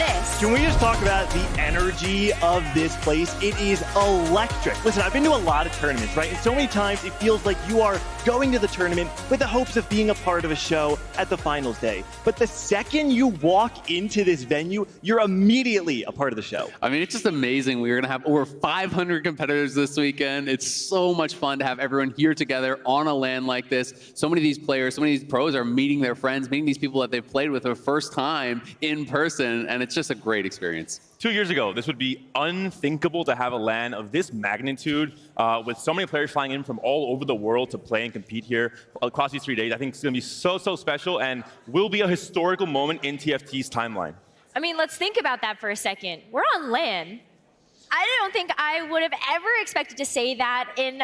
this. Can we just talk about the energy of this place? It is electric. Listen, I've been to a lot of tournaments, right? And so many times it feels like you are going to the tournament with the hopes of being a part of a show at the finals day. But the second you walk into this venue, you're immediately a part of the show. I mean, it's just amazing. We're going to have over 500 competitors this weekend. It's so much fun to have everyone here together on a LAN like this. So many of these players, so many of these pros are meeting their friends, meeting these people that they've played with for the first time in person, and it's just a great experience. 2 years ago, this would be unthinkable to have a LAN of this magnitude with so many players flying in from all over the world to play and compete here across these 3 days. I think it's going to be so special and will be a historical moment in TFT's timeline. I mean, let's think about that for a second. We're on LAN. I don't think I would have ever expected to say that in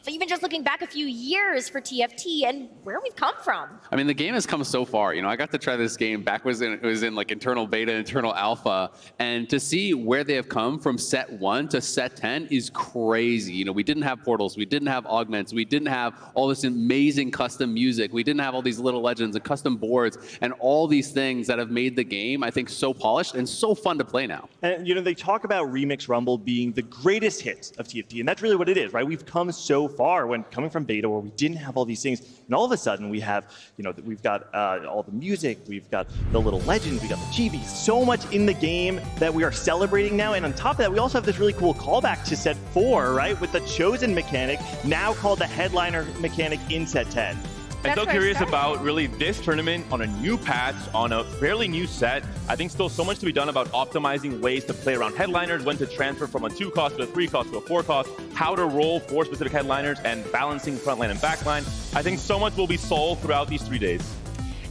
even just looking back a few years for TFT and where we've come from. I mean, the game has come so far. You know, I got to try this game back when it was in like internal beta, internal alpha, and to see where they have come from set 1 to set 10 is crazy. You know, we didn't have portals, we didn't have augments, we didn't have all this amazing custom music, we didn't have all these little legends and custom boards and all these things that have made the game, I think, so polished and so fun to play now. And, you know, they talk about Remix Rumble being the greatest hit of TFT, and that's really what it is, right? We've come so far when coming from beta where we didn't have all these things, and all of a sudden we have, you know, we've got all the music, we've got the little legends, we got the chibis, so much in the game that we are celebrating now. And on top of that, we also have this really cool callback to set 4, right, with the Chosen mechanic, now called the Headliner mechanic in set 10. I'm so curious about really this tournament on a new patch, on a fairly new set. I think still so much to be done about optimizing ways to play around headliners, when to transfer from a 2 cost to a 3 cost to a 4 cost, how to roll for specific headliners, and balancing frontline and backline. I think so much will be solved throughout these 3 days.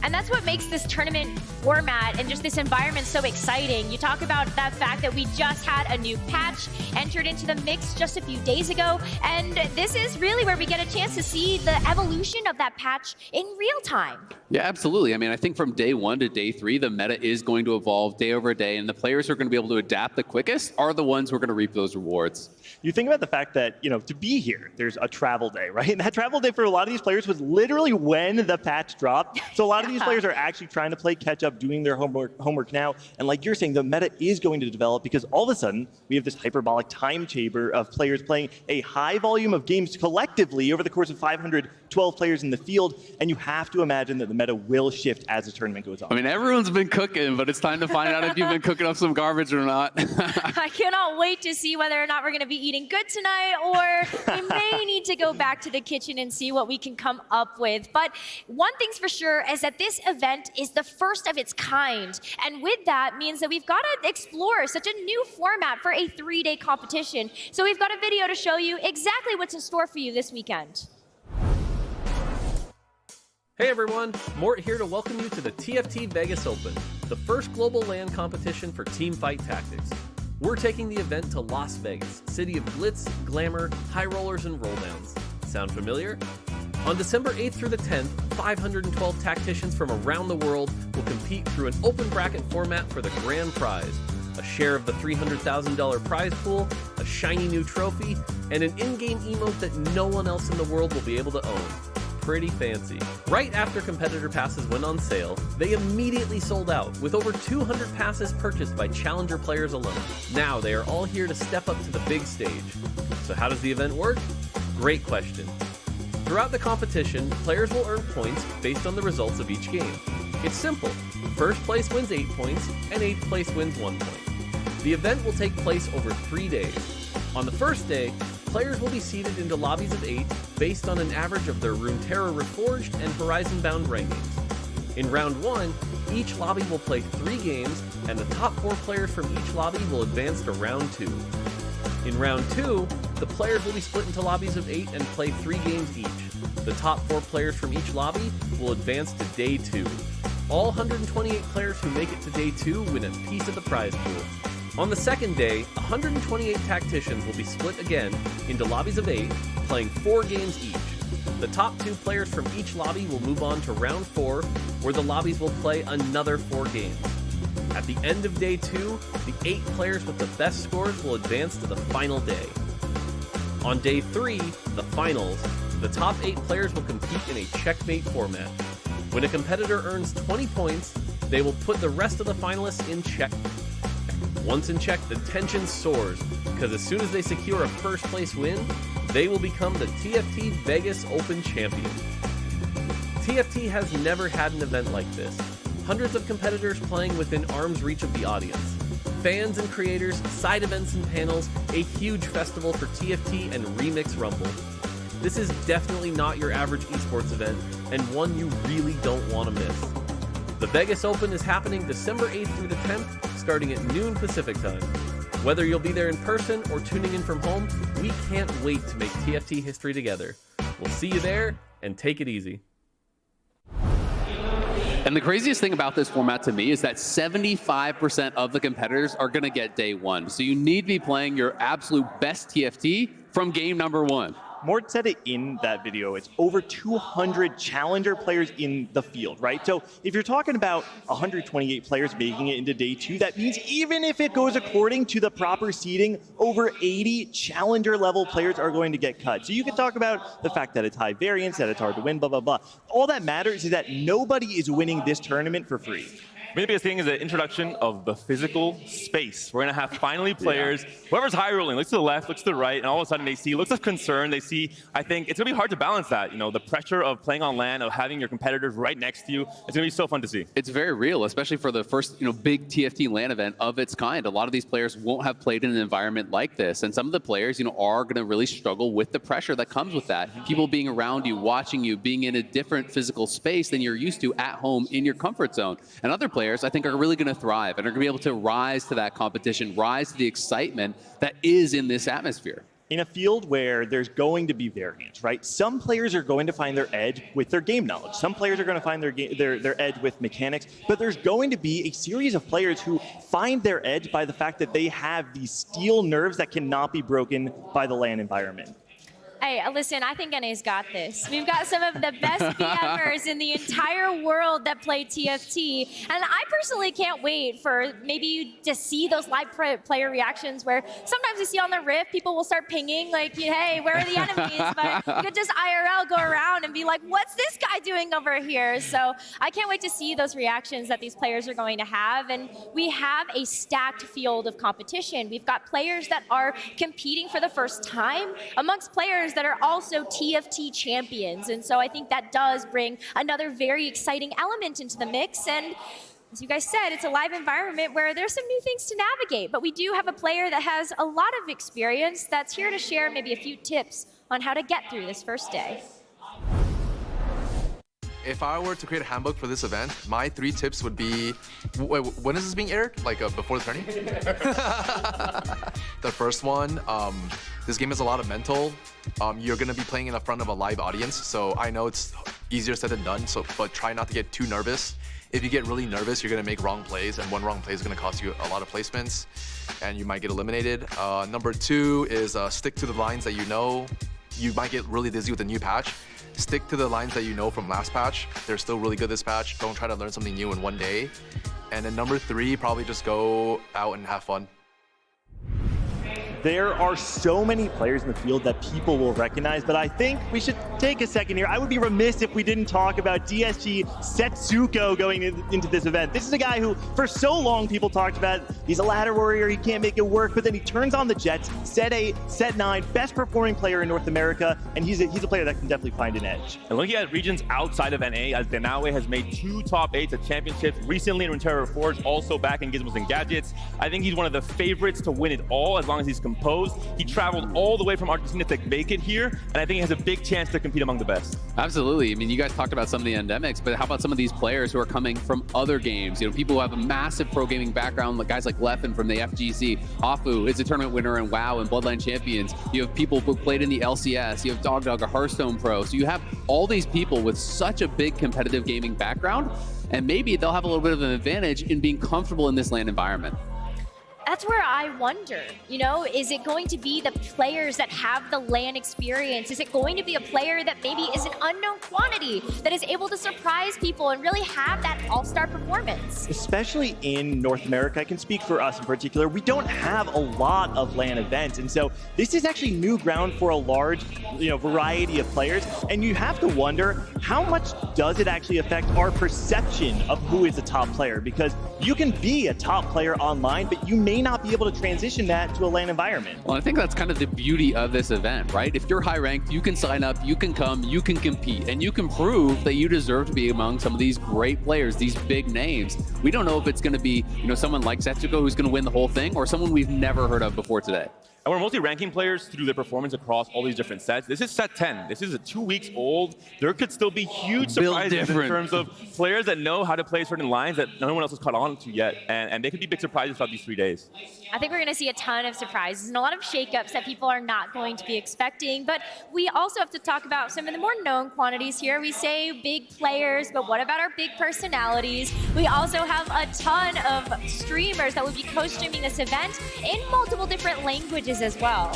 And that's what makes this tournament format and just this environment so exciting. You talk about that fact that we just had a new patch entered into the mix just a few days ago, and this is really where we get a chance to see the evolution of that patch in real time. Yeah, absolutely. I mean, I think from day 1 to day 3, the meta is going to evolve day over day, and the players who are going to be able to adapt the quickest are the ones who are going to reap those rewards. You think about the fact that, you know, to be here, there's a travel day, right? And that travel day for a lot of these players was literally when the patch dropped. So a lot of these players are actually trying to play catch up, doing their homework now. And like you're saying, the meta is going to develop because all of a sudden we have this hyperbolic time chamber of players playing a high volume of games collectively over the course of 512 players in the field. And you have to imagine that the meta will shift as the tournament goes on. I mean, everyone's been cooking, but it's time to find out if you've been cooking up some garbage or not. I cannot wait to see whether or not we're going to be eating good tonight, or we may need to go back to the kitchen and see what we can come up with. But one thing's for sure is that this event is the first of its kind. And with that means that we've got to explore such a new format for a 3-day competition. So we've got a video to show you exactly what's in store for you this weekend. Hey everyone, Mort here to welcome you to the TFT Vegas Open, the first global LAN competition for teamfight tactics. We're taking the event to Las Vegas, city of glitz, glamour, high rollers, and rolldowns. Sound familiar? On December 8th through the 10th, 512 tacticians from around the world will compete through an open bracket format for the grand prize, a share of the $300,000 prize pool, a shiny new trophy, and an in-game emote that no one else in the world will be able to own. Pretty fancy. Right after competitor passes went on sale, they immediately sold out, with over 200 passes purchased by challenger players alone. Now they are all here to step up to the big stage. So how does the event work? Great question. Throughout the competition, players will earn points based on the results of each game. It's simple. First place wins 8 points, and 8th place wins 1 point. The event will take place over 3 days. On the first day, players will be seeded into lobbies of 8 based on an average of their Runeterra Reforged and Horizon Bound rankings. In round 1, each lobby will play 3 games, and the top 4 players from each lobby will advance to round 2. In round 2, the players will be split into lobbies of 8 and play 3 games each. The top 4 players from each lobby will advance to day 2. All 128 players who make it to day 2 win a piece of the prize pool. On the second day, 128 tacticians will be split again into lobbies of 8, playing 4 games each. The top 2 players from each lobby will move on to round 4, where the lobbies will play another 4 games. At the end of day 2, the 8 players with the best scores will advance to the final day. On day 3, the finals, the top 8 players will compete in a checkmate format. When a competitor earns 20 points, they will put the rest of the finalists in check. Once in check, the tension soars, because as soon as they secure a first place win, they will become the TFT Vegas Open champion. TFT has never had an event like this. Hundreds of competitors playing within arm's reach of the audience. Fans and creators, side events and panels, a huge festival for TFT and Remix Rumble. This is definitely not your average esports event, and one you really don't want to miss. The Vegas Open is happening December 8th through the 10th, starting at noon Pacific time. Whether you'll be there in person or tuning in from home, we can't wait to make TFT history together. We'll see you there, and take it easy. And the craziest thing about this format to me is that 75% of the competitors are going to get day one. So you need to be playing your absolute best TFT from game number one. Mort said it in that video. It's over 200 challenger players in the field, right? So if you're talking about 128 players making it into day two, that means even if it goes according to the proper seeding, over 80 challenger level players are going to get cut. So you can talk about the fact that it's high variance, that it's hard to win, blah, blah, blah. All that matters is that nobody is winning this tournament for free. Maybe the biggest thing is the introduction of the physical space. We're going to have finally players, whoever's high rolling, looks to the left, looks to the right, and all of a sudden they see looks of concern. They see, I think it's going to be hard to balance that. You know, the pressure of playing on LAN, of having your competitors right next to you. It's going to be so fun to see. It's very real, especially for the first, big TFT LAN event of its kind. A lot of these players won't have played in an environment like this, and some of the players, are going to really struggle with the pressure that comes with that. People being around you, watching you, being in a different physical space than you're used to at home in your comfort zone. And other players, I think, are really going to thrive and are going to be able to rise to that competition, rise to the excitement that is in this atmosphere. In a field where there's going to be variance, right? Some players are going to find their edge with their game knowledge. Some players are going to find their edge with mechanics, but there's going to be a series of players who find their edge by the fact that they have these steel nerves that cannot be broken by the LAN environment. Hey, listen, I think NA's got this. We've got some of the best BMers in the entire world that play TFT. And I personally can't wait for maybe you to see those live player reactions where sometimes you see on the Rift, people will start pinging like, hey, where are the enemies? But you could just IRL go around and be like, what's this guy doing over here? So I can't wait to see those reactions that these players are going to have. And we have a stacked field of competition. We've got players that are competing for the first time amongst players that are also TFT champions. And so I think that does bring another very exciting element into the mix. And as you guys said, it's a live environment where there's some new things to navigate. But we do have a player that has a lot of experience that's here to share maybe a few tips on how to get through this first day. If I were to create a handbook for this event, my 3 tips would be, when is this being aired? Like before the tourney? The first one, this game has a lot of mental. You're gonna be playing in front of a live audience, so I know it's easier said than done, but try not to get too nervous. If you get really nervous, you're gonna make wrong plays, and one wrong play is gonna cost you a lot of placements, and you might get eliminated. Number 2 is stick to the lines that you know. You might get really dizzy with a new patch. Stick to the lines that you know from last patch. They're still really good this patch. Don't try to learn something new in one day. And then number 3, probably just go out and have fun. There are so many players in the field that people will recognize, but I think we should take a second here. I would be remiss if we didn't talk about DSG Setsuko going into this event. This is a guy who, for so long, people talked about, he's a ladder warrior, he can't make it work, but then he turns on the Jets, set 8, set 9, best performing player in North America, and he's a player that can definitely find an edge. And looking at regions outside of NA, as Denawe has made 2 top 8s at championships, recently in Runeterra Forge, also back in Gizmos and Gadgets. I think he's one of the favorites to win it all as long as he's composed. He traveled all the way from Argentina to make it here, and I think he has a big chance to compete among the best. Absolutely. I mean, you guys talked about some of the endemics, but how about some of these players who are coming from other games? People who have a massive pro gaming background, like guys like Leffen from the FGC. Afu is a tournament winner in WoW and Bloodline Champions. You have people who played in the LCS. You have Dog, a Hearthstone pro. So you have all these people with such a big competitive gaming background, and maybe they'll have a little bit of an advantage in being comfortable in this LAN environment. That's where I wonder, is it going to be the players that have the LAN experience? Is it going to be a player that maybe is an unknown quantity that is able to surprise people and really have that all-star performance? Especially in North America, I can speak for us in particular, we don't have a lot of LAN events. And so this is actually new ground for a large variety of players. And you have to wonder, how much does it actually affect our perception of who is a top player? Because you can be a top player online, but you may may not be able to transition that to a LAN environment. Well, I think that's kind of the beauty of this event, right? If you're high ranked, you can sign up, you can come, you can compete, and you can prove that you deserve to be among some of these great players, these big names. We don't know if it's going to be, someone like Setsuko who's going to win the whole thing, or someone we've never heard of before today. And we're mostly ranking players through their performance across all these different sets. This is set 10. This is 2 weeks old. There could still be huge surprises in terms of players that know how to play certain lines that no one else has caught on to yet. And they could be big surprises throughout these 3 days. I think we're going to see a ton of surprises and a lot of shakeups that people are not going to be expecting. But we also have to talk about some of the more known quantities here. We say big players, but what about our big personalities? We also have a ton of streamers that will be co-streaming this event in multiple different languages as well.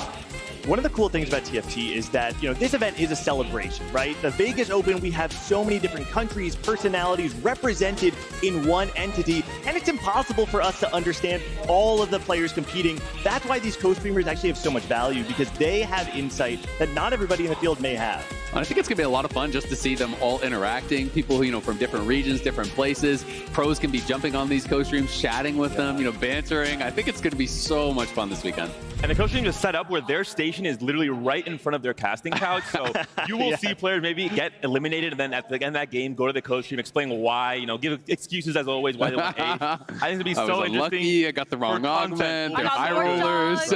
One of the cool things about TFT is that, this event is a celebration, right? The Vegas Open, we have so many different countries, personalities represented in one entity, and it's impossible for us to understand all of the players competing. That's why these co-streamers actually have so much value, because they have insight that not everybody in the field may have. I think it's going to be a lot of fun just to see them all interacting. People, from different regions, different places. Pros can be jumping on these co-streams, chatting with them, bantering. I think it's going to be so much fun this weekend. And the co-stream is set up where their station is literally right in front of their casting couch. So you will see players maybe get eliminated, and then at the end of that game, go to the co-stream, explain why, give excuses as always why they went 8th. I think it'll be so interesting. Unlucky, I got the wrong augment, they're high rollers.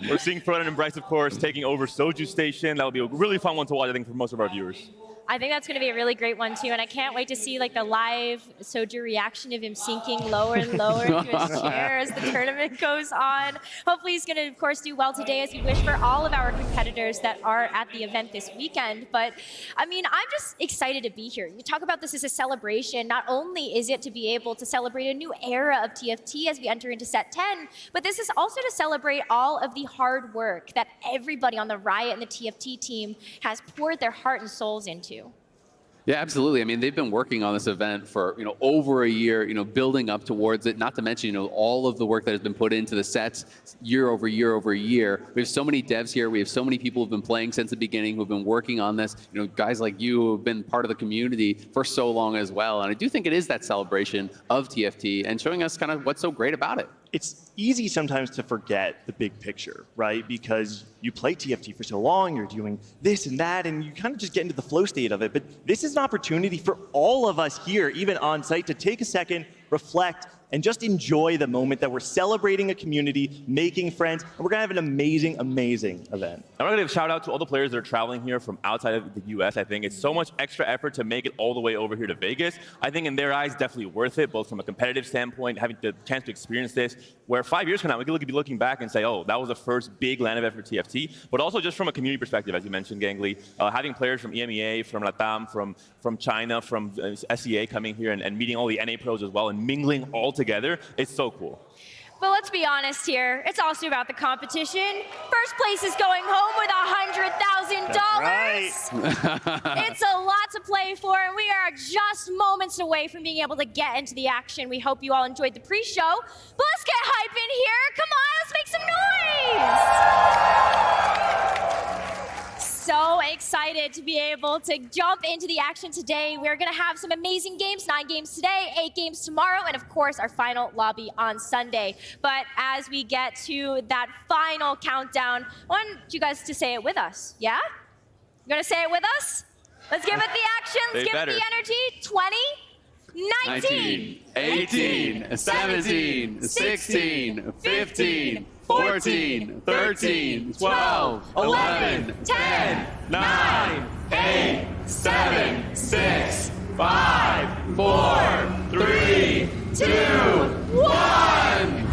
We're seeing Froden and Bryce, of course, taking over Soju's station. That'll be a really fun one to watch, I think, for most of our viewers. I think that's going to be a really great one too, and I can't wait to see the live Soju reaction of him sinking lower and lower into his chair as the tournament goes on. Hopefully he's going to, of course, do well today, as we wish for all of our competitors that are at the event this weekend. But I'm just excited to be here. You talk about this as a celebration. Not only is it to be able to celebrate a new era of TFT as we enter into set 10, but this is also to celebrate all of the hard work that everybody on the Riot and the TFT team has poured their heart and souls into. Yeah, absolutely. They've been working on this event for over a year, building up towards it. Not to mention, all of the work that has been put into the sets year over year over year. We have so many devs here. We have so many people who've been playing since the beginning, who've been working on this. Guys like you who have been part of the community for so long as well. And I do think it is that celebration of TFT and showing us kind of what's so great about it. It's easy sometimes to forget the big picture, right? Because you play TFT for so long, you're doing this and that, and you kind of just get into the flow state of it. But this is an opportunity for all of us here, even on site, to take a second, reflect, and just enjoy the moment that we're celebrating a community, making friends, and we're gonna have an amazing, amazing event. I'm gonna give a shout out to all the players that are traveling here from outside of the US. I think it's so much extra effort to make it all the way over here to Vegas. I think in their eyes, definitely worth it, both from a competitive standpoint, having the chance to experience this, where 5 years from now, we could be looking back and say, oh, that was the first big LAN event for TFT, but also just from a community perspective, as you mentioned, Gangly, having players from EMEA, from LATAM, from China, from SEA coming here and meeting all the NA pros as well and mingling all together, it's so cool. But let's be honest here, it's also about the competition. First place is going home with $100,000. It's a lot to play for, and we are just moments away from being able to get into the action. We hope you all enjoyed the pre-show, but let's get hype in here. Come on, let's make some noise. So excited to be able to jump into the action today. We're gonna have some amazing games, 9 games today, 8 games tomorrow, and of course our final lobby on Sunday. But as we get to that final countdown, I want you guys to say it with us, yeah? You gonna say it with us? Let's give it the action, let's give it the energy. 20, 19, 18, 17, 16, 15, 14, 13, 12, 11, 10, 9, 8, 7, 6, 5, 4, 3, 2, 1.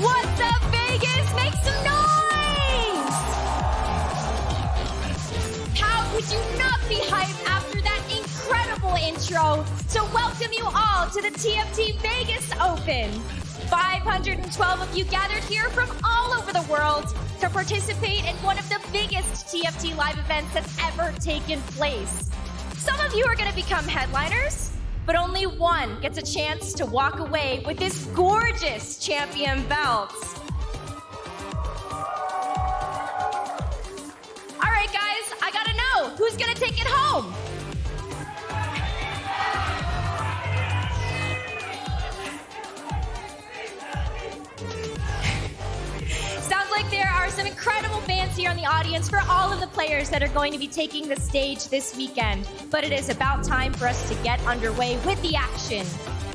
What's up, Vegas? Make some noise! How could you not be hyped after that incredible intro? So welcome you all to the TFT Vegas Open. 512 of you gathered here from all over the world to participate in one of the biggest TFT live events that's ever taken place. Some of you are going to become headliners, but only one gets a chance to walk away with this gorgeous champion belt. All right, guys, I gotta know, who's gonna take it home? Sounds like there are some incredible fans here in the audience for all of the players that are going to be taking the stage this weekend. But it is about time for us to get underway with the action.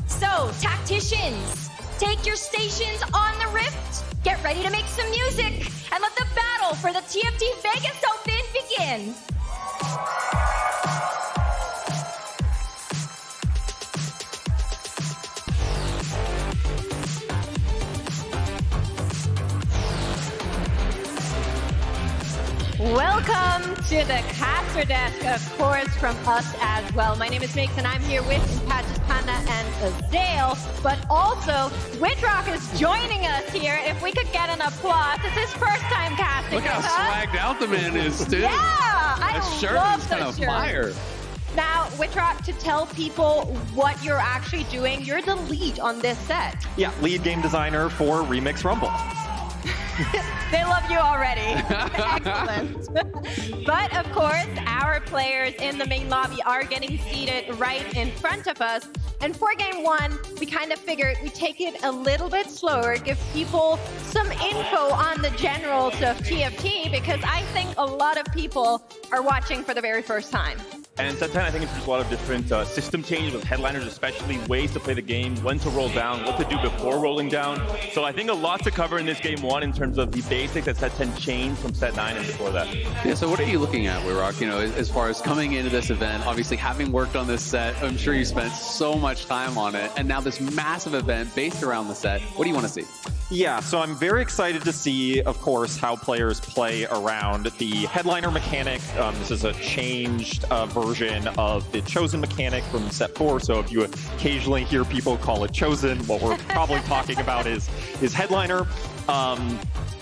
So, tacticians, take your stations on the rift, get ready to make some music, and let the battle for the TFT Vegas Open begin. Welcome to the caster desk, of course, from us as well. My name is Mix, and I'm here with Patches Panda and Azale, but also Whitrock is joining us here. If we could get an applause, it's his first time casting. Look how swagged out the man is, dude. Yeah, I That shirt love is kind the of shirt. fire. Now, Whitrock, to tell people what you're actually doing, you're the lead on this set. Yeah, lead game designer for Remix Rumble. They love you already. Excellent. But of course, our players in the main lobby are getting seated right in front of us. And for game one, we kind of figured we'd take it a little bit slower, give people some info on the generals of TFT, because I think a lot of people are watching for the very first time. And set 10, I think it's just a lot of different system changes with headliners, especially ways to play the game, when to roll down, what to do before rolling down. So I think a lot to cover in this game one in terms of the basics that set 10 changed from set 9 and before that. Yeah, so what are you looking at, Whitrock? You know, as far as coming into this event, obviously having worked on this set, I'm sure you spent so much time on it, and now this massive event based around the set. What do you want to see? Yeah, so I'm very excited to see, of course, how players play around the headliner mechanic. This is a changed version of the chosen mechanic from set 4. So if you occasionally hear people call it chosen, what we're probably talking about is headliner.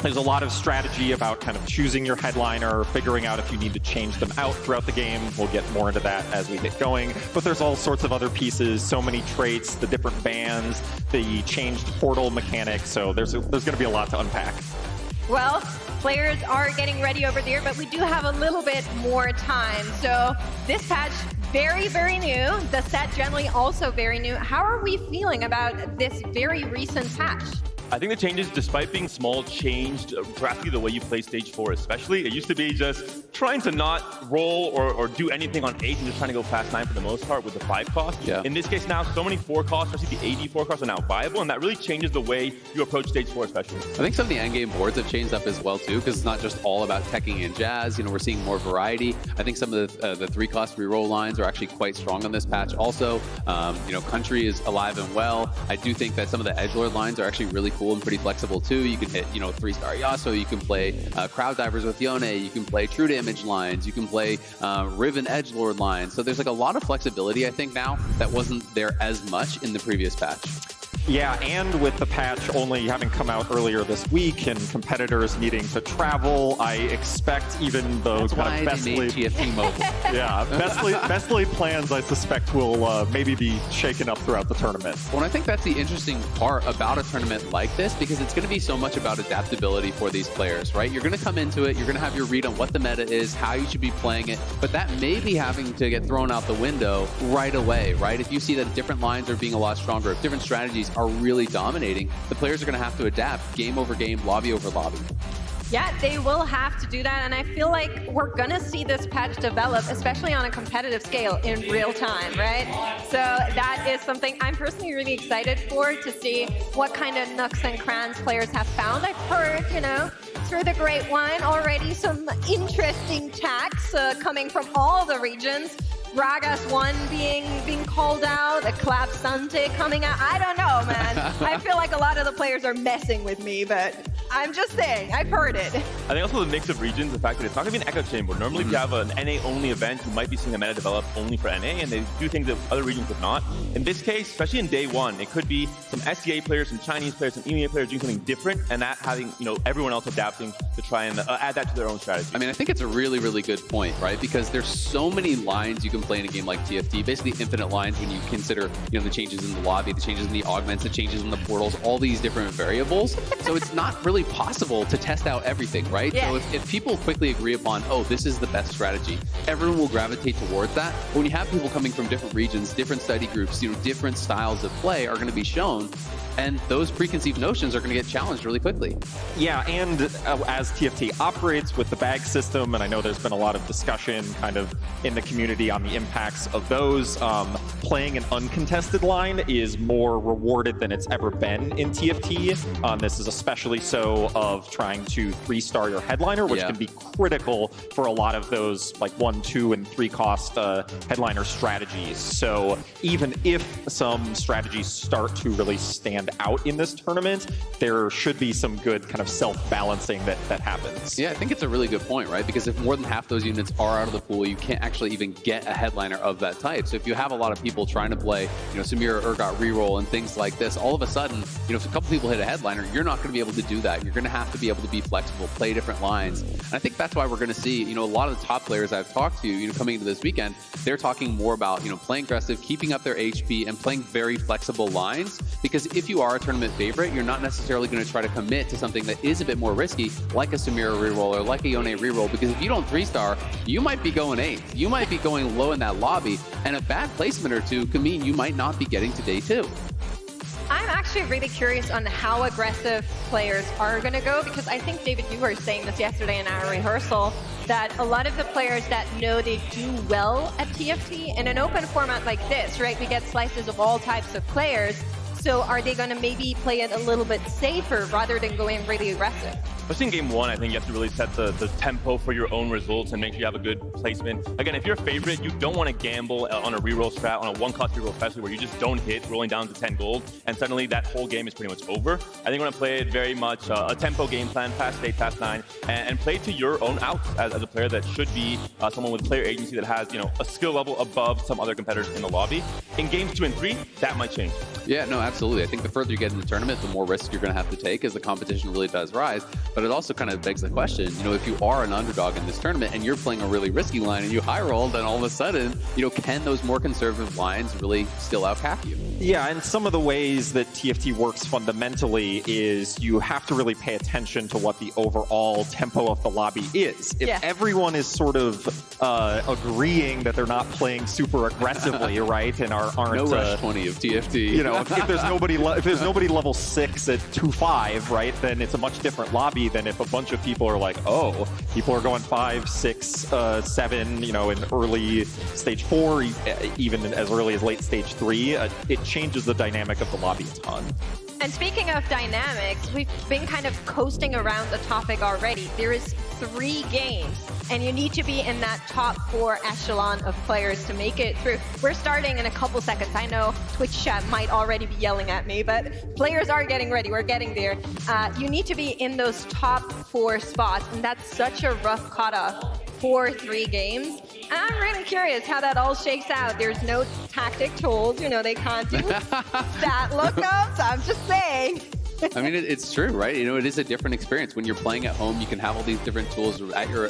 There's a lot of strategy about kind of choosing your headliner, figuring out if you need to change them out throughout the game. We'll get more into that as we get going. But there's all sorts of other pieces, so many traits, the different bands, the changed portal mechanic. So there's going to be a lot to unpack. Well, players are getting ready over there, but we do have a little bit more time. So this patch, very, very new. The set generally also very new. How are we feeling about this very recent patch? I think the changes, despite being small, changed drastically the way you play stage 4 especially. It used to be just trying to not roll or do anything on 8 and just trying to go fast 9 for the most part with the 5 cost. Yeah. In this case now, so many 4 costs, especially the AD 4 costs are now viable, and that really changes the way you approach stage 4 especially. I think some of the endgame boards have changed up as well too, because it's not just all about teching and jazz. You know, we're seeing more variety. I think some of the 3-cost reroll lines are actually quite strong on this patch. Also, you know, country is alive and well. I do think that some of the edgelord lines are actually really cool and pretty flexible too. You can hit, you know, 3-star Yasuo. You can play crowd divers with Yone. You can play true damage lines. You can play Riven edgelord lines. So there's like a lot of flexibility, I think, now that wasn't there as much in the previous patch. Yeah, and with the patch only having come out earlier this week and competitors needing to travel, I expect even those kind of best laid TFT mobile. yeah, best laid plans, I suspect, will maybe be shaken up throughout the tournament. Well, and I think that's the interesting part about a tournament like this, because it's going to be so much about adaptability for these players, right? You're going to come into it, you're going to have your read on what the meta is, how you should be playing it, but that may be having to get thrown out the window right away, right? If you see that different lines are being a lot stronger, if different strategies are really dominating, the players are going to have to adapt game over game, lobby over lobby. Yeah, they will have to do that, and I feel like we're gonna see this patch develop, especially on a competitive scale in real time, right? So that is something I'm personally really excited for, to see what kind of nooks and crans players have found. I've heard, you know, through the grapevine already some interesting tacks coming from all the regions. Bragas 1 being called out, a Clap Sante coming out. I don't know, man. I feel like a lot of the players are messing with me, but I'm just saying, I've heard it. I think also the mix of regions, the fact that it's not going to be an echo chamber. Normally, if you have an NA-only event, you might be seeing a meta develop only for NA, and they do things that other regions have not. In this case, especially in day one, it could be some SEA players, some Chinese players, some EMEA players doing something different, and that having, you know, everyone else adapting to try and add that to their own strategy. I mean, I think it's a really, really good point, right? Because there's so many lines you can play in a game like TFT, basically infinite lines when you consider, you know, the changes in the lobby, the changes in the augments, the changes in the portals, all these different variables. So it's not really possible to test out everything, right? Yeah. So if people quickly agree upon, oh, this is the best strategy, everyone will gravitate towards that. But when you have people coming from different regions, different study groups, you know, different styles of play are going to be shown, and those preconceived notions are going to get challenged really quickly. Yeah, and as TFT operates with the bag system, and I know there's been a lot of discussion kind of in the community on the impacts of those, playing an uncontested line is more rewarded than it's ever been in TFT. This is especially so of trying to 3-star your headliner, which can be critical for a lot of those like 1, 2, and 3 cost headliner strategies. So even if some strategies start to really stand out in this tournament, there should be some good kind of self-balancing that happens. Yeah, I think it's a really good point, right? Because if more than half those units are out of the pool, you can't actually even get a headliner of that type. So if you have a lot of people trying to play, you know, Samira Urgot reroll and things like this, all of a sudden, you know, if a couple people hit a headliner, you're not going to be able to do that. You're going to have to be able to be flexible, play different lines. And I think that's why we're going to see, you know, a lot of the top players I've talked to, you know, coming into this weekend, they're talking more about, you know, playing aggressive, keeping up their HP, and playing very flexible lines. Because if you are a tournament favorite, you're not necessarily going to try to commit to something that is a bit more risky, like a Samira reroll or like a Yone reroll, because if you don't 3-star, you might be going 8th. You might be going low in that lobby, and a bad placement or two could mean you might not be getting to day 2. I'm actually really curious on how aggressive players are going to go, because I think, David, you were saying this yesterday in our rehearsal, that a lot of the players that know they do well at TFT in an open format like this, right, we get slices of all types of players. So are they going to maybe play it a little bit safer rather than going really aggressive? Especially in game one, I think you have to really set the tempo for your own results and make sure you have a good placement. Again, if you're a favorite, you don't want to gamble on a reroll strat, on a 1-cost reroll especially, where you just don't hit, rolling down to 10 gold, and suddenly that whole game is pretty much over. I think we're going to play it very much a tempo game plan, fast 8, fast 9, and play to your own outs as a player that should be someone with player agency that has, you know, a skill level above some other competitors in the lobby. In games 2 and 3, that might change. Yeah, no, absolutely. I think the further you get in the tournament, the more risk you're going to have to take as the competition really does rise. But it also kind of begs the question, you know, if you are an underdog in this tournament and you're playing a really risky line and you high roll, then all of a sudden, you know, can those more conservative lines really still outcap you? Yeah, and some of the ways that TFT works fundamentally is you have to really pay attention to what the overall tempo of the lobby is. If everyone is sort of agreeing that they're not playing super aggressively, right, and aren't no rush 20 of TFT. You know, if there's nobody level 6 at 2-5, right, then it's a much different lobby than if a bunch of people are like, oh, people are going 5, 6, 7, you know, in early stage 4, even as early as late stage 3. It changes the dynamic of the lobby a ton. And speaking of dynamics, we've been kind of coasting around the topic already. There is 3 games, and you need to be in that top 4 echelon of players to make it through. We're starting in a couple seconds. I know Twitch chat might already be yelling at me, but players are getting ready. We're getting there. You need to be in those top 4 spots, and that's such a rough cutoff for 3 games. And I'm really curious how that all shakes out. There's no tactic tools, you know, they can't do stat lookups. I'm just saying. I mean, it's true, right? You know, it is a different experience. When you're playing at home, you can have all these different tools at your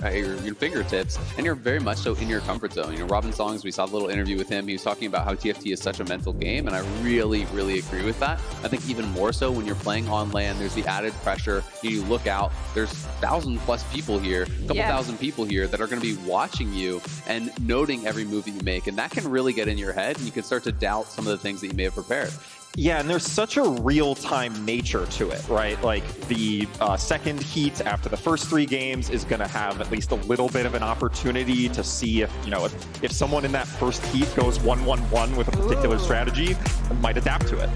fingertips, and you're very much so in your comfort zone. You know, Robin Songs, we saw a little interview with him. He was talking about how TFT is such a mental game, and I really, really agree with that. I think even more so when you're playing on land, there's the added pressure. You look out, there's 1,000+ people here, a couple thousand people here that are going to be watching you and noting every move that you make, and that can really get in your head, and you can start to doubt some of the things that you may have prepared. Yeah, and there's such a real-time nature to it, right? Like the second heat after the first 3 games is going to have at least a little bit of an opportunity to see if, you know, if someone in that first heat goes 1-1-1 with a particular strategy, might adapt to it.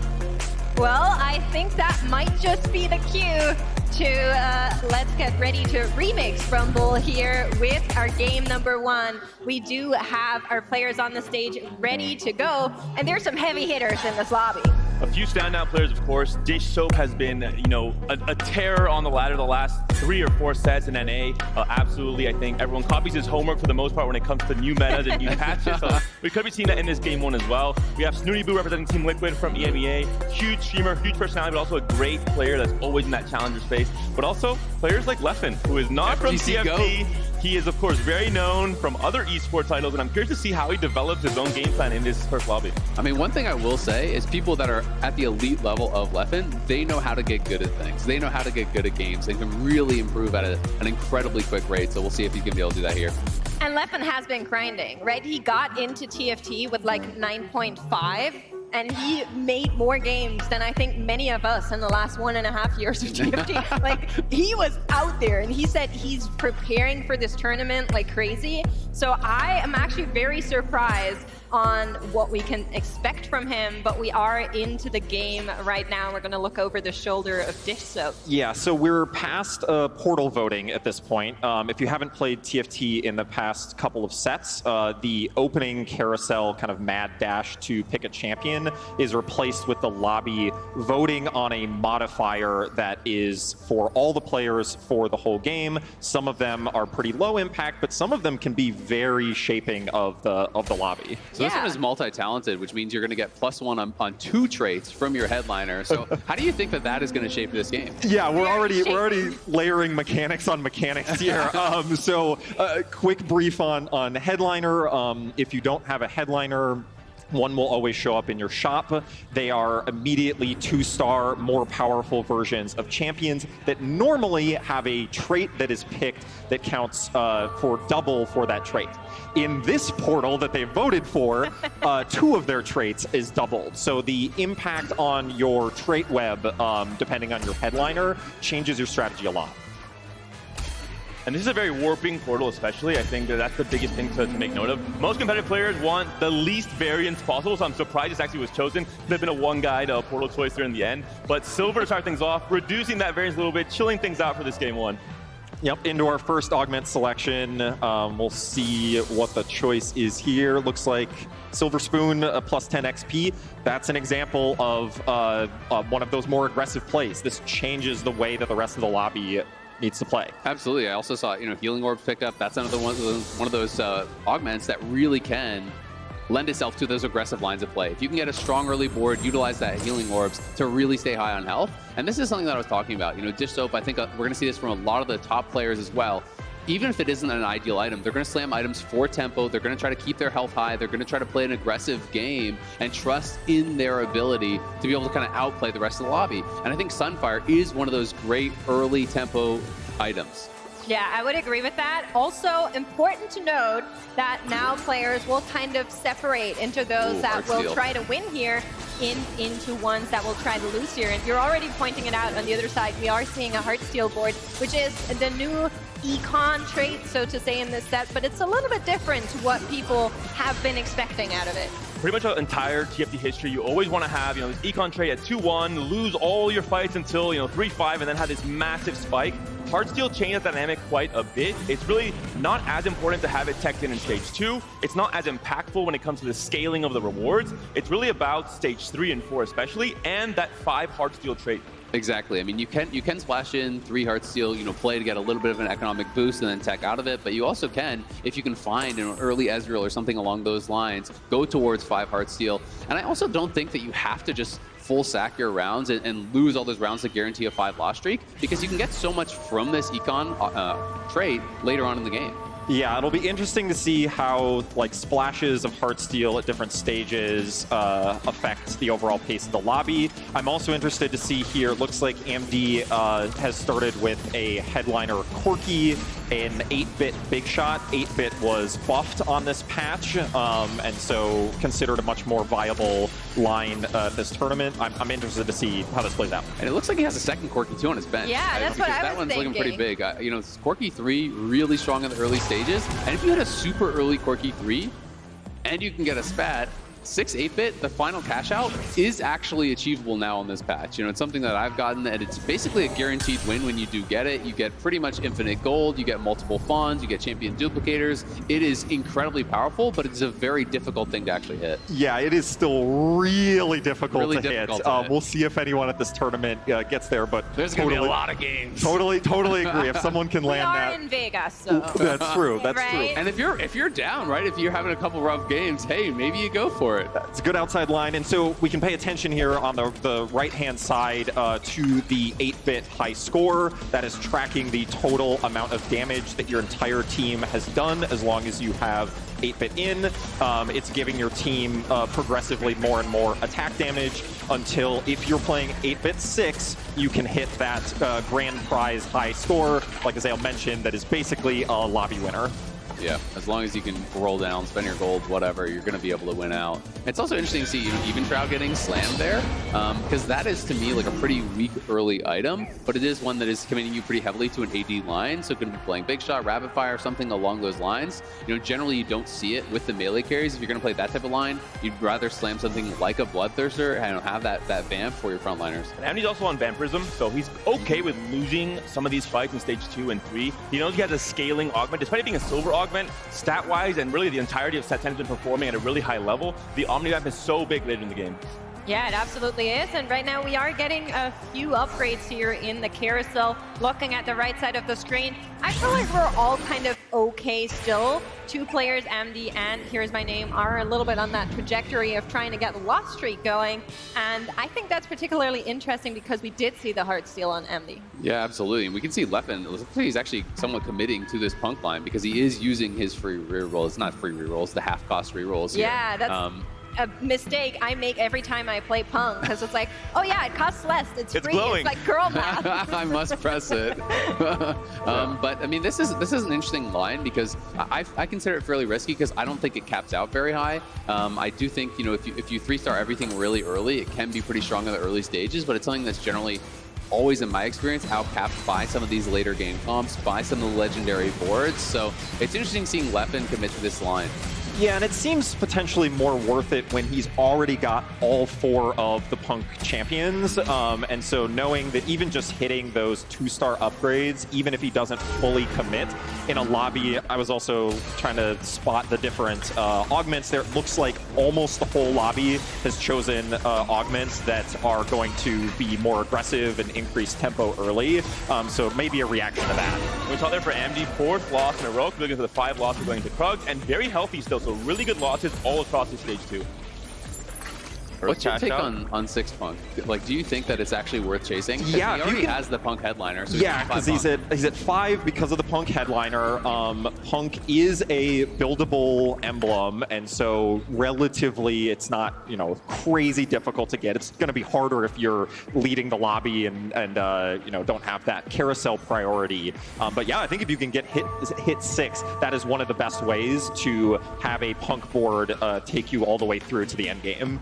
Well, I think that might just be the cue to let's get ready to remix Rumble here with our game number 1. We do have our players on the stage ready to go, and there's some heavy hitters in this lobby. A few standout players, of course. Dish Soap has been, you know, a terror on the ladder the last 3 or 4 sets in NA. Absolutely, I think everyone copies his homework for the most part when it comes to new metas and new patches. So we could be seeing that in this game 1 as well. We have Snooty Boo representing Team Liquid from EMEA. Huge streamer, huge personality, but also a great player that's always in that challenger space. But also players like Leffen, who is not from TFT. He is, of course, very known from other esports titles, and I'm curious to see how he develops his own game plan in this first lobby. I mean, one thing I will say is people that are at the elite level of Leffen, they know how to get good at things. They know how to get good at games. They can really improve at an incredibly quick rate, so we'll see if he's going to be able to do that here. And Leffen has been grinding, right? He got into TFT with like 9.5. And he made more games than I think many of us in the last 1.5 years of TFT. Like, he was out there, and he said he's preparing for this tournament like crazy. So I am actually very surprised on what we can expect from him, but we are into the game right now. We're going to look over the shoulder of Dish Soap. Yeah, so we're past portal voting at this point. If you haven't played TFT in the past couple of sets, the opening carousel kind of mad dash to pick a champion is replaced with the lobby voting on a modifier that is for all the players for the whole game. Some of them are pretty low impact, but some of them can be very shaping of the lobby. So this one is multi-talented, which means you're going to get +1 on 2 traits from your headliner. So how do you think that is going to shape this game? Yeah, we're already layering mechanics on mechanics here. So quick brief on headliner. If you don't have a headliner, one will always show up in your shop. They are immediately 2-star, more powerful versions of champions that normally have a trait that is picked that counts for double for that trait. In this portal that they voted for, 2 of their traits is doubled. So the impact on your trait web, depending on your headliner, changes your strategy a lot. And this is a very warping portal, especially. I think that's the biggest thing to make note of. Most competitive players want the least variance possible, so I'm surprised this actually was chosen. Could have been a one-guide portal choice there in the end. But Silver to start things off, reducing that variance a little bit, chilling things out for this game 1. Yep, into our first augment selection. We'll see what the choice is here. Looks like Silver Spoon +10 XP. That's an example of one of those more aggressive plays. This changes the way that the rest of the lobby needs to play. Absolutely. I also saw, Healing Orbs picked up. That's another one of those augments that really can lend itself to those aggressive lines of play. If you can get a strong early board, utilize that Healing Orbs to really stay high on health. And this is something that I was talking about. Dish Soap, I think we're going to see this from a lot of the top players as well. Even if it isn't an ideal item, they're going to slam items for tempo. They're going to try to keep their health high. They're going to try to play an aggressive game and trust in their ability to be able to kind of outplay the rest of the lobby. And I think Sunfire is one of those great early tempo items. Yeah, I would agree with that. Also, important to note that now players will kind of separate into those that will try to win here into ones that will try to lose here. And you're already pointing it out on the other side. We are seeing a Heartsteel board, which is the new econ trait, so to say, in this set, but it's a little bit different to what people have been expecting out of it. Pretty much our entire TFT history, you always want to have, this econ trait at 2-1, lose all your fights until, 3-5, and then have this massive spike. Heartsteel changed that dynamic quite a bit. It's really not as important to have it teched in stage 2. It's not as impactful when it comes to the scaling of the rewards. It's really about stage 3 and 4 especially, and that 5 Heartsteel trait. Exactly. I mean, you can splash in 3 Heartsteel, play to get a little bit of an economic boost and then tech out of it. But you also can, if you can find an early Ezreal or something along those lines, go towards 5 Heartsteel. And I also don't think that you have to just full sack your rounds and lose all those rounds to guarantee a 5 loss streak, because you can get so much from this econ trait later on in the game. Yeah, it'll be interesting to see how splashes of Heartsteel at different stages affect the overall pace of the lobby. I'm also interested to see here, it looks like AMD has started with a headliner Corki, an 8-bit big shot. 8-bit was buffed on this patch, and so considered a much more viable line this tournament. I'm interested to see how this plays out. And it looks like he has a second Corki 2 on his bench. Yeah, that's what I was That one's thinking. looking pretty big. Corki 3, really strong in the early stages. And if you hit a super early Corki 3, and you can get a spat, 6 8-bit, the final cash out is actually achievable now on this patch. It's something that I've gotten, and it's basically a guaranteed win when you do get it. You get pretty much infinite gold, you get multiple funds, you get champion duplicators. It is incredibly powerful, but it's a very difficult thing to actually hit. Yeah, it is still really difficult to hit. hit. We'll see if anyone at this tournament gets there, but There's going to be a lot of games. Totally agree. If someone can We land are that. in Vegas, so. That's true. That's Right? true. And if you're down, right, if you're having a couple rough games, hey, maybe you go for it. It's a good outside line, and so we can pay attention here on the right-hand side to the 8-bit high score. That is tracking the total amount of damage that your entire team has done as long as you have 8-bit in. It's giving your team progressively more and more attack damage until, if you're playing 8-bit 6, you can hit that grand prize high score, like Azael mentioned, that is basically a lobby winner. Yeah, as long as you can roll down, spend your gold, whatever, you're going to be able to win out. It's also interesting to see Even Shroud getting slammed there, because that is, to me, like a pretty weak early item, but it is one that is committing you pretty heavily to an AD line, so going to be playing Big Shot, Rapid Fire, something along those lines. Generally you don't see it with the melee carries. If you're going to play that type of line, you'd rather slam something like a Bloodthirster and have that vamp for your frontliners. And Andy's also on Vampirism, so he's okay with losing some of these fights in stage 2 and 3. He knows he has a scaling augment, despite it being a silver augment, stat-wise, and really the entirety of set 10 has been performing at a really high level. The Omni Vamp is so big later in the game. Yeah, it absolutely is. And right now we are getting a few upgrades here in the carousel. Looking at the right side of the screen, I feel like we're all kind of okay still. 2 players, MD and Here's My Name, are a little bit on that trajectory of trying to get the loss streak going. And I think that's particularly interesting because we did see the Heartsteel on MD. Yeah, absolutely. And we can see Leffen, it looks like he's actually somewhat committing to this Punk line because he is using his free rerolls. It's not free rerolls, the half-cost rerolls here. Yeah, that's a mistake I make every time I play Punk, because it's like, oh yeah, it costs less, it's free. Glowing. It's like girl math. I must press it. But I mean, this is an interesting line because I consider it fairly risky because I don't think it caps out very high. I do think, if you 3-star everything really early, it can be pretty strong in the early stages, but it's something that's generally always, in my experience, outcapped by some of these later game comps, by some of the legendary boards. So it's interesting seeing Leffen commit to this line. Yeah, and it seems potentially more worth it when he's already got all 4 of the Punk champions. And so knowing that even just hitting those 2-star upgrades, even if he doesn't fully commit in a lobby, I was also trying to spot the different augments there. It looks like almost the whole lobby has chosen augments that are going to be more aggressive and increase tempo early. So maybe a reaction to that. We saw there for AMD, 4th loss in a row, looking for the 5 losses going to Krug, and very healthy still. So really good losses all across the stage 2. What's your take on 6 Punk? Like, do you think that it's actually worth chasing? Yeah, he already has the Punk headliner. So yeah, because he's at 5 because of the Punk headliner. Punk is a buildable emblem, and so relatively, it's not crazy difficult to get. It's going to be harder if you're leading the lobby and don't have that carousel priority. But yeah, I think if you can get hit 6, that is one of the best ways to have a Punk board take you all the way through to the end game.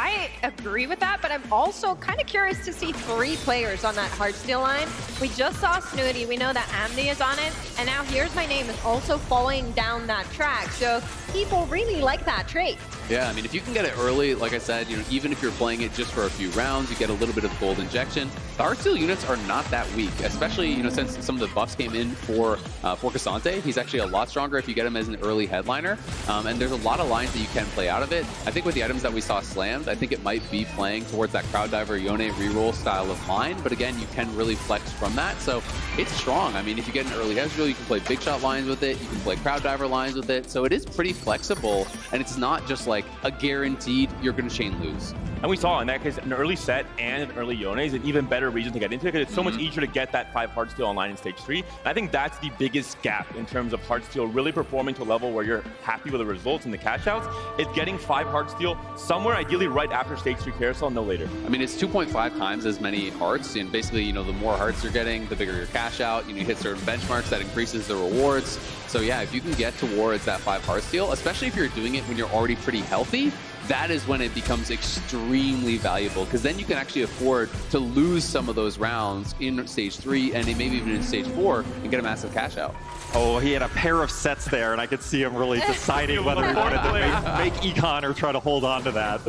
I agree with that, but I'm also kind of curious to see 3 players on that hardstyle line. We just saw Snooty, we know that Amdi is on it, and now Here's My Name is also falling down that track. So people really like that trait. Yeah, I mean, if you can get it early, like I said, even if you're playing it just for a few rounds, you get a little bit of gold injection. The hardstyle units are not that weak, especially, since some of the buffs came in for Cassante. He's actually a lot stronger if you get him as an early headliner. And there's a lot of lines that you can play out of it. I think with the items that we saw slammed, I think it might be playing towards that crowd diver Yone reroll style of line. But again, you can really flex from that. So it's strong. I mean, if you get an early headliner, you can play big shot lines with it. You can play crowd diver lines with it. So it is pretty flexible. And it's not just like a guaranteed you're going to chain lose. And we saw in that case an early set and an early Yone is an even better reason to get into it because it's so much easier to get that 5 hardstyle online in stage 3. And I think that's the biggest gap in terms of hardstyle really performing to a level where you're happy with the results and the cash outs. It's getting 5 hardstyle somewhere ideally right after stage 3 carousel, no later. I mean, it's 2.5 times as many hearts, and basically, the more hearts you're getting, the bigger your cash out. You hit certain benchmarks that increases the rewards. So yeah, if you can get towards that 5 hardstyle, especially if you're doing it when you're already pretty healthy, that is when it becomes extremely valuable because then you can actually afford to lose some of those rounds in stage 3 and maybe even in stage 4 and get a massive cash out. Oh, he had a pair of sets there, and I could see him really deciding whether he wanted to make econ or try to hold on to that.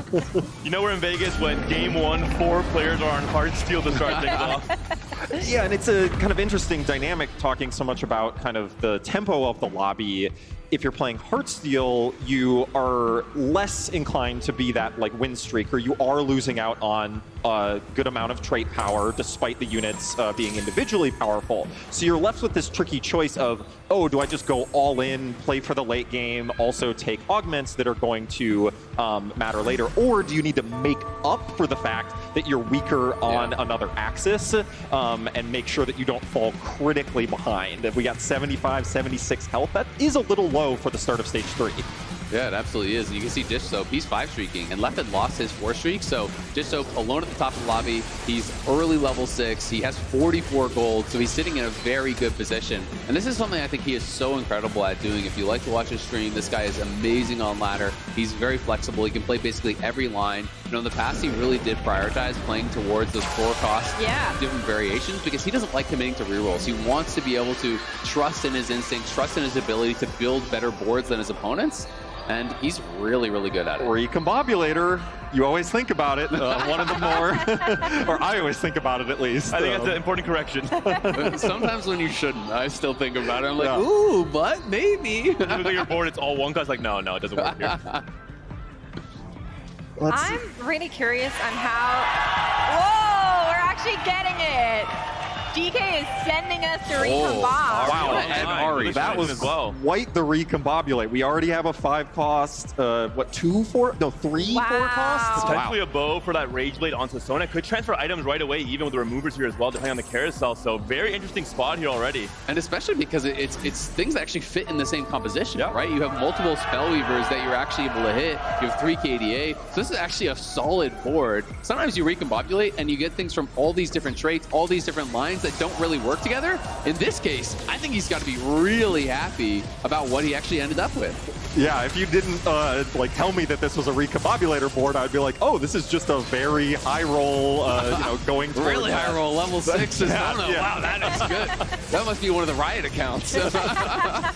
We're in Vegas when game 1, 4 players are on hardstyle to start things off. Yeah, and it's a kind of interesting dynamic talking so much about kind of the tempo of the lobby. If you're playing Heartsteel, you are less inclined to be that win streak, or you are losing out on a good amount of trait power despite the units being individually powerful. So you're left with this tricky choice of, oh, do I just go all in, play for the late game, also take augments that are going to matter later, or do you need to make up for the fact that you're weaker on another axis and make sure that you don't fall critically behind? If we got 75, 76 health, that is a little low for the start of stage 3. Yeah, it absolutely is. And you can see Dish Soap, he's 5 streaking, and Left had lost his 4 streak. So Dish Soap alone at the top of the lobby. He's early level 6. He has 44 gold, so he's sitting in a very good position. And this is something I think he is so incredible at doing. If you like to watch his stream, this guy is amazing on ladder. He's very flexible. He can play basically every line. In the past, he really did prioritize playing towards those 4 cost different variations because he doesn't like committing to rerolls. He wants to be able to trust in his instincts, trust in his ability to build better boards than his opponents. And he's really, really good at it. Recombobulator, you always think about it. One of the more, or I always think about it at least. I think that's an important correction. Sometimes when you shouldn't, I still think about it. I'm like, ooh, but maybe. Look at your board, it's all 1 cost. Like, no, it doesn't work here. I'm really curious on how... Whoa, we're actually getting it. DK is sending us to recombobulate. Wow, and Ari. That was quite the recombobulate. We already have a 5 cost, 2 4? No, 3 4 costs? Potentially a bow for that Rage Blade onto Sona. Could transfer items right away, even with the removers here as well, depending on the carousel. So very interesting spot here already. And especially because it's things that actually fit in the same composition, right? You have multiple Spellweavers that you're actually able to hit. You have 3 KDA. So this is actually a solid board. Sometimes you recombobulate and you get things from all these different traits, all these different lines that don't really work together. In this case, I think he's got to be really happy about what he actually ended up with. Yeah, if you didn't tell me that this was a recombobulator board, I'd be like, oh, this is just a very high roll, going towards really high roll, level 6 is Wow, that is good. That must be one of the Riot accounts. I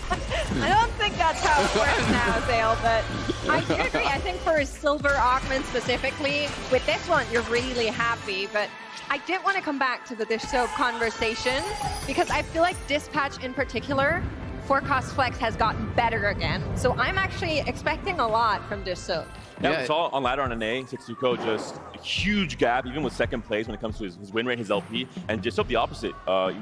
don't think that's how it works now, Zale, but I do agree. I think for Silver Augment specifically, with this one, you're really happy, but I did want to come back to the Dish Soap conversation because I feel like Dispatch in particular, 4 cost flex has gotten better again. So I'm actually expecting a lot from Dish Soap. Yeah, we saw on ladder on an A, 6-2 just a huge gap, even with second place when it comes to his win rate, his LP, and just the opposite.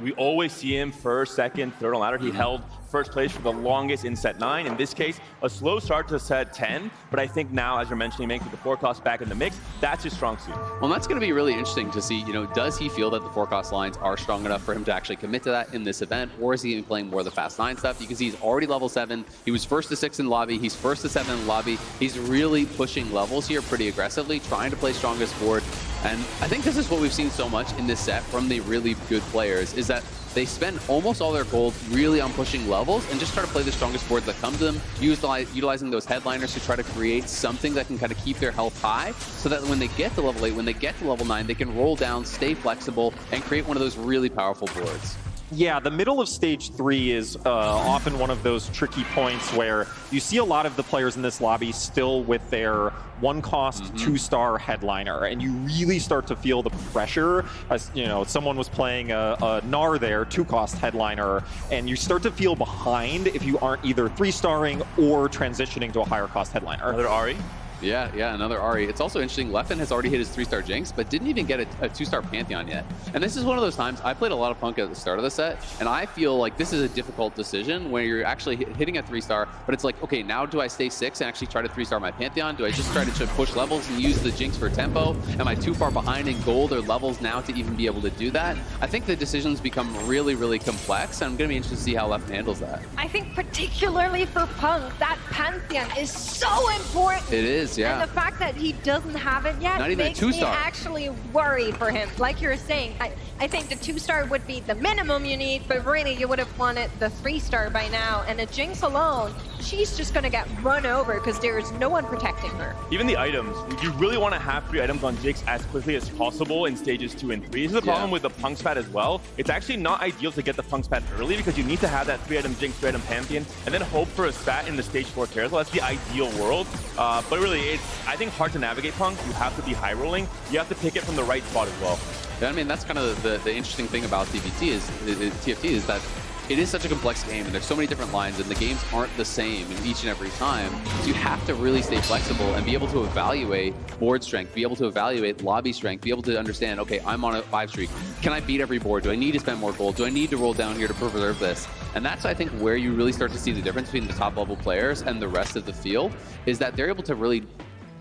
We always see him first, second, third on ladder. He held first place for the longest in set 9. In this case, a slow start to set 10, but I think now, as you're mentioning, making the 4 cost back in the mix, that's his strong suit. Well, that's going to be really interesting to see, does he feel that the 4 cost lines are strong enough for him to actually commit to that in this event, or is he playing more of the fast 9 stuff? You can see he's already level 7. He was first to 6 in the lobby. He's first to 7 in the lobby. He's really pushing levels here pretty aggressively, trying to play strongest board. And I think this is what we've seen so much in this set from the really good players, is that they spend almost all their gold really on pushing levels and just try to play the strongest boards that come to them, utilizing those headliners to try to create something that can kind of keep their health high, so that when they get to level 8, when they get to level 9, they can roll down, stay flexible, and create one of those really powerful boards. Yeah, the middle of stage 3 is often one of those tricky points where you see a lot of the players in this lobby still with their 1-cost 2-star headliner, and you really start to feel the pressure. As you know, someone was playing a Gnar there, 2-cost headliner, and you start to feel behind if you aren't either 3-starring or transitioning to a higher cost headliner. Another Ari. Yeah, another Ari. It's also interesting, Leffen has already hit his 3-star Jinx, but didn't even get a 2-star Pantheon yet. And this is one of those times, I played a lot of Punk at the start of the set, and I feel like this is a difficult decision where you're actually hitting a 3-star, but it's like, okay, now do I stay 6 and actually try to 3-star my Pantheon? Do I just try to push levels and use the Jinx for tempo? Am I too far behind in gold or levels now to even be able to do that? I think the decisions become really, really complex, and I'm going to be interested to see how Leffen handles that. I think particularly for Punk, that Pantheon is so important. It is, yeah. And the fact that he doesn't have it yet Not even makes a me 2-star. actually worry for him. Like you're saying, I think the 2-star would be the minimum you need, but really you would have wanted the 3-star by now. And a Jinx alone, she's just going to get run over because there's no one protecting her. Even the items, you really want to have 3 items on Jinx as quickly as possible in stages 2 and 3. This is the problem with the Punk spat as well. It's actually not ideal to get the Punk spat early because you need to have that 3-item Jinx, 3-item Pantheon, and then hope for a spat in the stage 4 carousel. That's the ideal world. But really, it's, I think, hard to navigate Punk. You have to be high rolling. You have to pick it from the right spot as well. Yeah, I mean, that's kind of the interesting thing about TFT is that it is such a complex game, and there's so many different lines, and the games aren't the same in each and every time. So you have to really stay flexible and be able to evaluate board strength, be able to evaluate lobby strength, be able to understand, okay, I'm on a 5 streak. Can I beat every board? Do I need to spend more gold? Do I need to roll down here to preserve this? And that's, I think, where you really start to see the difference between the top level players and the rest of the field, is that they're able to really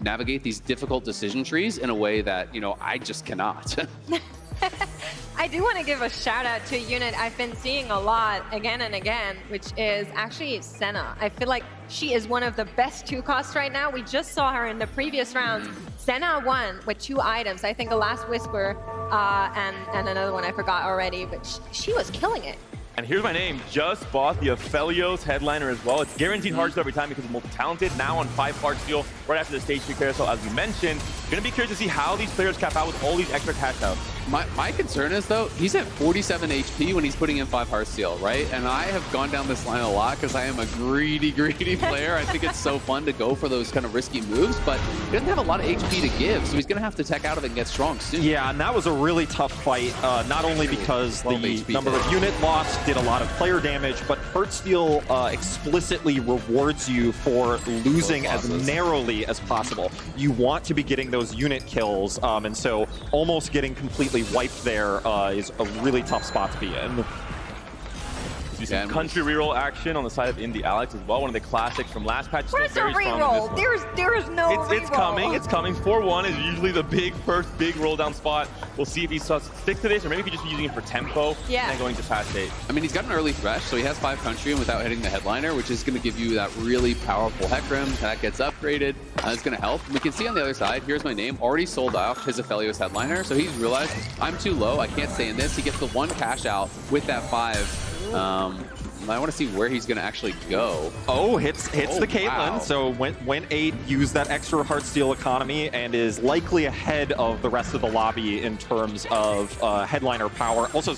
navigate these difficult decision trees in a way that, you know, I just cannot. I do want to give a shout out to a unit I've been seeing a lot again and again, which is actually Senna. I feel like she is one of the best 2-costs right now. We just saw her in the previous rounds. Senna won with 2 items. I think a Last Whisper and another one I forgot already, but she was killing it. And here's my name, just bought the Aphelios headliner as well. It's guaranteed hard steal every time because it's multi-talented. Now on 5 hard steal, right after the stage 3 carousel, as we mentioned. Gonna be curious to see how these players cap out with all these extra cash outs. My concern is, though, he's at 47 HP when he's putting in 5 hard steal, right? And I have gone down this line a lot because I am a greedy player. I think it's so fun to go for those kind of risky moves, but he doesn't have a lot of HP to give, so he's going to have to tech out of it and get strong soon. Yeah, and that was a really tough fight, not only because the number of unit loss did a lot of player damage, but Heartsteel explicitly rewards you for losing as narrowly as possible. You want to be getting those unit kills, and so almost getting completely wiped there is a really tough spot to be in. You see country reroll action on the side of Indie Alex as well. One of the classics from last patch. Where's the reroll? There's no reroll. It's coming. It's coming. 4-1 is usually the first big roll down spot. We'll see if he sticks to this, or maybe he could just be using it for tempo and then going to patch 8. I mean, he's got an early thresh, so he has 5 country and without hitting the headliner, which is going to give you that really powerful Hecarim. That gets upgraded. It's going to help. We can see on the other side, here's my name, already sold off his Aphelios headliner, so he's realized, I'm too low, I can't stay in this. He gets the 1 cash out with that 5. I want to see where he's going to actually go. Oh, hits the Caitlyn. Wow. So went 8, used that extra Heartsteel economy, and is likely ahead of the rest of the lobby in terms of headliner power. Also,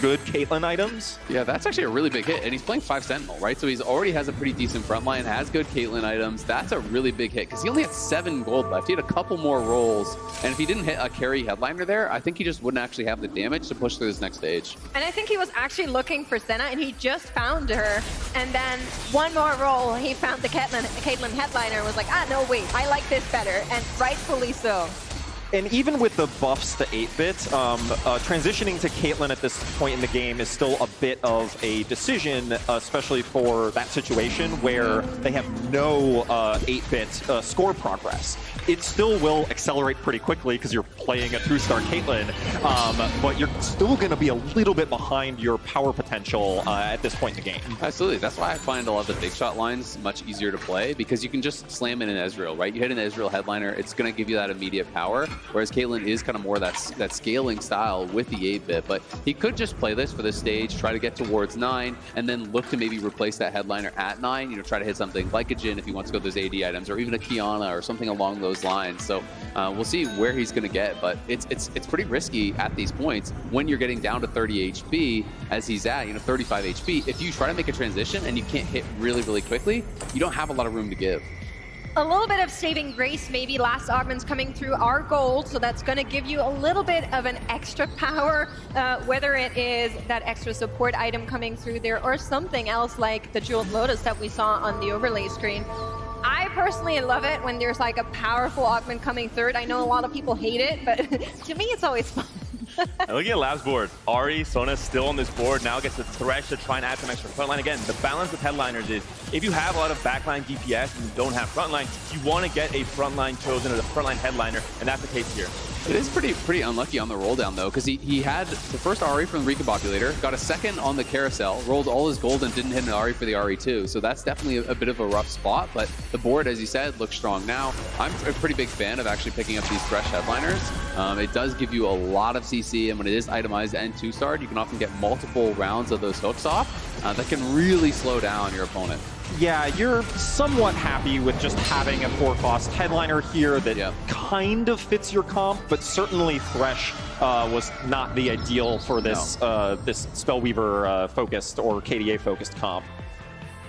good Caitlyn items. Yeah, that's actually a really big hit, and he's playing 5 Sentinel, right? So he's already has a pretty decent front line, has good Caitlyn items. That's a really big hit, because he only had 7 gold left. He had a couple more rolls, and if he didn't hit a carry headliner there, I think he just wouldn't actually have the damage to push through this next stage. And I think he was actually looking for Senna, and he just found her, and then one more roll, he found the Caitlyn headliner and was like, no, wait, I like this better, and rightfully so. And even with the buffs to 8-bit, transitioning to Caitlyn at this point in the game is still a bit of a decision, especially for that situation where they have no 8-bit score progress. It still will accelerate pretty quickly because you're playing a 2-star Caitlyn, but you're still going to be a little bit behind your power potential at this point in the game. Absolutely. That's why I find a lot of the big shot lines much easier to play, because you can just slam in an Ezreal, right? You hit an Ezreal headliner, it's going to give you that immediate power. whereas Caitlyn is kind of more that scaling style with the 8-bit. But he could just play this for this stage, try to get towards 9, and then look to maybe replace that headliner at 9, you know, try to hit something like a Jhin if he wants to go those AD items, or even a Kiana or something along those lines. So we'll see where he's going to get, but it's pretty risky at these points when you're getting down to 30 HP as he's at, you know, 35 HP. If you try to make a transition and you can't hit really, really quickly, you don't have a lot of room to give. A little bit of saving grace, maybe last augment's coming through our gold, so that's going to give you a little bit of an extra power, whether it is that extra support item coming through there or something else like the Jeweled Lotus that we saw on the overlay screen. I personally love it when there's like a powerful augment coming third. I know a lot of people hate it, but to me it's always fun. Look at Lab's board. Ari, Sona still on this board, now gets the Thresh to try and add some extra frontline. Again, the balance with headliners is, if you have a lot of backline DPS and you don't have frontline, you want to get a frontline chosen or the frontline headliner, and that's the case here. It is pretty unlucky on the roll down though, because he had the first Ari from the Recombobulator, got a second on the carousel, rolled all his gold and didn't hit an Ari for the Ari too. So that's definitely a bit of a rough spot, but the board, as you said, looks strong now. I'm a pretty big fan of actually picking up these Thresh headliners. It does give you a lot of CC, and when it is itemized and 2-starred, you can often get multiple rounds of those hooks off that can really slow down your opponent. Yeah, you're somewhat happy with just having a 4-cost headliner here that kind of fits your comp, but certainly Thresh was not the ideal for this this Spellweaver focused or KDA focused comp.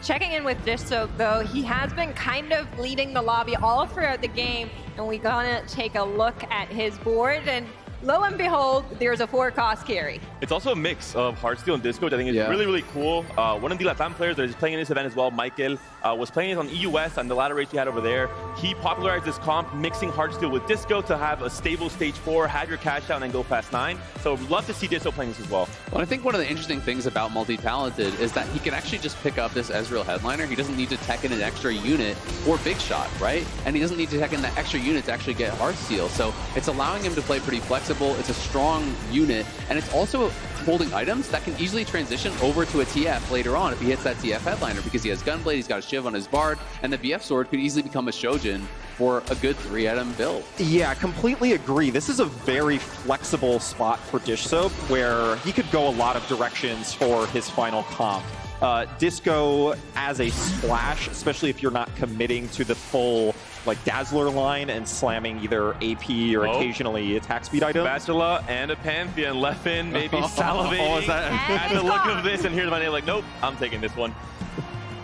Checking in with Disco though, he has been kind of leading the lobby all throughout the game, and we're gonna take a look at his board, and lo and behold, there's a 4-cost carry. It's also a mix of Heartsteel and Disco, which I think is really, really cool. One of the Latam players that is playing in this event as well, Michael, was playing it on EU West on the ladder race we had over there. He popularized this comp, mixing Heartsteel with Disco to have a stable stage 4, have your cash out, and then go fast 9. So we'd love to see Disco playing this as well. Well, I think one of the interesting things about Multi-Talented is that he can actually just pick up this Ezreal headliner. He doesn't need to tech in an extra unit or Big Shot, right? And he doesn't need to tech in that extra unit to actually get Heartsteel. So it's allowing him to play pretty flexible. It's a strong unit, and it's also holding items that can easily transition over to a TF later on if he hits that TF headliner, because he has Gunblade, he's got a Shiv on his Bard, and the BF sword could easily become a Shojin for a good 3-item build. Yeah, completely agree. This is a very flexible spot for Dish Soap where he could go a lot of directions for his final comp. Disco as a splash, especially if you're not committing to the full like Dazzler line and slamming either AP or occasionally attack speed items. Spatula and a Pantheon, Leffen, maybe salivating at the look of this, and here's my name like, nope, I'm taking this one.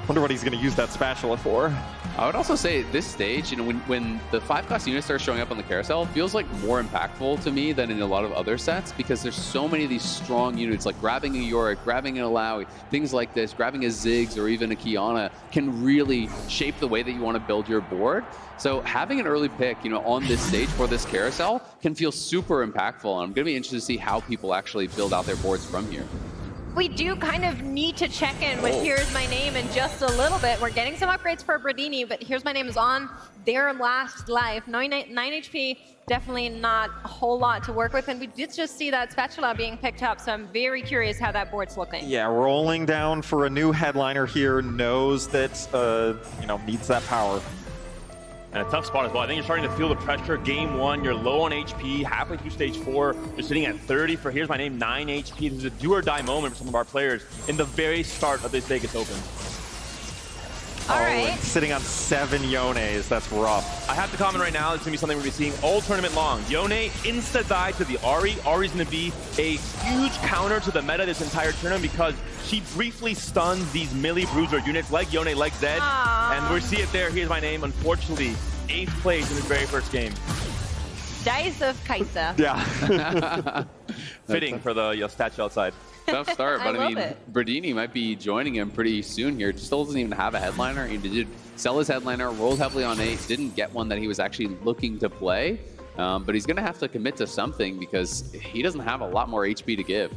Wonder what he's going to use that spatula for. I would also say at this stage, you know, when the 5-cost units start showing up on the carousel, it feels like more impactful to me than in a lot of other sets, because there's so many of these strong units, like grabbing a Yorick, grabbing an Alawi, things like this, grabbing a Ziggs or even a Kiana can really shape the way that you want to build your board. So having an early pick, you know, on this stage for this carousel can feel super impactful, and I'm going to be interested to see how people actually build out their boards from here. We do kind of need to check in with Here's My Name in just a little bit. We're getting some upgrades for Bradini, but Here's My Name is on their last life. 9 HP, definitely not a whole lot to work with, and we did just see that spatula being picked up, so I'm very curious how that board's looking. Yeah, rolling down for a new headliner here, knows that, you know, needs that power. And a tough spot as well. I think you're starting to feel the pressure. Game 1, you're low on HP, halfway through stage 4. You're sitting at 30 for Here's My Name, 9 HP. This is a do or die moment for some of our players in the very start of this Vegas Open. All right. Sitting on 7 Yones, that's rough. I have to comment right now, it's going to be something we're going to be seeing all tournament long. Yone insta-die to the Ari. Ari's going to be a huge counter to the meta this entire tournament because she briefly stuns these melee bruiser units like Yone, like Zed. And we see it there. Here's My Name. Unfortunately, 8th place in his very first game. Dice of Kaisa. Yeah. Fitting for the statue outside. Tough start, but I mean, it. Bradini might be joining him pretty soon here. Still doesn't even have a headliner. He did sell his headliner, rolled heavily on 8, didn't get one that he was actually looking to play. But he's going to have to commit to something because he doesn't have a lot more HP to give.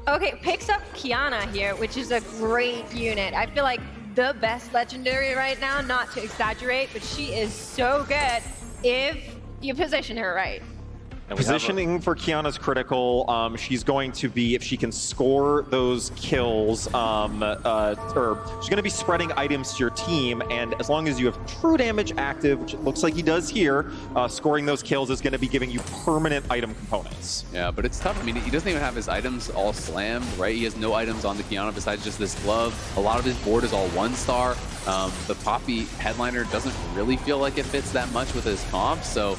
Okay, picks up Kiana here, which is a great unit. I feel like the best legendary right now, not to exaggerate, but she is so good if you position her right. And we have Positioning for Kiana's critical. She's going to be, if she can score those kills, or she's going to be spreading items to your team, and as long as you have true damage active, which it looks like he does here, scoring those kills is going to be giving you permanent item components. Yeah, but it's tough. I mean, he doesn't even have his items all slammed, right? He has no items on the Kiana besides just this glove. A lot of his board is all 1-star. The Poppy headliner doesn't really feel like it fits that much with his comp, so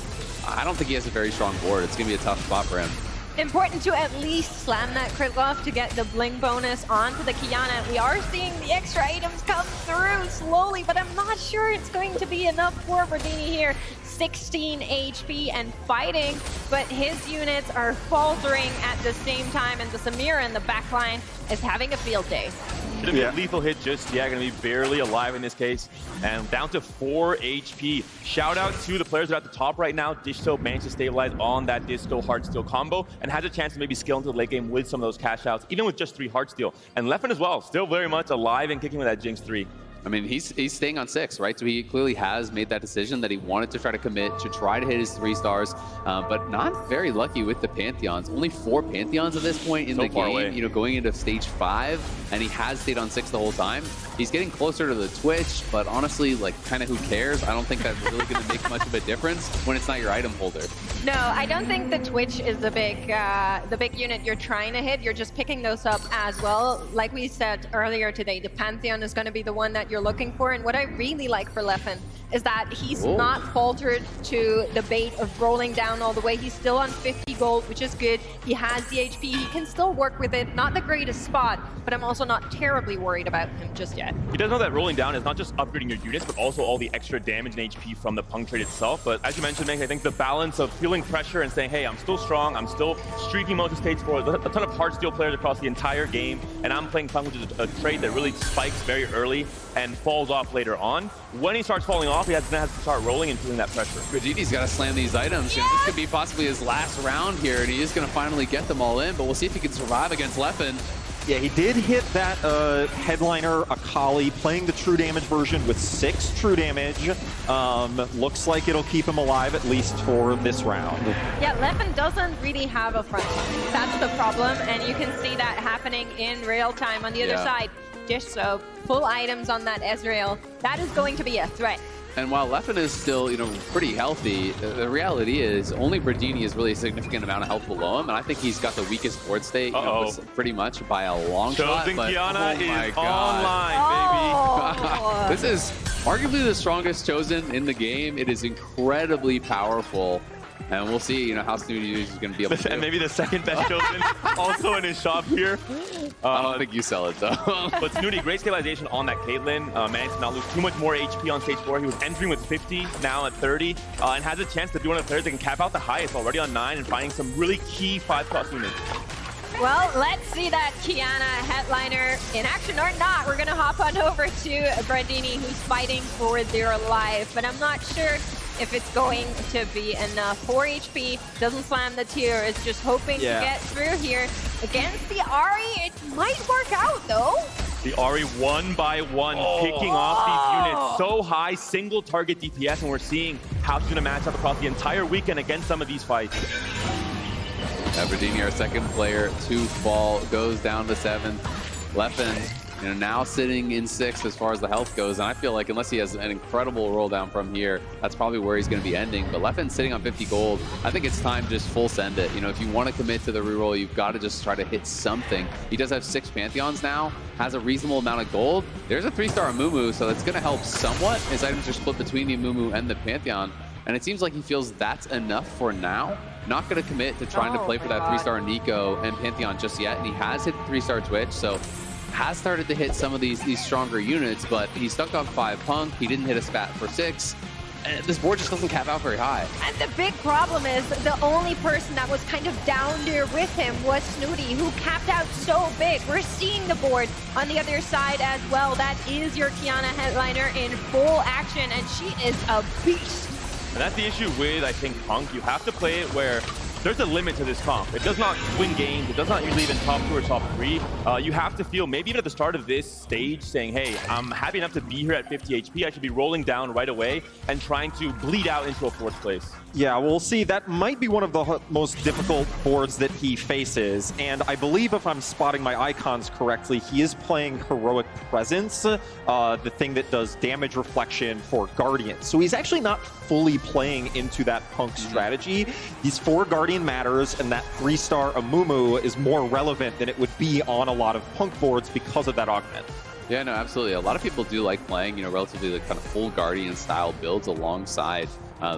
I don't think he has a very strong board. It's going to be a tough spot for him. Important to at least slam that crit glove to get the bling bonus onto the Kiana. We are seeing the extra items come through slowly, but I'm not sure it's going to be enough for Bradini here. 16 HP and fighting, but his units are faltering at the same time, and the Samira in the backline is having a field day. Shouldn't be a lethal hit just yet, gonna be barely alive in this case. And down to 4 HP. Shout out to the players that are at the top right now. Dish Soap managed to stabilize on that Disco Heartsteel combo and has a chance to maybe scale into the late game with some of those cash outs, even with just 3 Heartsteel. And Leffen as well, still very much alive and kicking with that Jinx 3. I mean, he's staying on 6, right? So he clearly has made that decision that he wanted to try to commit, to try to hit his 3 stars, but not very lucky with the Pantheons. Only 4 Pantheons at this point in the game, you know, going into stage 5, and he has stayed on 6 the whole time. He's getting closer to the Twitch, but honestly, like, kind of who cares? I don't think that's really going to make much of a difference when it's not your item holder. No, I don't think the Twitch is the big unit you're trying to hit. You're just picking those up as well. Like we said earlier today, the Pantheon is going to be the one that you're looking for. And what I really like for Leffen is that he's not faltered to the bait of rolling down all the way. He's still on 50 gold, which is good. He has the HP. He can still work with it. Not the greatest spot, but I'm also not terribly worried about him just yet. He does know that rolling down is not just upgrading your units, but also all the extra damage and HP from the Punk trade itself. But as you mentioned, Meg, I think the balance of feeling pressure and saying, hey, I'm still strong, I'm still streaking most of stage 4, a ton of Heartsteel players across the entire game, and I'm playing Punk, which is a trade that really spikes very early and falls off later on. When he starts falling off, he has to start rolling and feeling that pressure. Bradini's got to slam these items. You know, this could be possibly his last round here, and he is going to finally get them all in, but we'll see if he can survive against Leffen. Yeah, he did hit that headliner Akali, playing the true damage version with 6 true damage. Looks like it'll keep him alive at least for this round. Yeah, Leffen doesn't really have a front line. That's the problem, and you can see that happening in real time. On the other side, Dish Soap, full items on that Ezreal. That is going to be a threat. And while Leffen is still, you know, pretty healthy, the reality is only Bradini is really a significant amount of health below him, and I think he's got the weakest board state, you know, pretty much by a long shot. Chosen Kiana is online, baby. This is arguably the strongest Chosen in the game. It is incredibly powerful. And we'll see, you know, how Snooty is going to be able to do. And maybe the second best Chosen also in his shop here. I don't think you sell it, though. But Snooty, great stabilization on that Caitlyn. Managed to not lose too much more HP on stage 4. He was entering with 50, now at 30, and has a chance to be one of the players that can cap out the highest, already on 9 and finding some really key 5-cost units. Well, let's see that Kiana headliner in action or not. We're going to hop on over to Bradini, who's fighting for their life, but I'm not sure if it's going to be enough. 4 HP, doesn't slam the tier, is just hoping to get through here. Against the Ahri, it might work out though. The Ahri 1 by 1 picking off these units so high, single target DPS, and we're seeing how she's going to match up across the entire weekend against some of these fights. Bradini, our second player to fall, goes down to 7th. Leffen, you know, now sitting in 6th as far as the health goes, and I feel like unless he has an incredible roll down from here, that's probably where he's going to be ending. But Leffen's sitting on 50 gold. I think it's time to just full send it. You know, if you want to commit to the reroll, you've got to just try to hit something. He does have 6 Pantheons now, has a reasonable amount of gold. There's a 3-star Amumu, so that's going to help somewhat. His items are split between the Amumu and the Pantheon, and it seems like he feels that's enough for now. Not going to commit to trying to play for that 3-star Nico and Pantheon just yet, and he has hit 3-star Twitch, so has started to hit some of these stronger units, but he stuck on 5 Punk. He didn't hit a spat for 6. And this board just doesn't cap out very high. And the big problem is the only person that was kind of down there with him was Snooty, who capped out so big. We're seeing the board on the other side as well. That is your Kiana headliner in full action, and she is a beast. And that's the issue with, I think, Punk. You have to play it where there's a limit to this comp. It does not win games. It does not usually even top 2 or top 3. You have to feel, maybe even at the start of this stage, saying, hey, I'm happy enough to be here at 50 HP. I should be rolling down right away and trying to bleed out into a 4th place. Yeah, we'll see. That might be one of the most difficult boards that he faces. And I believe if I'm spotting my icons correctly, he is playing Heroic Presence, the thing that does damage reflection for Guardians. So he's actually not fully playing into that Punk strategy. These 4 Guardian matters, and that 3-star Amumu is more relevant than it would be on a lot of Punk boards because of that augment. Yeah, no, absolutely. A lot of people do like playing, relatively like kind of full Guardian style builds alongside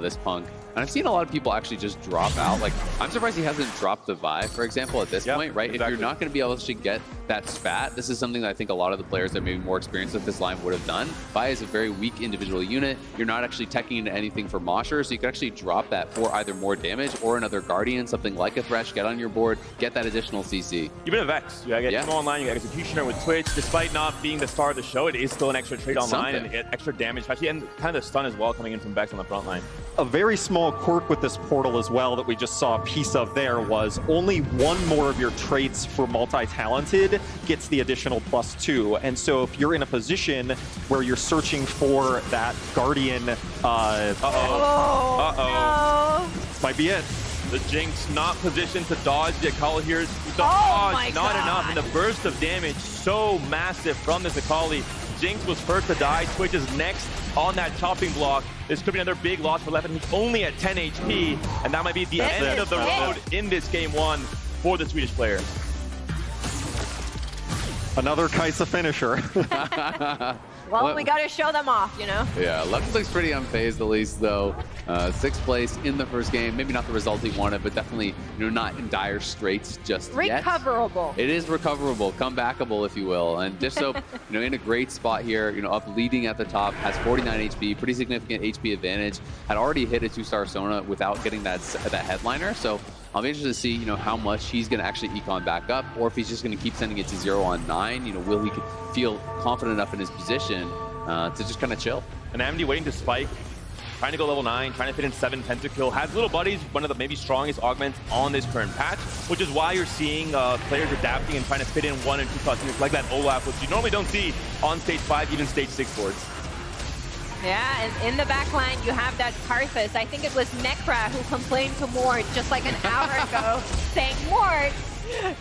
this Punk. And I've seen a lot of people actually just drop out. Like, I'm surprised he hasn't dropped the Vi, for example, at this point, right? Exactly. If you're not going to be able to get that spat, this is something that I think a lot of the players that may be more experienced with this line would have done. Vi is a very weak individual unit. You're not actually teching into anything for Mosher, so you can actually drop that for either more damage or another Guardian, something like a Thresh, get on your board, get that additional CC. Even a Vex. You get Timo online, you get Executioner with Twitch. Despite not being the star of the show, it is still an extra trade online and get extra damage, especially, and kind of the stun as well coming in from Vex on the front line. A very small quirk with this portal as well that we just saw a piece of there was only one more of your traits for multi-talented gets the additional +2. And so if you're in a position where you're searching for that Guardian, No. this might be it. The Jinx not positioned to dodge the Akali here. The Oh my dodge not God. enough, and the burst of damage so massive from this Akali. Jinx was first to die. Twitch is next on that chopping block. This could be another big loss for Leffen. He's only at 10 HP, and that might be the end of the road in this game 1 for the Swedish player. Another Kaisa finisher. Well, we got to show them off, Yeah, Leffen looks pretty unfazed, at least, though. 6th place in the first game. Maybe not the result he wanted, but definitely, not in dire straits just yet. Recoverable. It is recoverable, comebackable, if you will. And Dissoap, in a great spot here, up leading at the top, has 49 HP, pretty significant HP advantage. Had already hit a 2-star Sona without getting that headliner. So I'll be interested to see, how much he's going to actually econ back up, or if he's just going to keep sending it to 0 on 9. Will he feel confident enough in his position to just kind of chill? And Amity waiting to spike, trying to go level 9, trying to fit in 7 pentakill. Has Little Buddies, one of the maybe strongest augments on this current patch, which is why you're seeing players adapting and trying to fit in 1 and 2 cost units like that Olaf, which you normally don't see on stage 5, even stage 6 boards. Yeah, and in the back line, you have that Karthus. I think it was Necra who complained to Mort just like an hour ago, saying, Mort,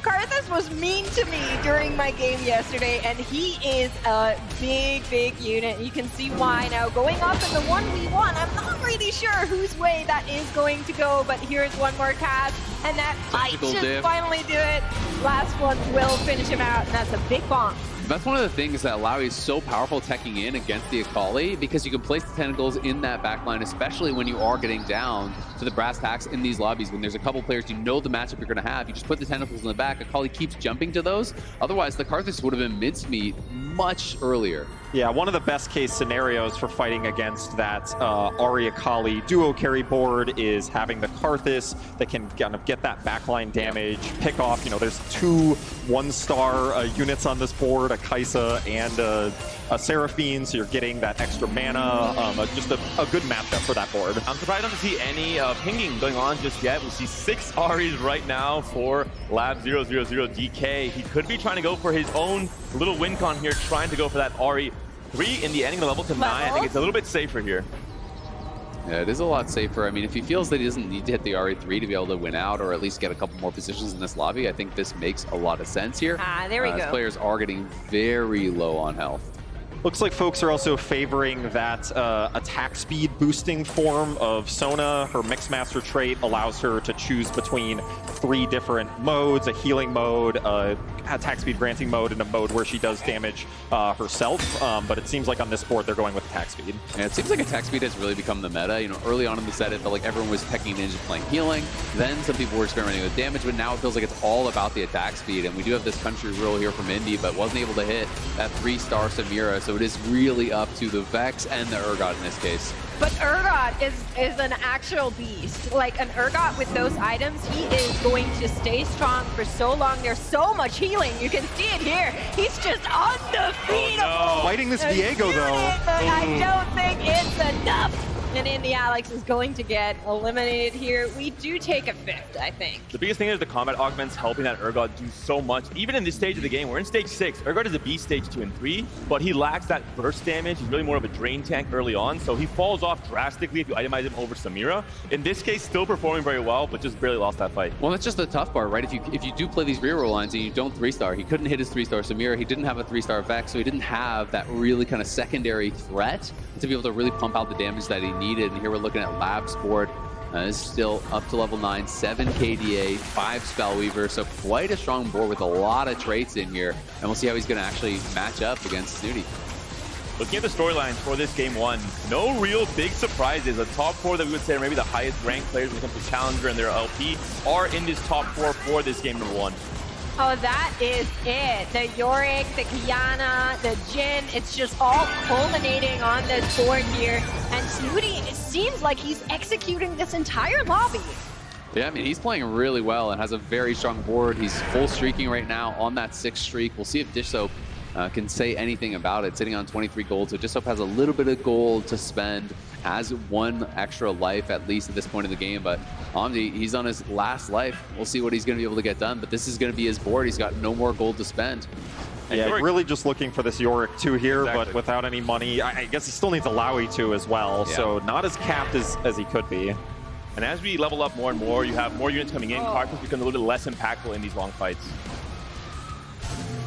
Karthus was mean to me during my game yesterday, and he is a big unit. You can see why now. Going up in the 1v1, I'm not really sure whose way that is going to go, but here's one more cast, and that might just finally do it. Last one will finish him out, and that's a big bomb. That's one of the things that Lowy is so powerful teching in against the Akali, because you can place the tentacles in that backline, especially when you are getting down to the brass tacks in these lobbies. When there's a couple players, the matchup you're going to have. You just put the tentacles in the back. Akali keeps jumping to those. Otherwise, the Karthus would have been mincemeat much earlier. Yeah, one of the best case scenarios for fighting against that Ahri Akali duo carry board is having the Karthus that can kind of get that backline damage, pick off, there's 2 1-star units on this board, a Kaisa and a Seraphine, so you're getting that extra mana, just a good matchup for that board. I'm surprised not to see any pinging going on just yet. We see 6 Ahris right now for Lab 000 DK. He could be trying to go for his own little win con here, trying to go for that Ahri 3 in the ending the level to 9. I think it's a little bit safer here. Yeah, it is a lot safer. I mean, if he feels that he doesn't need to hit the RE3 to be able to win out or at least get a couple more positions in this lobby, I think this makes a lot of sense here. There we go. As players are getting very low on health. Looks like folks are also favoring that attack speed boosting form of Sona. Her Mixmaster trait allows her to choose between 3 different modes, a healing mode, attack speed granting mode, and a mode where she does damage herself. But it seems like on this board they're going with attack speed. And it seems like attack speed has really become the meta. Early on in the set it felt like everyone was teching in just playing healing. Then some people were experimenting with damage, but now it feels like it's all about the attack speed. And we do have this country rule here from Indy, but wasn't able to hit that 3-star Samira. So it is really up to the Vex and the Urgot in this case. But Urgot is an actual beast. Like an Urgot with those items, he is going to stay strong for so long. There's so much healing. You can see it here. He's just undefeatable. Fighting this Viego, though. But I don't think it's enough. And Indy Alex is going to get eliminated here. We do take a 5th, I think. The biggest thing is the combat augments helping that Urgot do so much. Even in this stage of the game, we're in stage 6. Urgot is a beast stage 2 and 3, but he lacks that burst damage. He's really more of a drain tank early on, so he falls off drastically if you itemize him over Samira. In this case, still performing very well, but just barely lost that fight. Well, that's just the tough part, right? If you do play these reroll lines and you don't 3-star, he couldn't hit his 3-star Samira. He didn't have a 3-star Vex, so he didn't have that really kind of secondary threat to be able to really pump out the damage that he needed. And here we're looking at Lab's board. Is still up to level 9, 7 KDA, 5 Spellweaver, so quite a strong board with a lot of traits in here. And we'll see how he's going to actually match up against Snooty. Looking at the storylines for this game 1, no real big surprises. The top 4 that we would say are maybe the highest ranked players when it comes to Challenger and their LP are in this top 4 for this game number 1. Oh, that is it. The Yorick, the Kiana, the Jin, it's just all culminating on this board here. And Snooty, it seems like he's executing this entire lobby. Yeah, I mean, he's playing really well and has a very strong board. He's full streaking right now on that 6th streak. We'll see if Dish Soap can say anything about it, sitting on 23 gold. So Dish Soap has a little bit of gold to spend, has 1 extra life at least at this point in the game, but Omni, he's on his last life. We'll see what he's going to be able to get done, but this is going to be his board. He's got no more gold to spend. Yeah, really just looking for this Yorick 2 here, Exactly. but without any money. I guess he still needs a Lowy 2 as well, Yeah. so not as capped as he could be. And as we level up more and more, you have more units coming in. Karthus becomes a little bit less impactful in these long fights.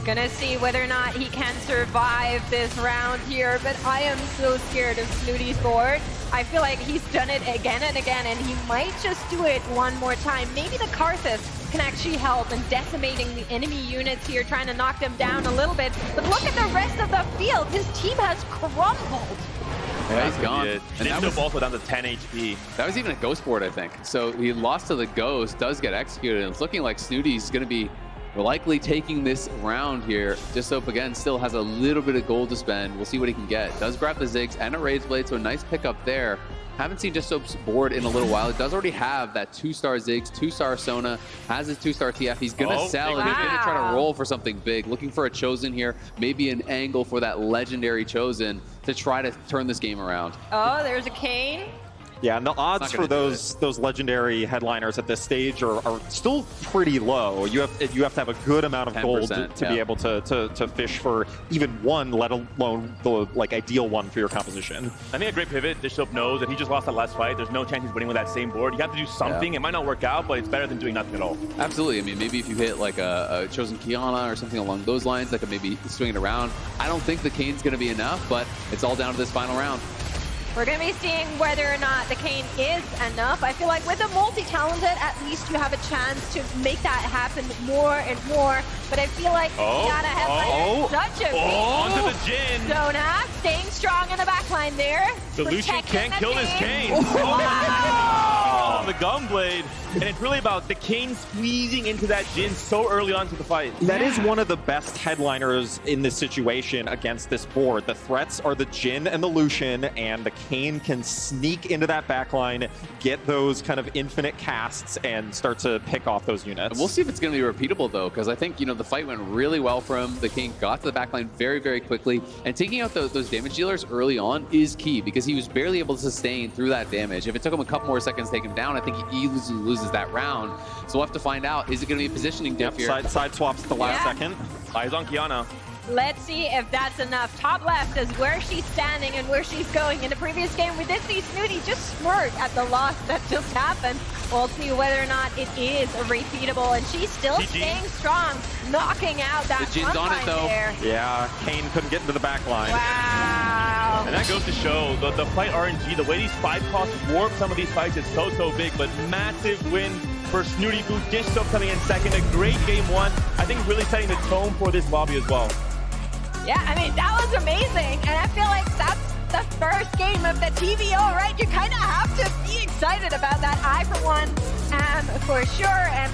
Gonna see whether or not he can survive this round here, but I am so scared of Snooty's board. I feel like he's done it again and again, and he might just do it one more time. Maybe the Karthus can actually help in decimating the enemy units here, trying to knock them down a little bit. But look at the rest of the field. His team has crumbled. Yeah, he's gone. And And that was, also down to 10 HP. that was even a Ghost board, I think. So he lost to the Ghost, does get executed, and it's looking like Snooty's going to be likely taking this round here. Dish Soap, again, still has a little bit of gold to spend. We'll see what he can get. Does grab the Ziggs and a Razor Blade, so a nice pickup there. Haven't seen Dish Soap's board in a little while. It does already have that 2-star Ziggs, 2-star Sona, has his 2-star TF. He's going to sell, and he's going to try to roll for something big. Looking for a Chosen here, maybe an angle for that legendary Chosen to try to turn this game around. Oh, there's a Kane. Yeah, and the odds for those legendary headliners at this stage are still pretty low. You have to have a good amount of gold to be able to fish for even one, let alone the ideal one for your composition. I think a great pivot. Dish Soap knows that he just lost that last fight. There's no chance he's winning with that same board. You have to do something. It might not work out, but it's better than doing nothing at all. Absolutely. I mean, maybe if you hit like a Chosen Kiana or something along those lines that could maybe swing it around. I don't think the Kane's going to be enough, but it's all down to this final round. We're going to be seeing whether or not the Kane is enough. I feel like with a multi-talented, at least you have a chance to make that happen more and more. But I feel like Kiana Headliner is such a big onto the Jin. Sona staying strong in the backline there. The Lucian can't kill this Kane. Wow. The Gunblade. And it's really about the Kane squeezing into that Jin so early on to the fight. That is one of the best headliners in this situation against this board. The threats are the Jin and the Lucian, and the Kane can sneak into that backline, get those kind of infinite casts, and start to pick off those units. We'll see if it's going to be repeatable, though, because I think, the fight went really well for him. The Kane got to the backline very, very quickly, and taking out those damage dealers early on is key, because he was barely able to sustain through that damage. If it took him a couple more seconds to take him down, I think he easily loses that round. So we'll have to find out, is it going to be a positioning diff here? Side swaps at the last second. Eyes on Kiana. Let's see if that's enough. Top left is where she's standing and where she's going. In the previous game, we did see Snooty just smirk at the loss that just happened. We'll see whether or not it is repeatable, and she's still staying strong, knocking out that The Jin's on it, though. there. Yeah, Kane couldn't get into the back line. Wow. And that goes to show the fight RNG, the way these 5 costs warp some of these fights is so big, but massive win for Snooty Boo. Dish Soap coming in second. A great game 1. I think really setting the tone for this lobby as well. Yeah, I mean, that was amazing. And I feel like that's the first game of the TVO, right? You kind of have to be excited about that. I, for one, am for sure. And,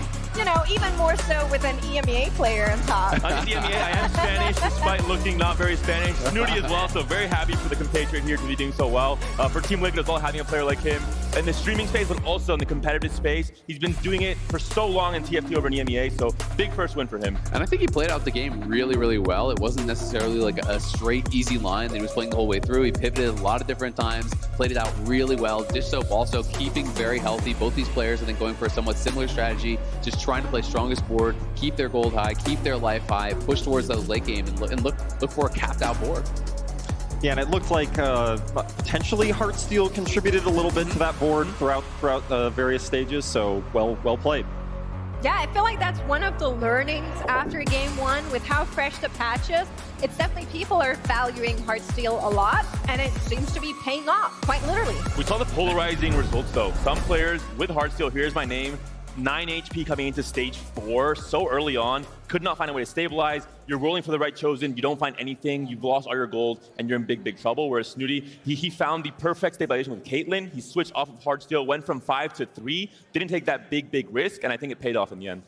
even more so with an EMEA player on top. I'm just EMEA. I am Spanish, despite looking not very Spanish. Snooty as well, so very happy for the compatriot here to be doing so well. For Team Liquid as well, having a player like him. in the streaming space, but also in the competitive space. He's been doing it for so long in TFT over in EMEA, so big first win for him. And I think he played out the game really, really well. It wasn't necessarily like a straight, easy line that he was playing the whole way through. He pivoted a lot of different times, played it out really well. Dish Soap also keeping very healthy. Both these players, I think, going for a somewhat similar strategy, just trying to play strongest board, keep their gold high, keep their life high, push towards the late game, and look for a capped out board. Yeah, and it looked like potentially Heartsteel contributed a little bit to that board throughout various stages, so well played. Yeah, I feel like that's one of the learnings after game one with how fresh the patch is. It's definitely people are valuing Heartsteel a lot, and it seems to be paying off, quite literally. We saw the polarizing results though. Some players with Heartsteel, here's my name, 9 HP coming into stage 4 so early on, could not find a way to stabilize. You're rolling for the right chosen, you don't find anything, you've lost all your gold, and you're in big, big trouble. Whereas Snooty, he found the perfect stabilization with Caitlyn. He switched off of Heartsteel, went from 5 to 3, didn't take that big, big risk, and I think it paid off in the end.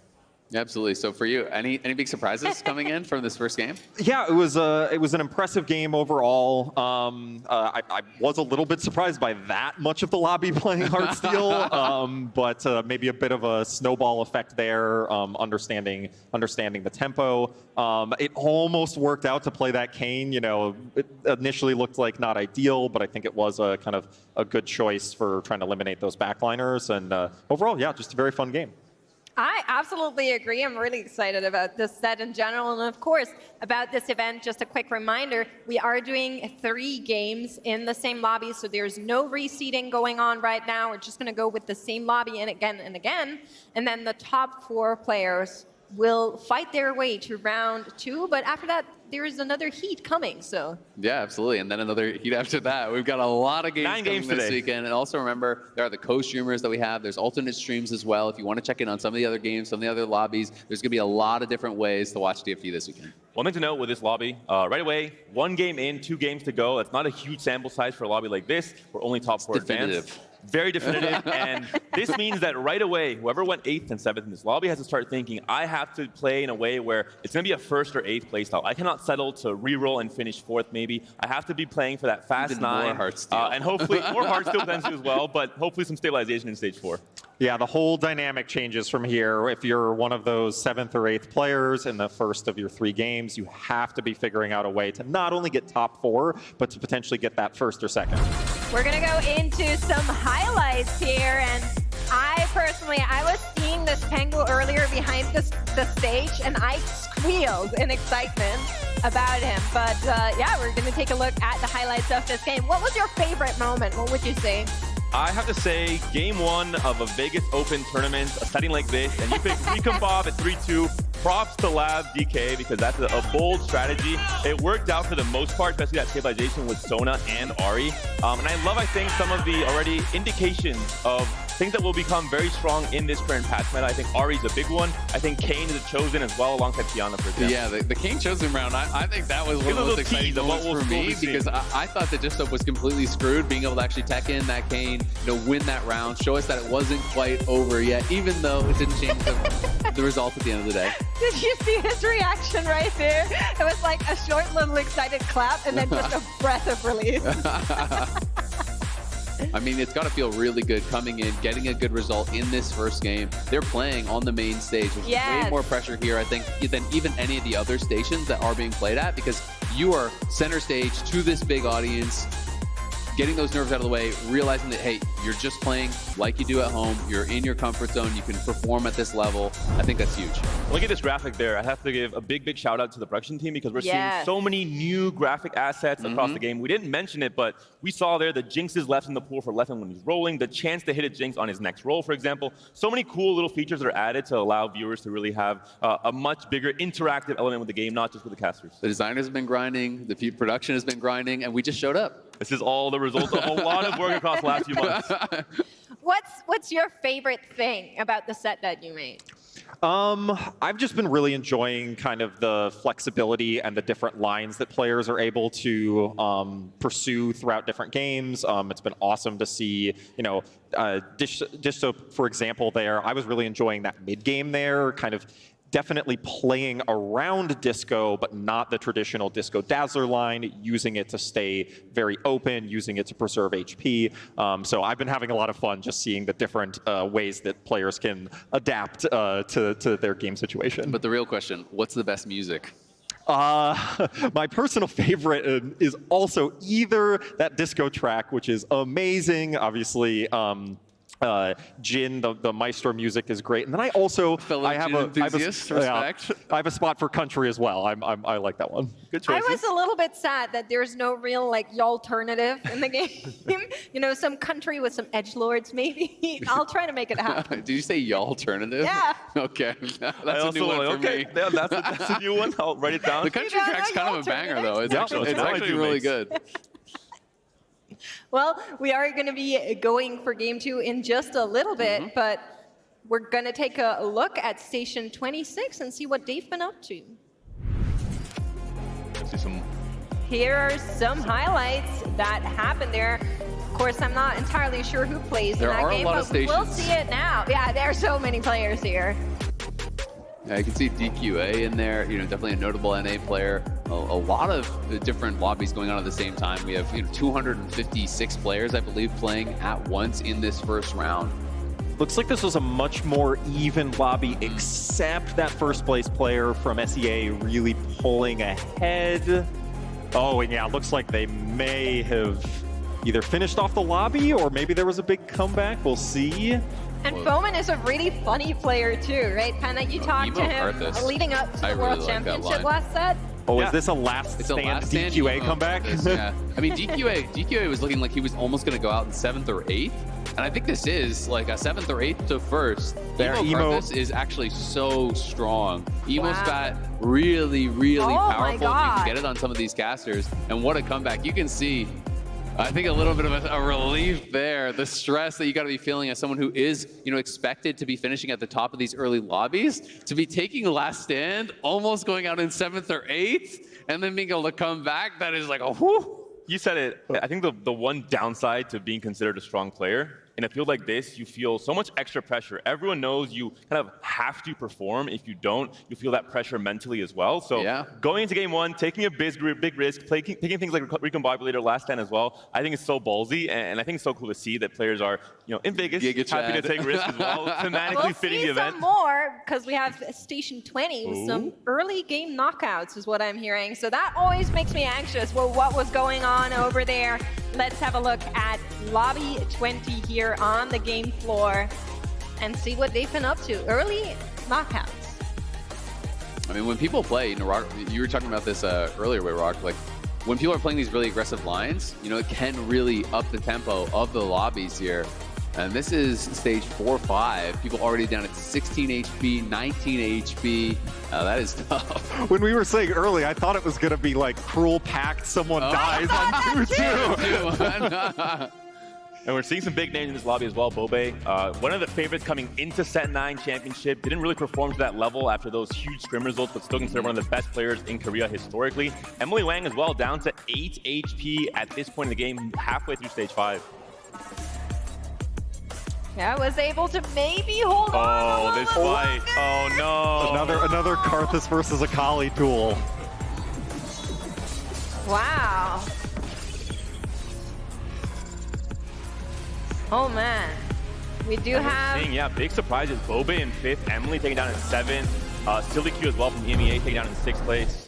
Absolutely. So for you, any big surprises coming in from this first game? Yeah, it was an impressive game overall. I was a little bit surprised by that much of the lobby playing Heartsteel, but maybe a bit of a snowball effect there. Understanding the tempo. It almost worked out to play that Kayn. You know, it initially looked like not ideal, but I think it was a kind of a good choice for trying to eliminate those backliners. And overall, yeah, just a very fun game. I absolutely agree. I'm really excited about this set in general. And of course, about this event, just a quick reminder, we are doing 3 games in the same lobby. So there's no reseeding going on right now. We're just going to go with the same lobby and again and again. And then the top 4 players will fight their way to round 2. But after that, there is another heat coming, so. Yeah, absolutely. And then another heat after that. We've got a lot of games 9 coming games this today. weekend. And also remember, there are the co-streamers that we have. There's alternate streams as well. If you want to check in on some of the other games, some of the other lobbies, there's going to be a lot of different ways to watch TFT this weekend. One thing to note with this lobby, right away, 1 game in, 2 games to go. That's not a huge sample size for a lobby like this. We're only top 4 advanced. Very definitive, and this means that right away, whoever went 8th and 7th in this lobby has to start thinking, I have to play in a way where it's going to be a 1st or 8th playstyle. I cannot settle to reroll and finish 4th maybe. I have to be playing for that fast Even 9. more Heartsteel. And hopefully, more Heartsteel potentially as well, but hopefully some stabilization in stage 4. Yeah, the whole dynamic changes from here. If you're one of those 7th or 8th players in the first of your 3 games, you have to be figuring out a way to not only get top 4, but to potentially get that 1st or 2nd. We're going to go into some highlights here. And I was seeing this Pengu earlier behind the stage, and I squealed in excitement about him. But yeah, we're going to take a look at the highlights of this game. What was your favorite moment? What would you say? I have to say, game 1 of a Vegas Open tournament, a setting like this, and you pick Recon Bob at 3-2. Props to Lab DK because that's a bold strategy. It worked out for the most part, especially that stabilization with Sona and Ari. And I love, I think, some of the already indications of things that will become very strong in this current patch meta. I think Ari's a big one. I think Kayn is a chosen as well alongside Tiana, for example. Yeah, the Kayn chosen round, I think that was one of the most exciting moments for me because I thought that Dish Soap was completely screwed, being able to actually tech in that Kayn, win that round, show us that it wasn't quite over yet, even though it didn't change the result at the end of the day. Did you see his reaction right there? It was like a short little excited clap and then just a breath of relief. I mean, it's got to feel really good coming in, getting a good result in this first game. They're playing on the main stage, which is way more pressure here, I think, than even any of the other stations that are being played at, because you are center stage to this big audience, getting those nerves out of the way, realizing that, hey, you're just playing like you do at home. You're in your comfort zone. You can perform at this level. I think that's huge. Look at this graphic there. I have to give a big, big shout out to the production team because we're seeing so many new graphic assets across the game. We didn't mention it, but we saw there the jinxes left in the pool for Leffen when he's rolling, the chance to hit a jinx on his next roll, for example. So many cool little features are added to allow viewers to really have a much bigger interactive element with the game, not just with the casters. The designers have been grinding, the production has been grinding, and we just showed up. This is all the result of a lot of work across the last few months. What's your favorite thing about the set that you made? I've just been really enjoying kind of the flexibility and the different lines that players are able to pursue throughout different games. It's been awesome to see, Dish Soap, for example, there. I was really enjoying that mid game there, kind of definitely playing around Disco, but not the traditional Disco Dazzler line, using it to stay very open, using it to preserve HP. So I've been having a lot of fun just seeing the different ways that players can adapt to their game situation. But the real question, what's the best music? My personal favorite is also either that disco track, which is amazing, obviously. Jin, the maestro music is great, and then I have a spot for country as well. I like that one. Good choices. I was a little bit sad that there's no real like alternative in the game. You know, some country with some edgelords maybe. I'll try to make it happen. Did you say y'alternative? Yeah. Okay, that's I a new also, one for okay, me. yeah, that's a new one. I'll write it down. The country track's kind of a banger though. It's Yeah, actually, it's it's actually really makes. good. Well, we are going to be going for game 2 in just a little bit, but we're going to take a look at Station 26 and see what they've been up to. Let's see some. Here are some highlights that happened there. Of course, I'm not entirely sure who plays There in that are a game, lot but of we'll stations. see it now. Yeah, there are so many players here. Yeah, I can see DQA in there, definitely a notable NA player. A lot of different lobbies going on at the same time. We have 256 players, I believe, playing at once in this first round. Looks like this was a much more even lobby, except that first place player from SEA really pulling ahead. Oh, and yeah, it looks like they may have either finished off the lobby or maybe there was a big comeback. We'll see. And Foman is a really funny player too, right? Kind of, you talked to Emo him Karthus. leading up to I the really World like that Championship line. last set. Oh, Yeah. is this a last It's a stand last stand DQA emo comeback? for this, yeah. I mean, DQA was looking like he was almost going to go out in 7th or 8th. And I think this is like a 7th or 8th to 1st. Their Emo Emo- Karthus is actually so strong. Emo's Wow. got really, really Oh my powerful. You God. can get it on some of these casters. And what a comeback. You can see, I think, a little bit of a relief there. The stress that you got to be feeling as someone who is, expected to be finishing at the top of these early lobbies, to be taking the last stand, almost going out in 7th or 8th, and then being able to come back. That is like a whoo. You said it. I think the one downside to being considered a strong player, in a field like this, you feel so much extra pressure. Everyone knows you kind of have to perform. If you don't, you feel that pressure mentally as well. So Yeah. going into game 1, taking a big risk, picking things like Recombobulator last stand as well, I think it's so ballsy, and I think it's so cool to see that players are, in Vegas, Giga happy to Chad. take risks as well, thematically We'll fitting see the event. some more because we have Station 20 with some early game knockouts is what I'm hearing. So that always makes me anxious. Well, what was going on over there? Let's have a look at Lobby 20 here on the game floor and see what they've been up to. Early knockouts. I mean, when people play, Rock, you were talking about this earlier with Rock, like when people are playing these really aggressive lines, it can really up the tempo of the lobbies here. And this is stage 4-5. People already down at 16 HP, 19 HP. That is tough. When we were saying early, I thought it was going to be like cruel pact, someone dies on 2-2. And we're seeing some big names in this lobby as well. Bobe, one of the favorites coming into Set 9 Championship, didn't really perform to that level after those huge scrim results, but still considered one of the best players in Korea historically. Emily Wang as well, down to 8 HP at this point in the game, halfway through stage 5. Yeah, was able to maybe hold on. Oh, a this little fight. longer. Oh, no. Another Karthus versus Akali duel. Wow. Oh man. We do have Seeing, big surprises. Bobe in 5th, Emily taking down in 7th, Silly Q as well from EMEA taking down in 6th place.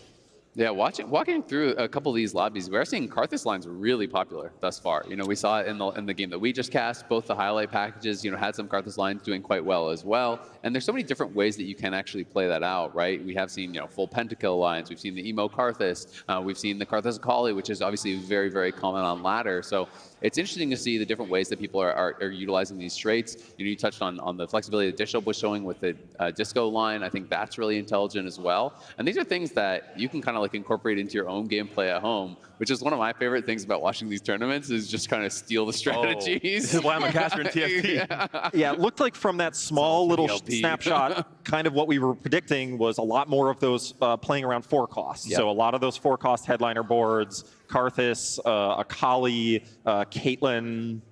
Yeah, walking through a couple of these lobbies, we're seeing Karthus lines really popular thus far. We saw it in the game that we just cast. Both the highlight packages, had some Karthus lines doing quite well as well. And there's so many different ways that you can actually play that out, right? We have seen, full pentakill lines. We've seen the emo Karthus. We've seen the Karthus Akali, which is obviously very, very common on ladder. So it's interesting to see the different ways that people are utilizing these traits. You touched on the flexibility that Disho was showing with the disco line. I think that's really intelligent as well. And these are things that you can kind of like incorporate into your own gameplay at home, which is one of my favorite things about watching these tournaments is just kind of steal the strategies. This is why I'm a caster in TFT. Yeah, it looked like from that small little VLP. snapshot, kind of what we were predicting was a lot more of those playing around 4 costs. Yep. So a lot of those 4 cost headliner boards, Karthus, Akali, Caitlyn.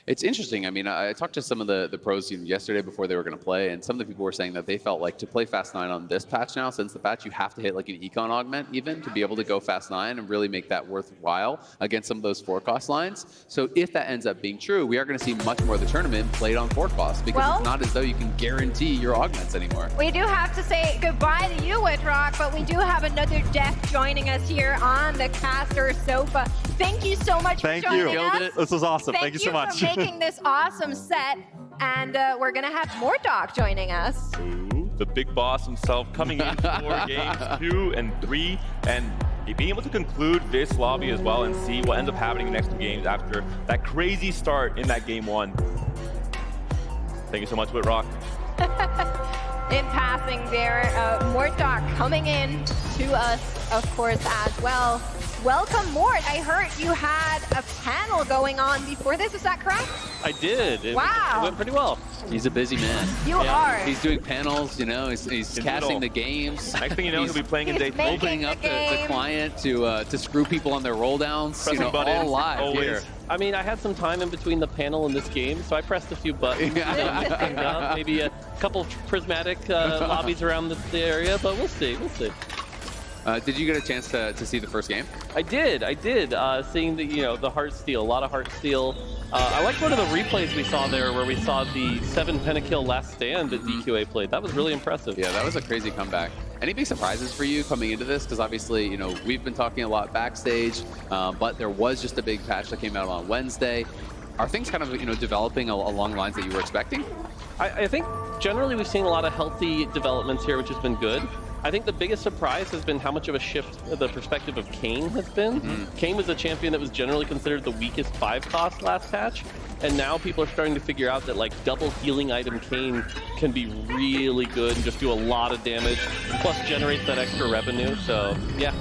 It's interesting. I mean, I talked to some of the pros yesterday before they were going to play, and some of the people were saying that they felt like to play Fast 9 on this patch now, since the patch, you have to hit like an econ augment even to be able to go Fast 9 and really make that worthwhile against some of those 4-cost lines. So if that ends up being true, we are going to see much more of the tournament played on 4-cost, because it's not as though you can guarantee your augments anymore. We do have to say goodbye to you, Whitrock, but we do have another Def joining us here on the caster sofa. Thank you so much for joining us. This was awesome. Thank you so much. Thank you for making this awesome set. And we're going to have more Doc joining us. Ooh, the big boss himself coming in for games 2 and 3. And being able to conclude this lobby as well and see what ends up happening in the next 2 games after that crazy start in that game 1. Thank you so much, Whitrock. In passing there, Mortdoc coming in to us, of course, as well. Welcome, Mort. I heard you had a panel going on before this. Is that correct? I did. It went pretty well. He's a busy man. You are. He's doing panels, you know, he's casting the games. Next thing you know, he'll be playing in day 3. Opening up the client to screw people on their roll downs, you know, all live always. here. I mean, I had some time in between the panel and this game, so I pressed a few buttons. Maybe a couple prismatic lobbies around the area, but we'll see. We'll see. Did you get a chance to see the first game? I did. Seeing the heart steal, a lot of heart steal. I liked one of the replays we saw there where we saw the 7 pentakill last stand that DQA played. That was really impressive. Yeah, that was a crazy comeback. Any big surprises for you coming into this? Because obviously, you know, we've been talking a lot backstage, but there was just a big patch that came out on Wednesday. Are things kind of, you know, developing along the lines that you were expecting? I think generally we've seen a lot of healthy developments here, which has been good. I think the biggest surprise has been how much of a shift the perspective of Kayn has been. Kayn was a champion that was generally considered the weakest 5-cost last patch, and now people are starting to figure out that like double healing item Kayn can be really good and just do a lot of damage, plus generate that extra revenue. So yeah,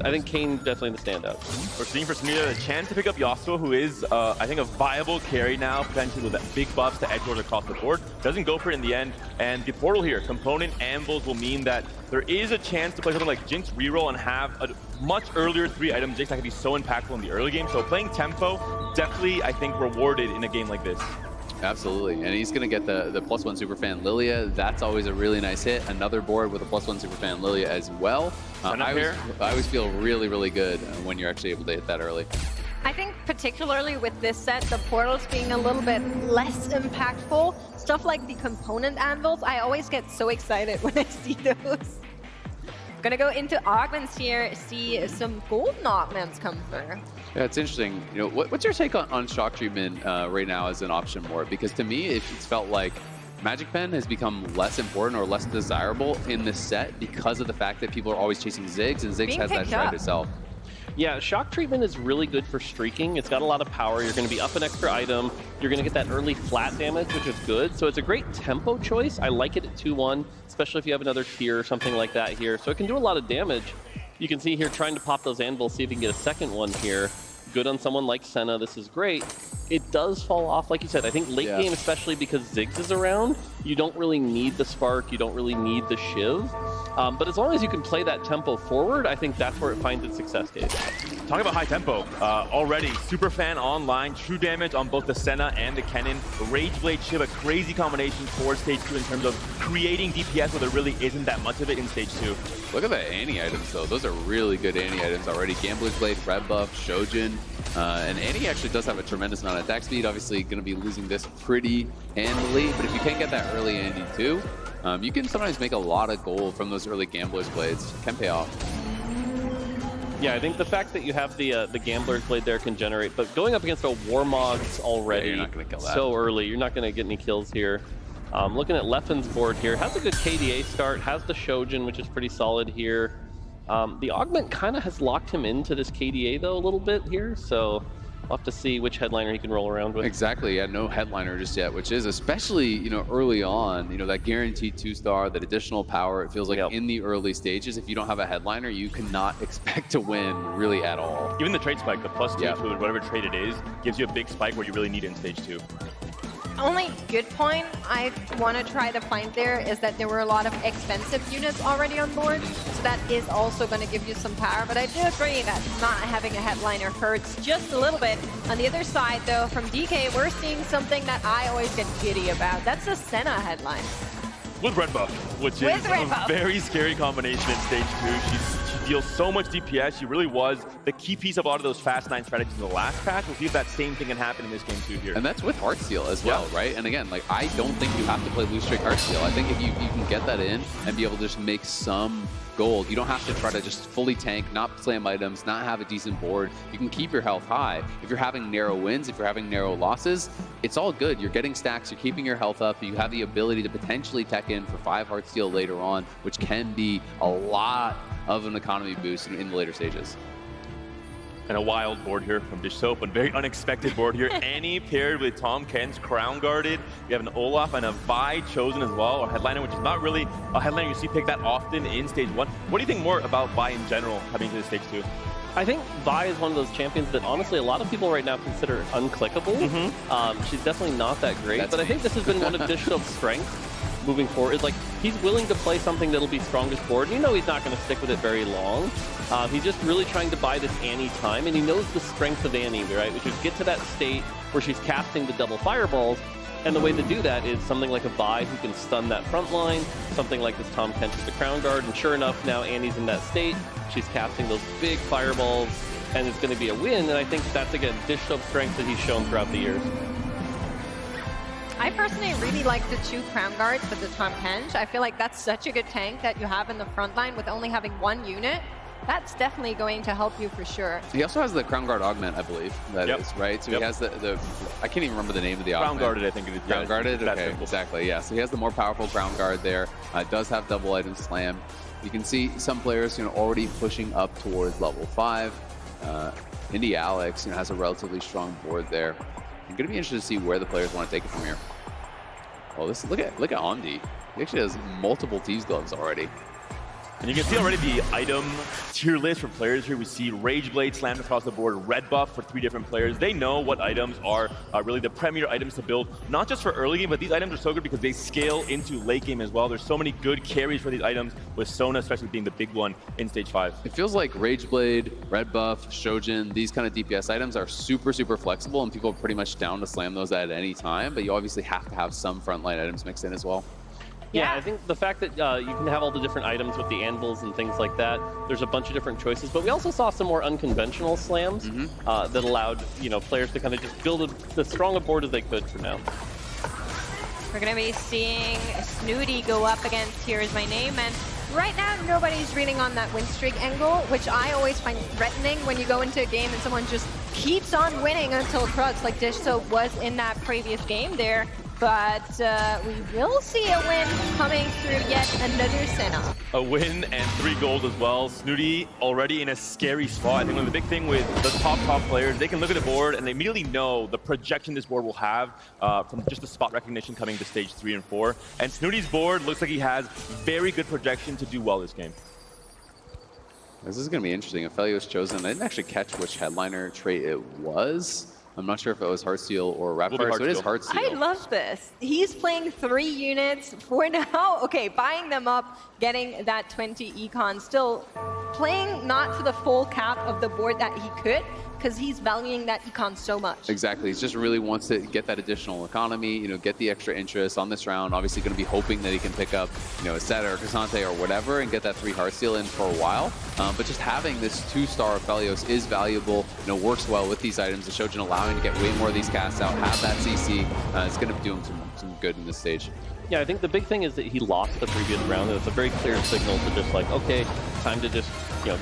I think Kayn definitely the standout. We're seeing for Smita a chance to pick up Yasuo, who is, I think, a viable carry now, potentially with big buffs to edge across the board. Doesn't go for it in the end. And the portal here, component anvils, will mean that there is a chance to play something like Jinx reroll and have a much earlier 3-item Jinx that can be so impactful in the early game. So playing tempo, definitely, I think, rewarded in a game like this. Absolutely, and he's going to get the +1 Superfan Lilia. That's always a really nice hit. Another board with a +1 Superfan Lilia as well. I always feel really, really good when you're actually able to hit that early. I think particularly with this set, the portals being a little bit less impactful, stuff like the component anvils, I always get so excited when I see those. Gonna go into augments here, see some golden augments come through. Yeah, it's interesting. You know, what's your take on shock treatment right now as an option more? Because to me, it's felt like Magic Pen has become less important or less desirable in this set because of the fact that people are always chasing Ziggs, and Ziggs has that shred itself. Yeah, shock treatment is really good for streaking. It's got a lot of power. You're going to be up an extra item. You're going to get that early flat damage, which is good. So it's a great tempo choice. I like it at 2-1, especially if you have another tier or something like that here. So it can do a lot of damage. You can see here trying to pop those anvils, see if you can get a second one here. Good on someone like Senna. This is great. It does fall off, like you said. I think late game, especially because Ziggs is around, you don't really need the spark. You don't really need the shiv. But as long as you can play that tempo forward, I think that's where it finds its success case. Talking about high tempo, already Superfan online, true damage on both the Senna and the Kennen. Rage Blade Shiv, a crazy combination for stage 2 in terms of creating DPS where there really isn't that much of it in stage 2. Look at the Annie items though. Those are really good Annie items already. Gambler's Blade, Red Buff, Shojin. And Annie actually does have a tremendous amount of attack speed. Obviously going to be losing this pretty handily, but if you can get that early Annie too, you can sometimes make a lot of gold from those early Gambler's Blades. Can pay off. Yeah, I think the fact that you have the Gambler's Blade there can generate, but going up against a Warmogs already, you're not going to kill that so early, you're not going to get any kills here. Looking at Leffen's board here, has a good KDA start, has the Shojin, which is pretty solid here. The Augment kind of has locked him into this KDA though a little bit here, so we'll have to see which headliner he can roll around with. Exactly, yeah, no headliner just yet, which is especially, you know, early on, you know, that guaranteed 2-star, that additional power, it feels like in the early stages, if you don't have a headliner, you cannot expect to win really at all. Even the trade spike, the +2 to whatever trade it is, gives you a big spike where you really need it in stage 2. only good point I want to try to find there is that there were a lot of expensive units already on board, so that is also going to give you some power. But I do agree that not having a headliner hurts just a little bit. On the other side, though, from DK, we're seeing something that I always get giddy about. That's a Senna headline. With red buff, which is a very scary combination in stage 2. She deals so much DPS. She really was the key piece of a lot of those fast 9 strategies in the last patch. We'll see if that same thing can happen in this game too here. And that's with Heartsteel as well, right? And again, like, I don't think you have to play loose streak Heartsteel. I think if you can get that in and be able to just make some gold, you don't have to try to just fully tank, not slam items, not have a decent board. You can keep your health high. If you're having narrow wins, if you're having narrow losses, it's all good. You're getting stacks, you're keeping your health up, you have the ability to potentially tech in for 5 Heartsteel later on, which can be a lot of an economy boost in the later stages. And a wild board here from Dish Soap, a very unexpected board here. Annie paired with Tom Ken's Crown Guarded. You have an Olaf and a Vi chosen as well, a headliner, which is not really a headliner you see pick that often in stage 1. What do you think more about Vi in general coming into stage 2? I think Vi is one of those champions that honestly a lot of people right now consider unclickable. She's definitely not that great, but I think this has been one of Dish Soap's strengths moving forward. Is like he's willing to play something that'll be strongest board. You know he's not going to stick with it very long. He's just really trying to buy this Annie time, and he knows the strength of Annie, right? Which is get to that state where she's casting the double fireballs. And the way to do that is something like a Vi who can stun that front line, something like this Tom Kent with the Crown Guard, and sure enough, now Annie's in that state. She's casting those big fireballs, and it's going to be a win, and I think that's, again, Dish Soap strength that he's shown throughout the years. I personally really like the 2 Crown Guards with the Tom Kench. I feel like that's such a good tank that you have in the front line with only having 1 unit. That's definitely going to help you for sure. He also has the Crown Guard augment, I believe, that is, right? So he has the, I can't even remember the name of the augment. Crown Guarded, I think it is. Crown Guarded? Okay, simple. exactly, yeah. So he has the more powerful Crown Guard there. Does have double item slam. You can see some players, already pushing up towards level 5. Indy Alex, has a relatively strong board there. I'm gonna be interested to see where the players want to take it from here. Oh, this look at Omdi. He actually has multiple Thieves Gloves already. And you can see already the item tier list for players here. We see Rage Blade slammed across the board, red buff for 3 different players. They know what items are really the premier items to build, not just for early game, but these items are so good because they scale into late game as well. There's so many good carries for these items, with Sona especially being the big one in stage 5. It feels like Rage Blade, red buff, Shojin, these kind of DPS items are super, super flexible, and people are pretty much down to slam those at any time, but you obviously have to have some frontline items mixed in as well. Yeah, I think the fact that you can have all the different items with the anvils and things like that, there's a bunch of different choices, but we also saw some more unconventional slams that allowed players to kind of just build as strong a board as they could for now. We're going to be seeing Snooty go up against Here Is My Name, and right now nobody's reading on that win streak angle, which I always find threatening when you go into a game and someone just keeps on winning until Krugs, like Dish Soap was in that previous game there. But we will see a win coming through yet another Senna. A win and 3 goals as well. Snooty already in a scary spot. I think one of the big thing with the top players, they can look at the board and they immediately know the projection this board will have from just the spot recognition coming to stage 3 and 4. And Snooty's board looks like he has very good projection to do well this game. This is going to be interesting. Aphelios chosen. I didn't actually catch which headliner trait it was. I'm not sure if it was Heartsteel or Rapfire, so it is Heartsteel. I love this. He's playing 3 units for now. Okay, buying them up, getting that 20 econ, still playing not to the full cap of the board that he could, because he's valuing that econ so much. Exactly. He just really wants to get that additional economy, get the extra interest on this round. Obviously going to be hoping that he can pick up, a Set or Cassante or whatever and get that 3 Heartsteel in for a while. But just having this 2-star Aphelios is valuable, works well with these items. The Shojin allowing to get way more of these casts out, have that CC. It's going to be doing some good in this stage. Yeah, I think the big thing is that he lost the previous round, and it's a very clear signal to just like, okay, time to just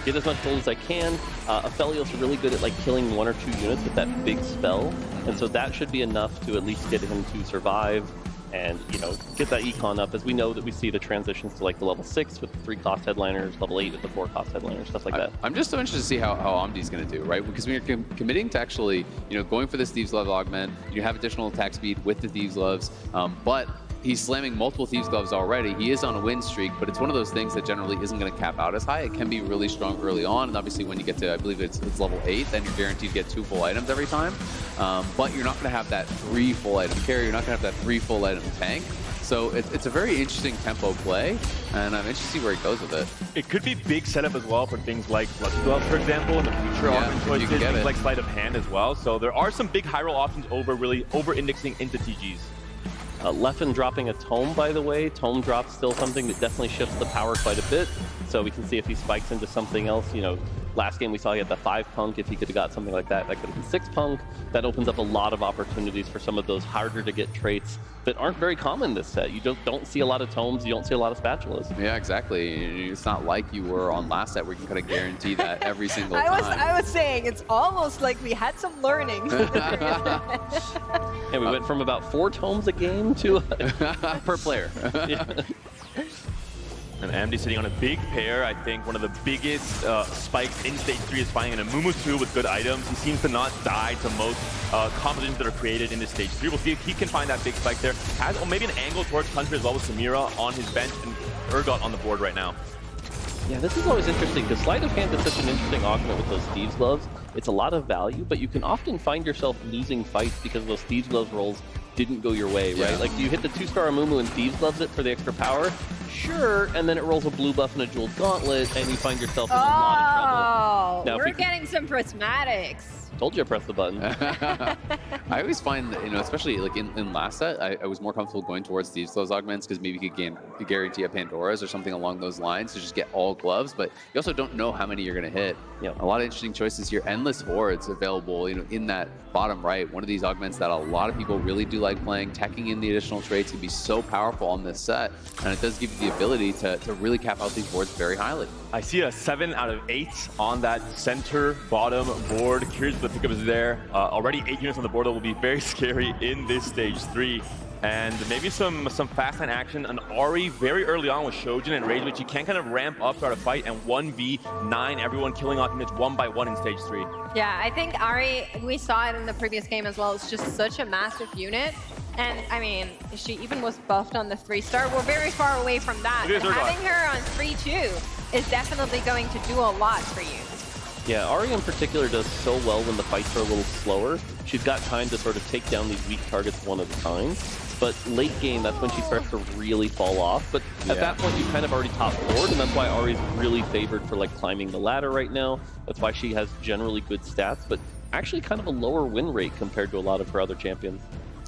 get as much gold as I can. Aphelios are really good at like killing 1 or 2 units with that big spell, and so that should be enough to at least get him to survive and get that econ up. As we know that we see the transitions to like the level 6 with the 3-cost headliners, level 8 with the 4-cost headliners, stuff like that. I'm just so interested to see how Omdi's going to do, right? Because when you're committing to actually going for this Thieves Glove augment, you have additional attack speed with the Thieves Gloves, but he's slamming multiple Thieves Gloves already. He is on a win streak, but it's one of those things that generally isn't going to cap out as high. It can be really strong early on, and obviously when you get to, I believe it's level 8, then you're guaranteed to get 2 full items every time. But you're not going to have that 3 full item carry. You're not going to have that 3 full item tank. So it's a very interesting tempo play, and I'm interested to see where he goes with it. It could be big setup as well for things like Lucky Gloves, for example, in the future offense choices, things like Sleight of Hand as well. So there are some big high roll options really over-indexing into TGs. Leffen dropping a Tome, by the way. Tome drop still something that definitely shifts the power quite a bit. So we can see if he spikes into something else. You know, last game we saw he had the 5 Punk. If he could have got something like that, that could have been 6 Punk. That opens up a lot of opportunities for some of those harder to get traits that aren't very common this set. You don't see a lot of Tomes, you don't see a lot of Spatulas. Yeah, exactly. It's not like you were on last set where you can kind of guarantee that every single time. I was saying, it's almost like we had some learning. And we went from about 4 Tomes a game to per player. Yeah. And AMD sitting on a big pair. I think one of the biggest spikes in Stage 3 is finding an Amumu 2 with good items. He seems to not die to most combinations that are created in this Stage 3. We'll see if he can find that big spike there. Has maybe an angle towards Country as well with Samira on his bench and Urgot on the board right now. Yeah, this is always interesting because Sleight of Hand is such an interesting augment with those Thieves Gloves. It's a lot of value, but you can often find yourself losing fights because those Thieves Gloves rolls didn't go your way, right? Like, do you hit the 2-star Amumu and Thieves Gloves it for the extra power? Sure, and then it rolls a blue buff and a jeweled gauntlet, and you find yourself in a lot of trouble. Now, we're getting some prismatics. Told you to press the button. I always find that, you know, especially like in last set, I was more comfortable going towards these Gloves augments because maybe you could guarantee a Pandora's or something along those lines to just get all gloves, but you also don't know how many you're going to hit. You know, a lot of interesting choices here. Endless Hordes available, you know, in that bottom right. One of these augments that a lot of people really do like playing. Teching in the additional traits can be so powerful on this set, and it does give you the ability to really cap out these boards very highly. I see a 7 out of 8 on that center bottom board. Curious if the pickup is there. Already 8 units on the board that will be very scary in this Stage 3. And maybe some fast line action. An Ahri very early on with Shojin and Rage, which you can kind of ramp up, start a fight, and 1v9, everyone killing off units 1 by 1 in Stage 3. Yeah, I think Ahri, we saw it in the previous game as well, it's just such a massive unit. And I mean, she even was buffed on the 3-star. We're very far away from that. But having her on 3-2 is definitely going to do a lot for you. Yeah, Ahri in particular does so well when the fights are a little slower. She's got time to sort of take down these weak targets one at a time. But late game, that's when she starts to really fall off. But at that point, you kind of already top board, and that's why Ahri's really favored for like climbing the ladder right now. That's why she has generally good stats, but actually kind of a lower win rate compared to a lot of her other champions.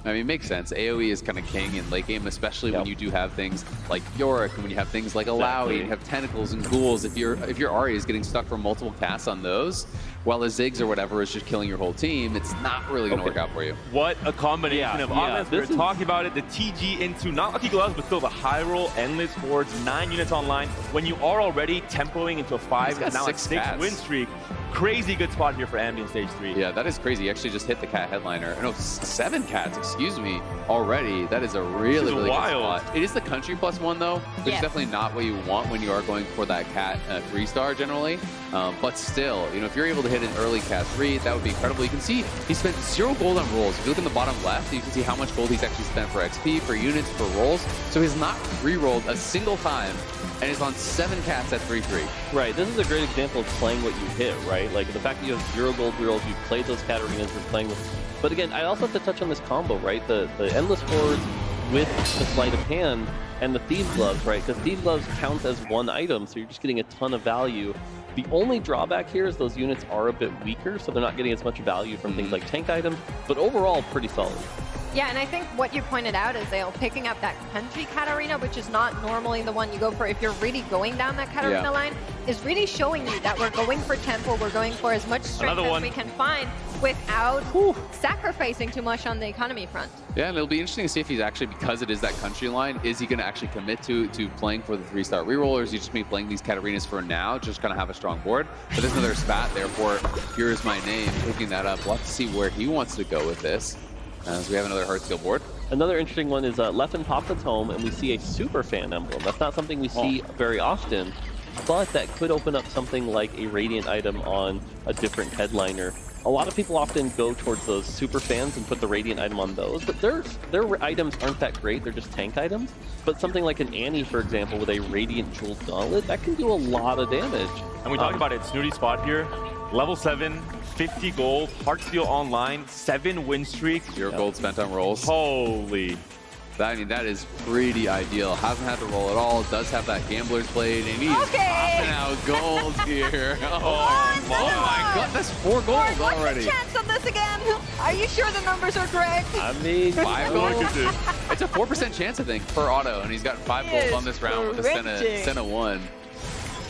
I mean, it makes sense. AoE is kind of king in late game, especially when you do have things like Yorick, and when you have things like Alawi, you have Tentacles and Ghouls. If your Ahri is getting stuck for multiple casts on those, while the Ziggs or whatever is just killing your whole team, it's not really going to work out for you. What a combination of offense. We were talking about it, the TG into not Lucky Gloves, but still the high roll, Endless Hordes, 9 units online. When you are already tempoing into a 5, and now a 6 win streak, crazy good spot here for AMD in Stage 3. Yeah, that is crazy. You actually just hit the cat headliner. No, 7 cats, excuse me, already. That is a really, really wild. good spot. It is the country +1 though, which is definitely not what you want when you are going for that cat 3-star generally. But still, you know, if you're able to hit an early cat 3, that would be incredible. You can see he spent 0 gold on rolls. If you look in the bottom left, you can see how much gold he's actually spent for XP, for units, for rolls. So he's not re-rolled a single time, and is on 7 cats at 3-3. Right, this is a great example of playing what you hit, right? Like the fact that you have 0 gold rerolls, you've played those Katarinas, you're playing with. But again, I also have to touch on this combo, right? The Endless Hordes with the Sleight of Hand and the Thieves Gloves, right? Because Thieves Gloves counts as 1 item, so you're just getting a ton of value. The only drawback here is those units are a bit weaker, so they're not getting as much value from things like tank items, but overall, pretty solid. Yeah, and I think what you pointed out is Zale picking up that country Katarina, which is not normally the one you go for if you're really going down that Katarina line, is really showing you that we're going for tempo, we're going for as much strength as we can find without sacrificing too much on the economy front. Yeah, and it'll be interesting to see if he's actually, because it is that country line, is he going to actually commit to playing for the 3-star reroll, or is he just going to be playing these Katarinas for now, just kind of have a strong board? But there's another spat, therefore, here's my name, picking that up. We'll have to see where he wants to go with this. So we have another Hearthsteel board. Another interesting one is Leffen popped its home, and we see a super fan emblem. That's not something we see very often, but that could open up something like a Radiant item on a different headliner. A lot of people often go towards those super fans and put the Radiant item on those, but their items aren't that great. They're just tank items. But something like an Annie, for example, with a Radiant Jeweled Gauntlet, that can do a lot of damage. And we talked about it, Snooty spot here. Level 7, 50 gold, Heartsteel online, 7 win streak. 0 gold spent on rolls. Holy. I mean, that is pretty ideal. Hasn't had to roll at all. Does have that Gambler's Blade, and he's popping out gold here. Oh my god, that's 4 gold already. What's the chance of this again? Are you sure the numbers are correct? I mean, 5 gold. It's a 4% chance, I think, per auto, and he's got 5 gold on this round with the Senna 1.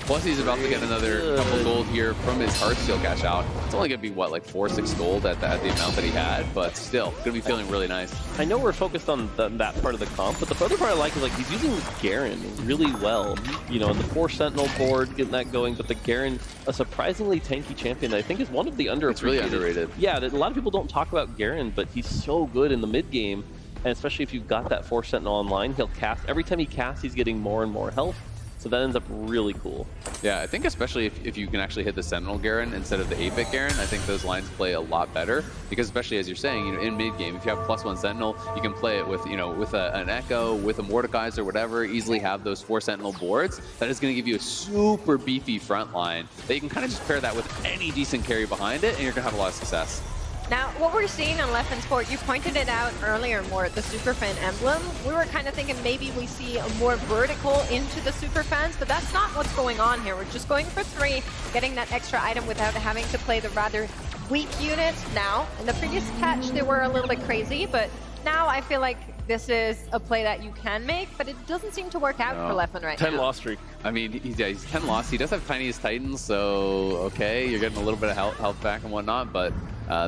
Plus, he's about to get another couple gold here from his Heartsteel cash out. It's only going to be, what, like 4-6 gold at the amount that he had, but still, going to be feeling really nice. I know we're focused on that part of the comp, but the other part I like is like he's using Garen really well. You know, in the 4 Sentinel board, getting that going, but the Garen, a surprisingly tanky champion that I think is one of the underappreciated. It's really underrated. Yeah, a lot of people don't talk about Garen, but he's so good in the mid game, and especially if you've got that 4 Sentinel online, he'll cast. Every time he casts, he's getting more and more health. So that ends up really cool. Yeah, I think especially if you can actually hit the Sentinel Garen instead of the 8-bit Garen, I think those lines play a lot better. Because especially as you're saying, you know, in mid game, if you have +1 Sentinel, you can play it with, you know, with an Echo, with a Mordekaiser, or whatever. Easily have those 4 Sentinel boards. That is going to give you a super beefy front line that you can kind of just pair that with any decent carry behind it, and you're going to have a lot of success. Now, what we're seeing on Left and Sport, you pointed it out earlier more, the Superfan emblem. We were kind of thinking maybe we see a more vertical into the Superfans, but that's not what's going on here. We're just going for 3, getting that extra item without having to play the rather weak units now. In the previous patch, they were a little bit crazy, but now I feel like this is a play that you can make, but it doesn't seem to work out for Leffen right 10 now. 10 loss streak. I mean, he's 10 loss. He does have Tiniest Titans, so okay, you're getting a little bit of health back and whatnot, but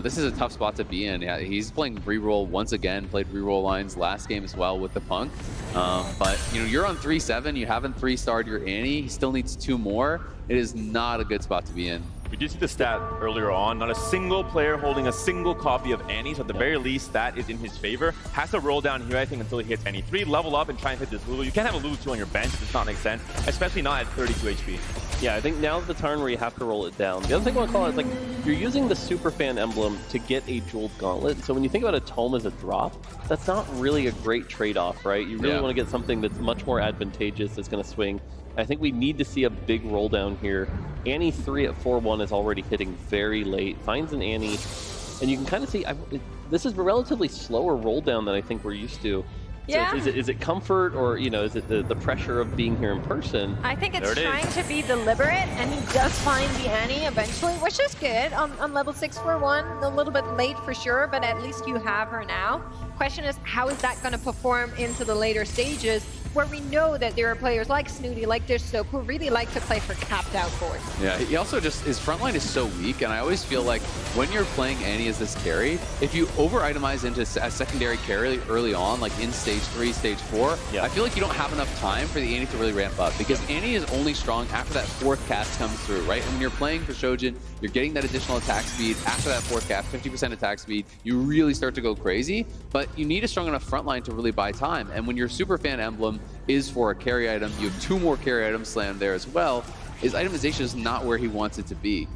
this is a tough spot to be in. Yeah, he's playing reroll once again, played reroll lines last game as well with the Punk. But, you know, you're on 3-7, you haven't 3-starred your Annie, he still needs 2 more. It is not a good spot to be in. We did see the stat earlier on. Not a single player holding a single copy of Annie, so at the very least, that is in his favor. Has to roll down here, I think, until he hits Annie 3, level up, and try and hit this Lulu. You can't have a Lulu 2 on your bench. It does not make sense, especially not at 32 HP. Yeah, I think now's the turn where you have to roll it down. The other thing I want to call out is, like, you're using the Superfan emblem to get a Jeweled Gauntlet. So when you think about a Tome as a drop, that's not really a great trade-off, right? You really want to get something that's much more advantageous, that's going to swing. I think we need to see a big roll down here. Annie 3 at 4-1 is already hitting very late. Finds an Annie, and you can kind of see this is a relatively slower roll down than I think we're used to. Yeah. So is it comfort, or, you know, is it the pressure of being here in person? I think it's trying to be deliberate, and he does find the Annie eventually, which is good on level 6 for 1. A little bit late for sure, but at least you have her now. Question is, how is that going to perform into the later stages, where we know that there are players like Snooty, like Dishsoap, who really like to play for capped out boards. Yeah, he also just, his front line is so weak, and I always feel like when you're playing Annie as this carry, if you over-itemize into a secondary carry early on, like in stage 3, stage 4, I feel like you don't have enough time for the Annie to really ramp up, because Annie is only strong after that 4th cast comes through, right? And when you're playing for Shojin, you're getting that additional attack speed. After that 4th cast, 50% attack speed, you really start to go crazy, but you need a strong enough front line to really buy time. And when your Superfan emblem is for a carry item, you have 2 more carry items slammed there as well. His itemization is not where he wants it to be.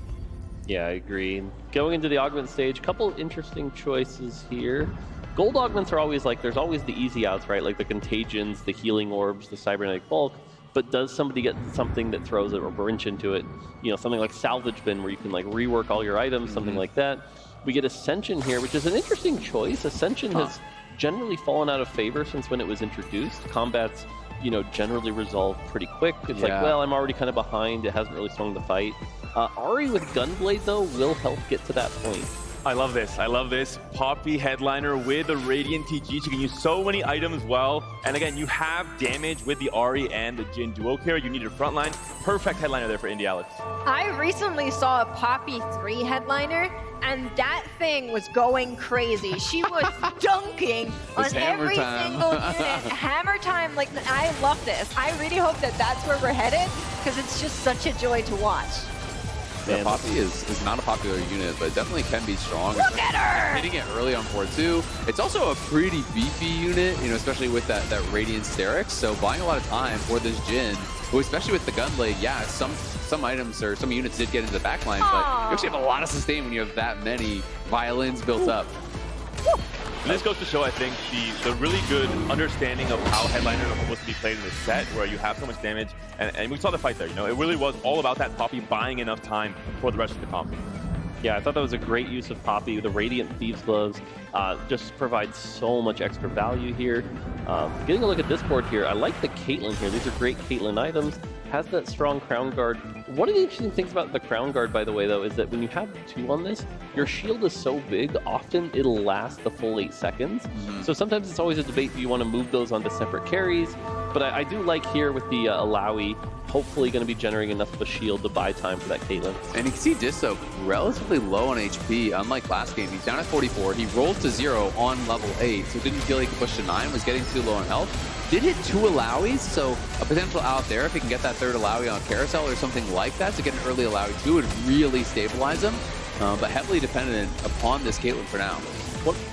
Yeah, I agree. Going into the augment stage, couple interesting choices here. Gold augments are always like, there's always the easy outs, right? Like the Contagions, the Healing Orbs, the Cybernetic Bulk. But does somebody get something that throws a wrench into it? You know, something like Salvage Bin, where you can like rework all your items, something like that. We get Ascension here, which is an interesting choice. Ascension has generally fallen out of favor since when it was introduced. Combats, you know, generally resolve pretty quick. It's like, well, I'm already kind of behind. It hasn't really swung the fight. Ahri with Gunblade, though, will help get to that point. I love this. I love this. Poppy headliner with a Radiant TG. She can use so many items well. And again, you have damage with the Ahri and the Jhin duo carry. You need a frontline. Perfect headliner there for Indy Alex. I recently saw a Poppy 3 headliner, and that thing was going crazy. She was dunking on every single unit. Hammer time, like, I love this. I really hope that that's where we're headed, because it's just such a joy to watch. Yeah, Poppy is not a popular unit, but definitely can be strong. Look at her! Hitting it early on 4-2. It's also a pretty beefy unit, you know, especially with that Radiant Sterix. So buying a lot of time for this Jhin Well, especially with the Gunblade, yeah, some items or some units did get into the backline, but you actually have a lot of sustain when you have that many violins built up. And this goes to show, I think, the really good understanding of how headliners are supposed to be played in this set, where you have so much damage, and we saw the fight there. You know, it really was all about that Poppy buying enough time for the rest of the comp. Yeah, I thought that was a great use of Poppy. The Radiant Thieves Gloves just provides so much extra value here. Getting a look at this board here, I like the Caitlyn here. These are great Caitlyn items. Has that strong Crown Guard. One of the interesting things about the Crown Guard, by the way, though, is that when you have 2 on this, your shield is so big, often it'll last the full 8 seconds. So sometimes it's always a debate, do you want to move those onto separate carries? But I do like here with the Alawi, hopefully going to be generating enough of a shield to buy time for that Caitlyn. And you can see Disso relatively low on HP, unlike last game. He's down at 44. He rolled to 0 on level 8, so didn't feel he could push to 9, was getting too low on health. Did hit 2 Alawis, so a potential out there if he can get that 3rd Alawi on Carousel or something like that to get an early Alawi 2 would really stabilize him, but heavily dependent upon this Caitlyn for now.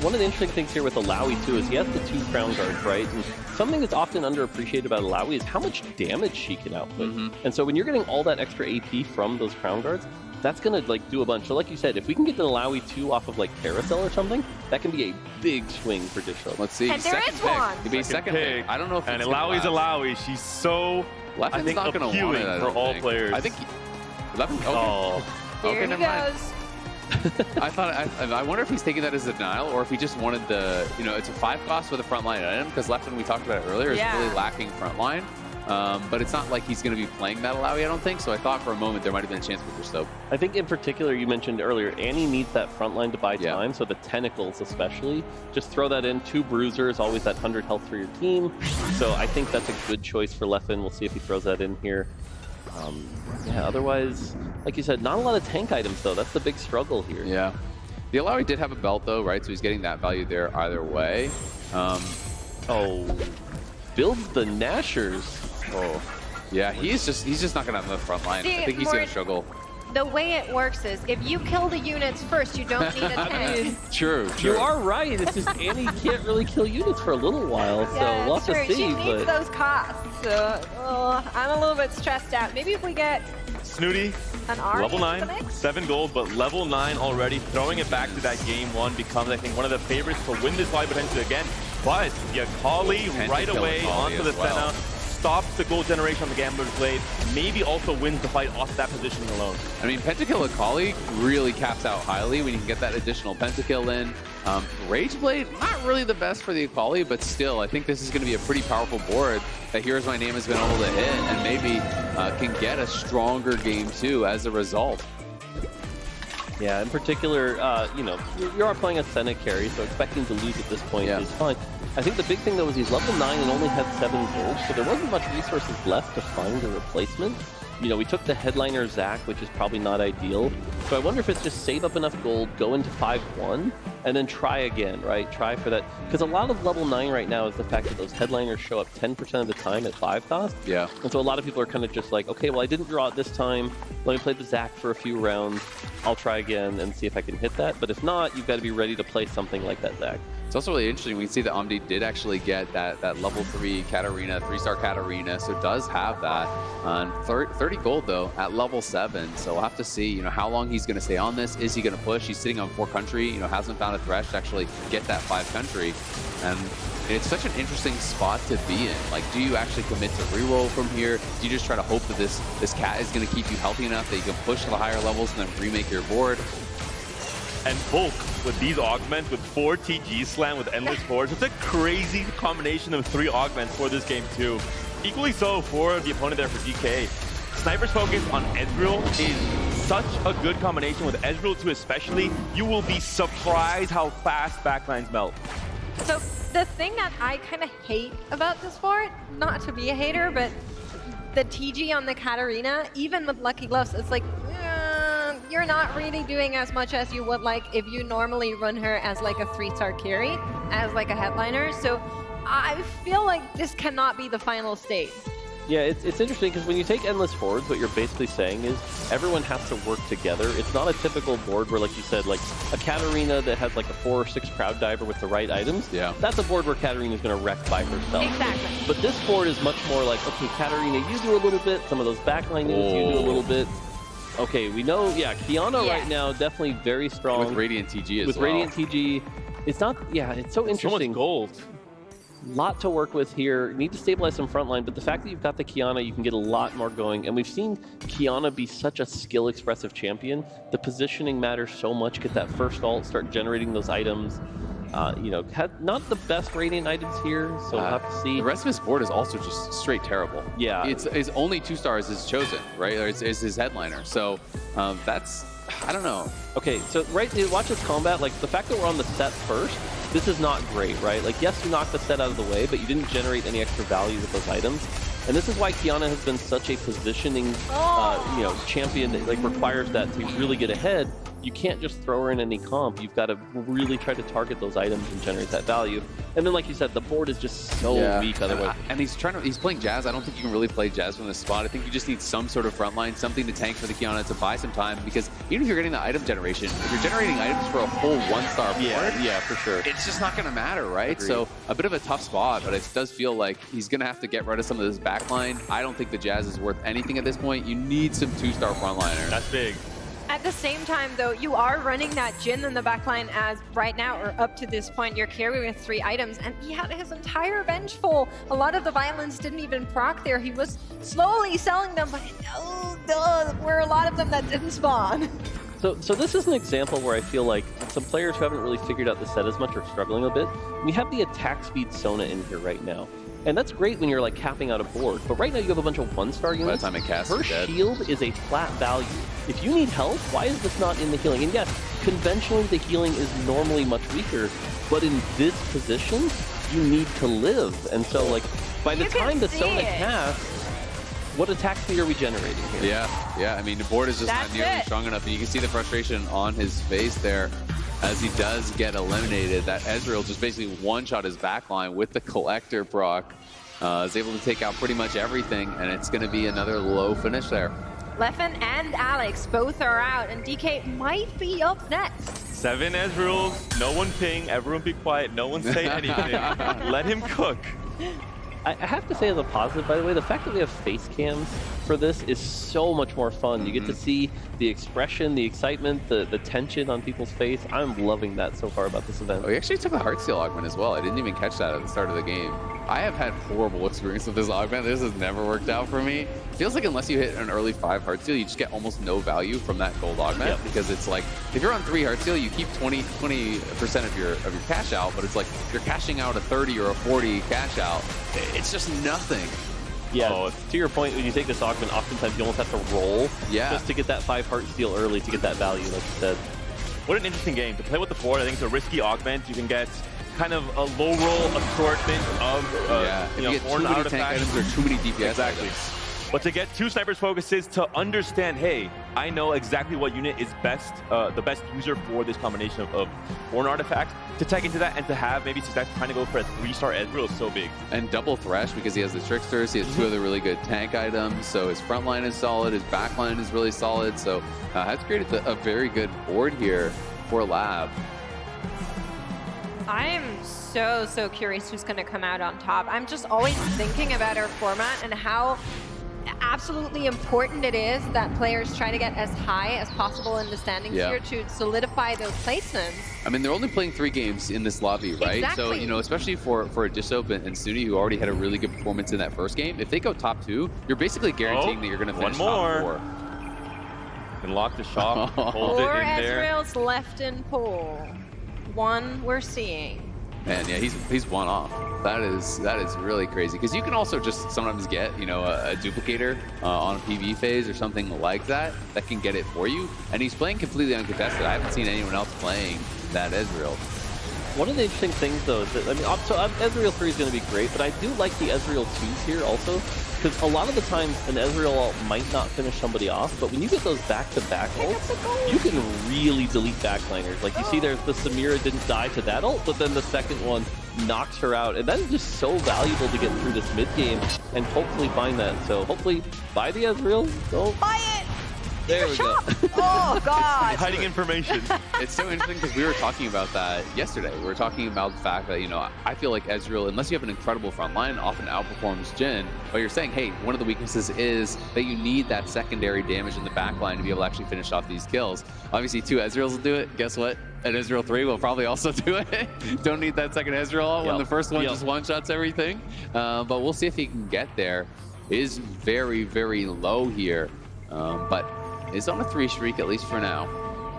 One of the interesting things here with Alawi too is he has the 2 Crown Guards, right? And something that's often underappreciated about Alawi is how much damage she can output. And so when you're getting all that extra AP from those Crown Guards, that's gonna like do a bunch. So like you said, if we can get an Alawi 2 off of like Carousel or something, that can be a big swing for Disho. Let's see. And there is one. Could be second pick. I don't know if And it's Alawi's Alawi. She's so, I think, not gonna want appealing it, for all players. I think Leffen, okay. Oh. Here Okay, he never mind. goes. I wonder if he's taking that as a denial or if he just wanted the, you know, it's a 5 cost with a frontline item, because Leffen, we talked about it earlier, is really lacking frontline. But it's not like he's going to be playing that Alawi, I don't think. So I thought for a moment there might have been a chance for Christoph. I think in particular, you mentioned earlier, Annie needs that front line to buy time, so the tentacles especially. Just throw that in, 2 bruisers, always that 100 health for your team. So I think that's a good choice for Leffen. We'll see if he throws that in here. Yeah, otherwise, like you said, not a lot of tank items though. That's the big struggle here. Yeah. The Alawi did have a belt though, right? So he's getting that value there either way. Builds the Nashers. Oh, yeah, he's just not gonna have the front line. I think he's gonna struggle. The way it works is if you kill the units first, you don't need a tank. True. You are right. It's just Annie can't really kill units for a little while, so we'll have to see. She needs those costs. So I'm a little bit stressed out. Maybe if we get Snooty, an R level 9, 7 gold, but level 9 already. Throwing it back to that game 1 becomes, I think, one of the favorites to win this fight potentially again. But Yakali right away onto the Senna. Stops the gold generation on the Gambler's Blade, maybe also wins the fight off that positioning alone. I mean, Pentakill Akali really caps out highly when you can get that additional Pentakill in. Rage Blade, not really the best for the Akali, but still, I think this is going to be a pretty powerful board that Here's My Name has been able to hit and maybe can get a stronger game too as a result. Yeah, in particular, you know, you are playing a Senna carry, so expecting to lose at this point is fine. I think the big thing, though, is he's level 9 and only had 7 gold, so there wasn't much resources left to find a replacement. You know, we took the headliner Zac, which is probably not ideal. So I wonder if it's just save up enough gold, go into 5-1, and then try again, right? Try for that. Because a lot of level 9 right now is the fact that those headliners show up 10% of the time at 5 cost. Yeah. And so a lot of people are kind of just like, okay, well, I didn't draw it this time. Let me play the Zac for a few rounds. I'll try again and see if I can hit that. But if not, you've got to be ready to play something like that Zac. It's also really interesting. We can see that Omdi did actually get that level 3 Katarina, 3-star Katarina, so does have that. On 30 gold though at level 7, so we'll have to see, you know, how long he's going to stay on this. Is he going to push? He's sitting on 4 country, you know, hasn't found a thresh to actually get that 5 country, and it's such an interesting spot to be in. Like, do you actually commit to reroll from here? Do you just try to hope that this cat is going to keep you healthy enough that you can push to the higher levels and then remake your board? And Volk with these augments with 4 TG slam with endless force. It's a crazy combination of 3 augments for this game too. Equally so for the opponent there for DK. Sniper's focus on Ezreal is such a good combination with Ezreal too, especially. You will be surprised how fast backlines melt. So the thing that I kind of hate about this board, not to be a hater, but the TG on the Katarina, even with Lucky Gloves, it's like, you're not really doing as much as you would like if you normally run her as like a 3-star carry, as like a headliner. So I feel like this cannot be the final state. Yeah, it's interesting because when you take endless forwards, what you're basically saying is everyone has to work together. It's not a typical board where, like you said, like a Katarina that has like a 4 or 6 crowd diver with the right items. Yeah. That's a board where Katarina's going to wreck by herself. Exactly. But this board is much more like, okay, Katarina, you do a little bit. Some of those backline units, you do a little bit. Okay, we know, yeah, Kiana right now, definitely very strong. With Radiant TG as well. With Radiant TG. It's not, yeah, it's so interesting. So much gold. Lot to work with here. You need to stabilize some front line, but the fact that you've got the Kiana, you can get a lot more going. And we've seen Kiana be such a skill-expressive champion. The positioning matters so much. Get that first ult, start generating those items. You know, had not the best Radiant items here, so we'll have to see. The rest of his board is also just straight terrible. Yeah. It's his only 2 stars is Chosen, right? Or it's his headliner. So that's, I don't know. Okay, so watch this combat. Like, the fact that we're on the set first, this is not great, right? Like, yes, you knocked the set out of the way, but you didn't generate any extra value with those items. And this is why Kiana has been such a positioning, you know, champion that like requires that to really get ahead. You can't just throw her in any comp. You've got to really try to target those items and generate that value. And then, like you said, the board is just so weak otherwise. And he's playing Jazz. I don't think you can really play Jazz from this spot. I think you just need some sort of front line, something to tank for the Kiana to buy some time. Because even if you're getting the item generation, if you're generating items for a whole 1-star board, yeah, for sure, it's just not going to matter, right? Agreed. So a bit of a tough spot, but it does feel like he's going to have to get rid of some of this backline. I don't think the Jazz is worth anything at this point. You need some 2-star frontliners. That's big. At the same time, though, you are running that Jhin in the backline as right now, or up to this point, you're carrying with 3 items, and he had his entire bench full. A lot of the violence didn't even proc there. He was slowly selling them, but there were a lot of them that didn't spawn. So this is an example where I feel like some players who haven't really figured out the set as much are struggling a bit. We have the attack speed Sona in here right now. And that's great when you're like capping out a board, but right now you have a bunch of 1-star units. By the time it casts, her shield is a flat value. If you need help, why is this not in the healing? And yes, conventionally the healing is normally much weaker, but in this position, you need to live. And so like, by the time the Sona casts, what attack speed are we generating here? Yeah. I mean, the board is just not nearly strong enough, and you can see the frustration on his face there as he does get eliminated. That Ezreal just basically one-shot his backline with the Collector proc. Is able to take out pretty much everything, and it's going to be another low finish there. Leffen and Alex both are out, and DK might be up next. 7 Ezreals, no one ping, everyone be quiet, no one say anything. Let him cook. I have to say as a positive, by the way, the fact that we have face cams for this is so much more fun. You get to see the expression, the excitement, the tension on people's face. I'm loving that so far about this event. Oh, he actually took a Heartsteel augment as well. I didn't even catch that at the start of the game. I have had horrible experience with this augment. This has never worked out for me. Feels like unless you hit an early 5 Heartsteel, you just get almost no value from that gold augment, because it's like, if you're on 3 Heartsteel, you keep 20% of your cash out, but it's like you're cashing out a 30 or a 40 cash out. It's just nothing. Yeah, to your point, when you take this augment, oftentimes you almost have to roll just to get that 5 Heartsteel early to get that value, like you said. What an interesting game. To play with the board, I think it's a risky augment. You can get kind of a low roll assortment of if you get too many tank items or too many DPS items. But to get 2 snipers focuses, to understand, hey, I know exactly what unit is best, the best user for this combination of Born artifacts. To tech into that and to have maybe success trying to go for a 3-star Ezreal is so big. And double Thresh because he has the Tricksters, he has 2 other really good tank items, so his front line is solid, his back line is really solid, so has created a very good board here for Lab. I am so curious who's going to come out on top. I'm just always thinking about our format and how absolutely important it is that players try to get as high as possible in the standings here to solidify those placements. I mean, they're only playing 3 games in this lobby, right? Exactly. So, you know, especially for a Disop and Snooty, who already had a really good performance in that first game, if they go top 2, you're basically guaranteeing that you're going to finish top 4. Can lock the shot, hold it in there. 4 Ezreals left in pool. 1 we're seeing. Man, yeah, he's one off. That is really crazy, because you can also just sometimes get, you know, a duplicator on a PV phase or something like that can get it for you. And he's playing completely uncontested. I haven't seen anyone else playing that Ezreal. One of the interesting things, though, is that, I mean, so Ezreal 3 is going to be great, but I do like the Ezreal 2s here also, because a lot of the times an Ezreal ult might not finish somebody off, but when you get those back-to-back ults, you can really delete backliners. Like you see there's the Samira didn't die to that ult, but then the second one knocks her out. And that is just so valuable to get through this mid game and hopefully find that. So hopefully buy the Ezreal. Go. Buy it! There we go. Oh, God. Hiding information. It's so interesting because we were talking about that yesterday. We were talking about the fact that, you know, I feel like Ezreal, unless you have an incredible front line, often outperforms Jhin. But you're saying, hey, one of the weaknesses is that you need that secondary damage in the back line to be able to actually finish off these kills. Obviously, 2 Ezreals will do it. Guess what? An Ezreal 3 will probably also do it. Don't need that second Ezreal when the first one just one-shots everything. But we'll see if he can get there. It is very, very low here. But is on a 3 streak, at least for now.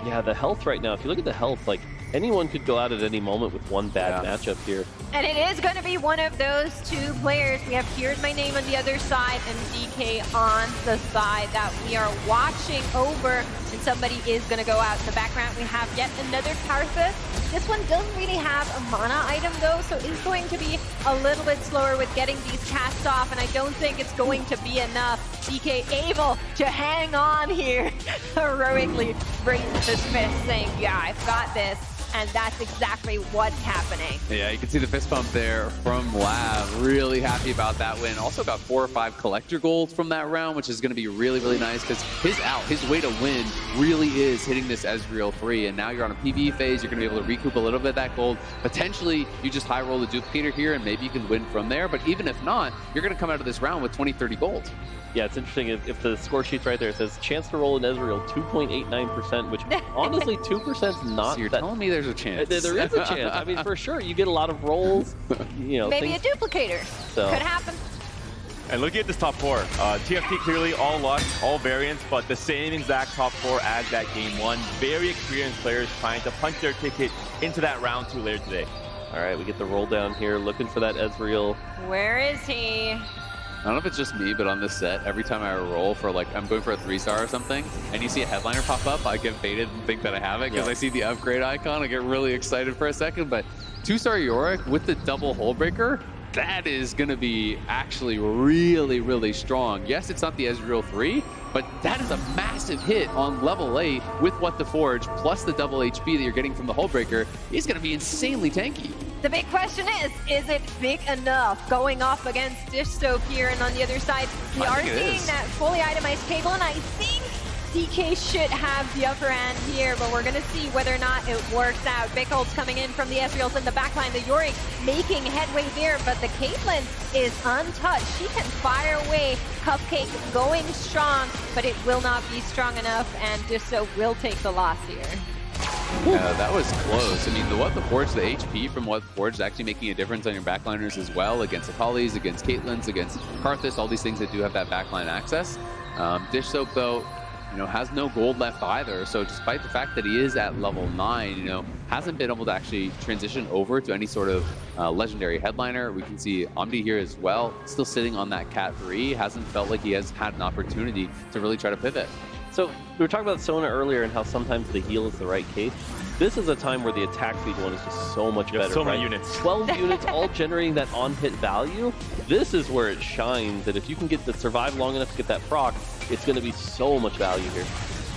Yeah, the health right now, if you look at the health, like anyone could go out at any moment with one bad matchup here. And it is going to be one of those 2 players. We have Here's My Name on the other side and DK on the side that we are watching over. And somebody is going to go out in the background. We have yet another Karthus. This one doesn't really have a mana item though, so it's going to be a little bit slower with getting these casts off, and I don't think it's going to be enough. DK able to hang on here, heroically raises his fist saying, yeah, I've got this. And that's exactly what's happening. Yeah, you can see the fist bump there from Lab. Really happy about that win. Also got 4 or 5 collector golds from that round, which is going to be really, really nice because his way to win really is hitting this Ezreal 3. And now you're on a PvE phase. You're going to be able to recoup a little bit of that gold. Potentially, you just high roll the duplicator here and maybe you can win from there. But even if not, you're going to come out of this round with 20, 30 gold. Yeah, it's interesting. If the score sheet's right there, it says chance to roll an Ezreal 2.89%, which honestly 2% is not. So you're telling me there's a chance. There is a chance. I mean, for sure, you get a lot of rolls. You know, maybe a duplicator. So. Could happen. And looking at this top 4, TFT clearly all luck, all variants, but the same exact top 4 as that game 1. Very experienced players trying to punch their ticket into that round 2 later today. All right, we get the roll down here, looking for that Ezreal. Where is he? I don't know if it's just me, but on this set, every time I roll for like, I'm going for a 3-star or something, and you see a headliner pop up, I get baited and think that I have it because I see the upgrade icon. I get really excited for a second, but 2-star Yorick with the double Hullbreaker, that is going to be actually really, really strong. Yes, it's not the Ezreal 3, but that is a massive hit on level 8 with What the Forge, plus the double HP that you're getting from the Hullbreaker. He's going to be insanely tanky. The big question is it big enough going off against Dish Soap here? And on the other side, we are seeing that fully itemized cable, and I think DK should have the upper hand here, but we're gonna see whether or not it works out. Big ults coming in from the Ezreals in the backline. The Yorick making headway there, but the Caitlyn is untouched. She can fire away. Cupcake going strong, but it will not be strong enough, and Dish Soap will take the loss here. Yeah, that was close. I mean, the What the Forge, the HP from What the Forge is actually making a difference on your backliners as well, against Akali's, against Caitlyn's, against Karthus, all these things that do have that backline access. Dish Soap, though, you know, has no gold left either. So despite the fact that he is at level 9, you know, hasn't been able to actually transition over to any sort of legendary headliner. We can see Omdi here as well, still sitting on that Cat 3. Hasn't felt like he has had an opportunity to really try to pivot. So we were talking about Sona earlier and how sometimes the heal is the right case. This is a time where the attack speed one is just so much better. So many units. 12 units all generating that on-hit value. This is where it shines, that if you can get to survive long enough to get that proc, it's going to be so much value here.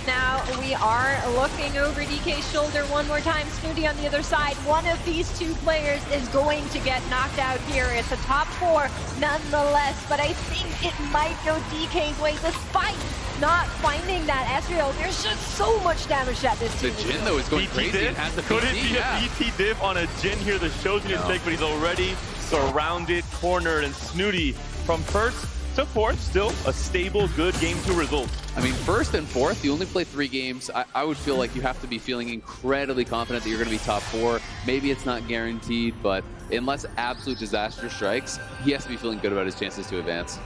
Now we are looking over DK's shoulder one more time. Snooty on the other side. One of these 2 players is going to get knocked out here. It's a top 4 nonetheless, but I think it might go DK's way despite not finding that Ezreal. There's just so much damage that this The team Jhin, though, is going crazy and has the Could it PT, be a BT div on a Jhin here? The show's gonna stick, but he's already surrounded, cornered, and Snooty from first to fourth, still a stable, good game 2 result. I mean, first and fourth, you only play 3 games. I would feel like you have to be feeling incredibly confident that you're going to be top 4. Maybe it's not guaranteed, but unless absolute disaster strikes, he has to be feeling good about his chances to advance.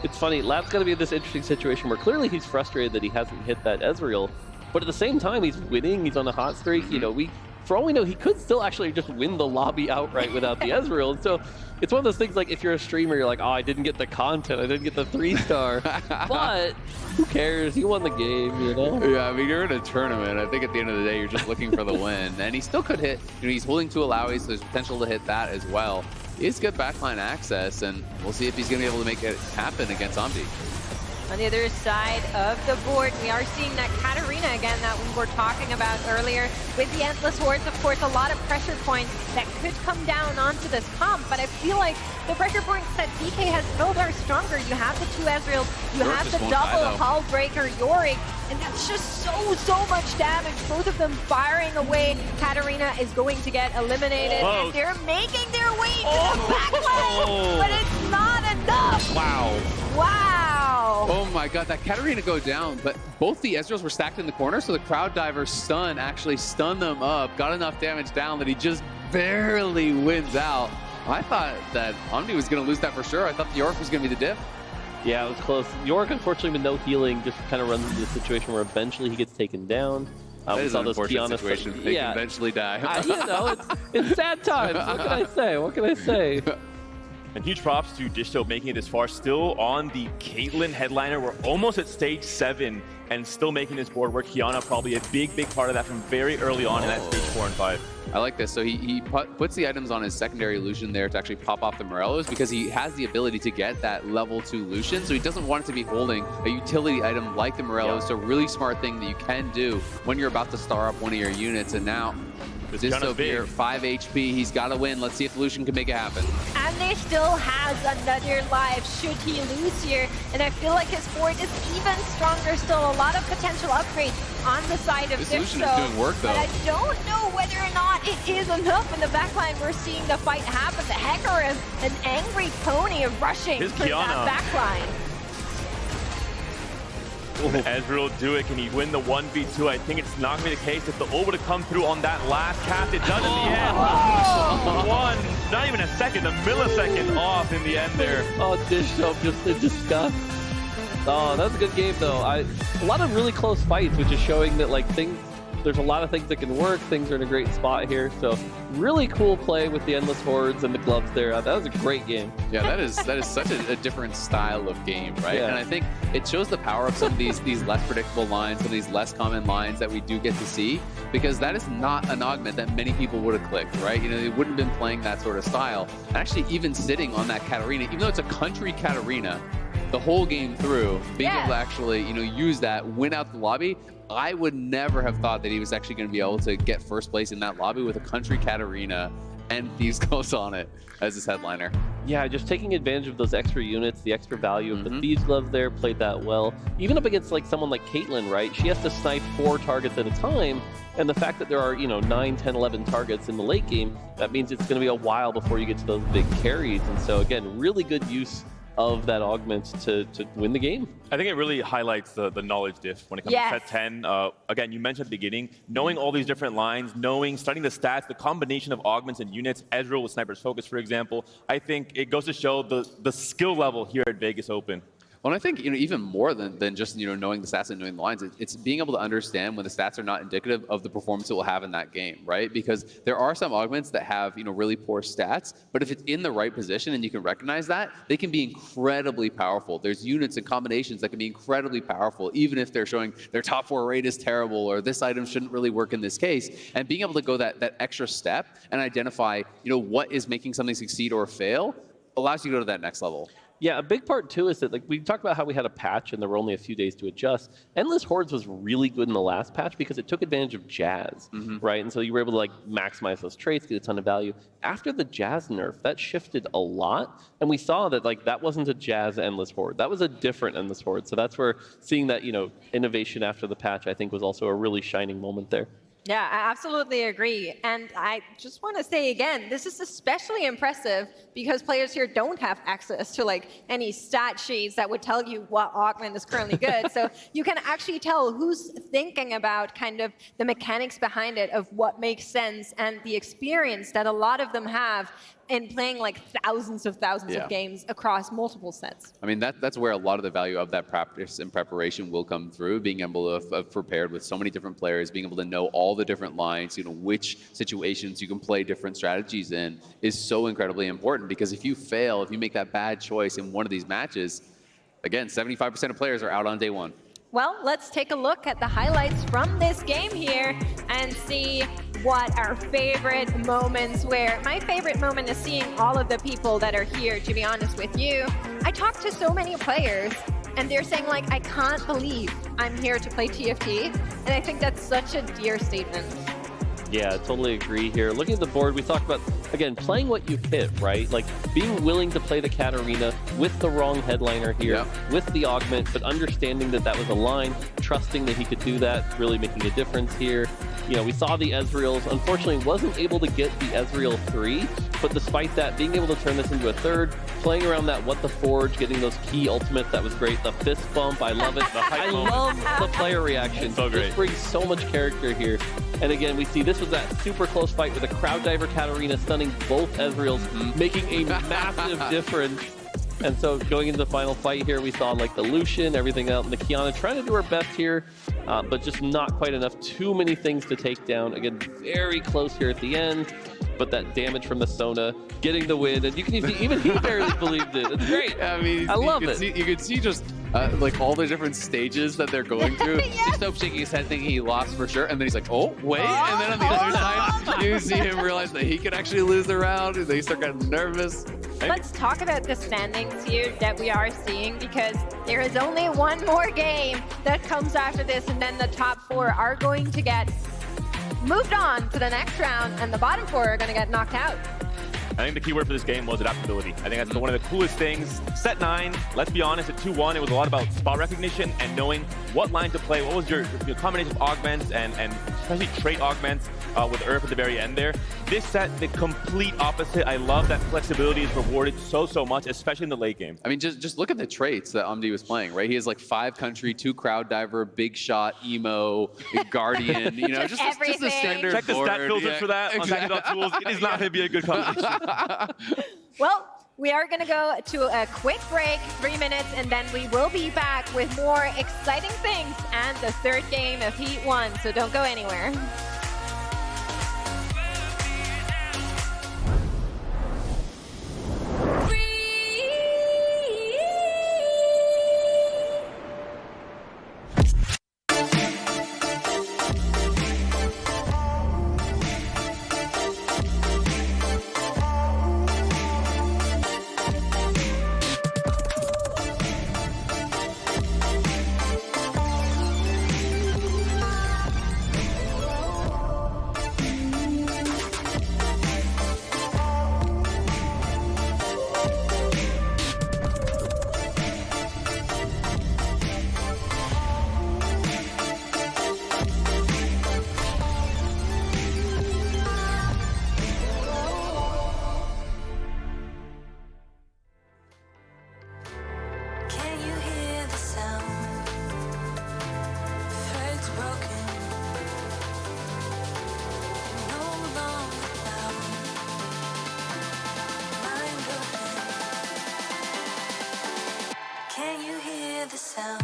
It's funny, Lab's going to be in this interesting situation where clearly he's frustrated that he hasn't hit that Ezreal, but at the same time, he's winning, he's on a hot streak. You know, for all we know, he could still actually just win the lobby outright without the Ezreal. And so it's one of those things, like, if you're a streamer, you're like, oh, I didn't get the content, I didn't get the 3-star. But who cares? You won the game, you know? Yeah, I mean, you're in a tournament. I think at the end of the day, you're just looking for the win. And he still could hit. You know, he's holding 2 Alawi, so there's potential to hit that as well. He has good backline access, and we'll see if he's going to be able to make it happen against Omdi. On the other side of the board, we are seeing that Katarina again that we were talking about earlier. With the Endless Hordes, of course, a lot of pressure points that could come down onto this comp, but I feel like the pressure points that DK has built are stronger. You have the 2 Ezreals, you Yorick have the just won't die, double though. Hull Breaker Yorick, and that's just so much damage. Both of them firing away. Katarina is going to get eliminated, and they're making their way to the backline, but it's not enough. Wow. Oh my god, that Katarina go down, but both the Ezreals were stacked in the corner, so the Crowd Diver stun actually stunned them up, got enough damage down that he just barely wins out. I thought that Omni was going to lose that for sure. I thought the Yorick was going to be the diff. Yeah, it was close. Yorick, unfortunately, with no healing, just kind of runs into the situation where eventually he gets taken down. That is an unfortunate Kiana situation. They can eventually die. You know, it's sad times. What can I say? What can I say? And huge props to Disto making it this far, still on the Caitlyn headliner. We're almost at stage 7 and still making this board work. Kiana probably a big part of that from very early on in that stage 4 and 5. I like this. So he puts the items on his secondary Lucian there to actually pop off the Morellos because he has the ability to get that level 2 Lucian. So he doesn't want it to be holding a utility item like the Morellos. So a really smart thing that you can do when you're about to star up one of your units. And now Disto here, 5 HP. He's got to win. Let's see if Lucian can make it happen. And they still has another life should he lose here. And I feel like his board is even stronger still. A lot of potential upgrades on the side of This Disto. Lucian is doing work, though. But I don't know whether or not it is enough. In the backline, we're seeing the fight happen. The Hecarim, an angry pony rushing for that backline. Ezreal do it. Can he win the 1v2? I think it's not going to be the case. If the ult would have come through on that last cast, it does in the end. Not even a second, a millisecond off in the end there. Oh, Disto just in disgust. Oh, that's a good game though. A lot of really close fights, which is showing that like there's a lot of things that can work. Things are in a great spot here. So really cool play with the Endless Hordes and the gloves there. That was a great game. Yeah, that is such a different style of game, right? Yeah. And I think it shows the power of some of these less predictable lines, some of these less common lines that we do get to see, because that is not an augment that many people would have clicked, right? You know, they wouldn't have been playing that sort of style. And actually, even sitting on that Katarina, even though it's a country Katarina, the whole game through, being able to actually, you know, use that, win out the lobby. I would never have thought that he was actually going to be able to get first place in that lobby with a country Katarina and Thieves Gloves on it as his headliner. Yeah, just taking advantage of those extra units, the extra value of the Thieves Gloves there, played that well. Even up against like someone like Caitlyn, right? She has to snipe 4 targets at a time, and the fact that there are, you know, 9, 10, 11 targets in the late game, that means it's going to be a while before you get to those big carries. And so again, really good use of that augment to win the game. I think it really highlights the knowledge diff when it comes to set 10. Again, you mentioned at the beginning, knowing all these different lines, studying the stats, the combination of augments and units, Ezreal with Sniper's Focus, for example. I think it goes to show the skill level here at Vegas Open. Well, and I think, you know, even more than just, you know, knowing the stats and knowing the lines, it's being able to understand when the stats are not indicative of the performance it will have in that game, right? Because there are some augments that have, you know, really poor stats, but if it's in the right position and you can recognize that, they can be incredibly powerful. There's units and combinations that can be incredibly powerful, even if they're showing their top 4 rate is terrible or this item shouldn't really work in this case. And being able to go that extra step and identify, you know, what is making something succeed or fail allows you to go to that next level. Yeah, a big part too is that like we talked about how we had a patch and there were only a few days to adjust. Endless Hordes was really good in the last patch because it took advantage of Jazz, right? And so you were able to like maximize those traits, get a ton of value. After the Jazz nerf, that shifted a lot, and we saw that like that wasn't a Jazz Endless Horde. That was a different Endless Horde. So that's where seeing that, you know, innovation after the patch, I think was also a really shining moment there. Yeah, I absolutely agree. And I just want to say again, this is especially impressive because players here don't have access to like any stat sheets that would tell you what augment is currently good. So you can actually tell who's thinking about kind of the mechanics behind it of what makes sense and the experience that a lot of them have in playing like thousands of games across multiple sets. I mean, that's where a lot of the value of that practice and preparation will come through, being able to have prepared with so many different players, being able to know all the different lines, you know, which situations you can play different strategies in is so incredibly important, because if you fail, if you make that bad choice in one of these matches, again, 75% of players are out on day 1. Well, let's take a look at the highlights from this game here and see what our favorite moments were. My favorite moment is seeing all of the people that are here, to be honest with you. I talked to so many players and they're saying like, I can't believe I'm here to play TFT. And I think that's such a dear statement. Yeah, I totally agree here. Looking at the board, we talked about, again, playing what you hit, right? Like being willing to play the Katarina with the wrong headliner here, with the augment, but understanding that that was a line, trusting that he could do that, really making a difference here. You know, we saw the Ezreals, unfortunately wasn't able to get the Ezreal 3, but despite that, being able to turn this into a third, playing around that What the Forge, getting those key ultimates, that was great. The fist bump, I love it. I love the player reaction. So great. This brings so much character here. And again, we see this was that super close fight with a crowd diver Katarina stunning both Ezreals, making a massive difference. And so going into the final fight here, we saw like the Lucian, everything else, and the Kiana trying to do her best here, but just not quite enough. Too many things to take down. Again, very close here at the end, but that damage from the Sona, getting the win, and you can even he barely believed it. It's great. I mean, I love it. You can see just like all the different stages that they're going through. Just Soap shaking his head thinking he lost for sure, and then he's like, oh, wait. And then on the other side, you see him realize that he could actually lose the round, and they start getting nervous. Let's talk about the standings here that we are seeing, because there is only one more game that comes after this, and then the top 4 are going to get moved on to the next round, and the bottom 4 are going to get knocked out. I think the key word for this game was adaptability. I think that's one of the coolest things. Set 9, let's be honest, at 2-1, it was a lot about spot recognition and knowing what line to play, what was your combination of augments and especially trait augments with Earth at the very end there. This set, the complete opposite. I love that flexibility is rewarded so much, especially in the late game. I mean, just look at the traits that Umdi was playing, right? He has like 5 country, 2 crowd diver, big shot, emo, guardian, you know, just the standard Check the board. stat filters for that on Tools. It is not going to be a good combination. Well, we are going to go to a quick break, 3 minutes, and then we will be back with more exciting things and the third game of Heat 1, so don't go anywhere. Can you hear the sound?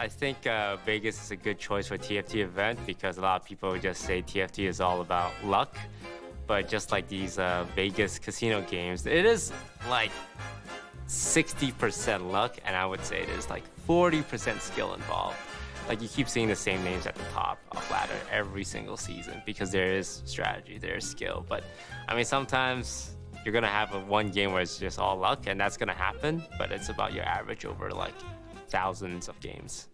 I think Vegas is a good choice for TFT event because a lot of people just say TFT is all about luck. But just like these Vegas casino games, it is like 60% luck, and I would say it is like 40% skill involved. Like you keep seeing the same names at the top of ladder every single season because there is strategy, there is skill. But I mean, sometimes you're gonna have one game where it's just all luck, and that's gonna happen. But it's about your average over like thousands of games.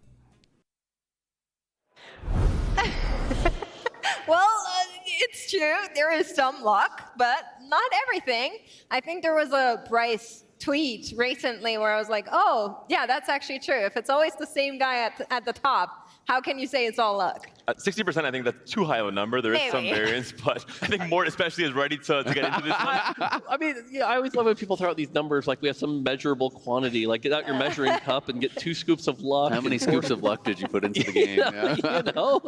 Well, it's true. There is some luck, but not everything. I think there was a Bryce tweet recently where I was like, oh, yeah, that's actually true. If it's always the same guy at the top, how can you say it's all luck? 60%, I think that's too high of a number. There is some variance, but I think Mort especially is ready to get into this one. I mean, yeah, I always love when people throw out these numbers like we have some measurable quantity. Like get out your measuring cup and get 2 scoops of luck. How many scoops of luck did you put into the game? Yeah. You know?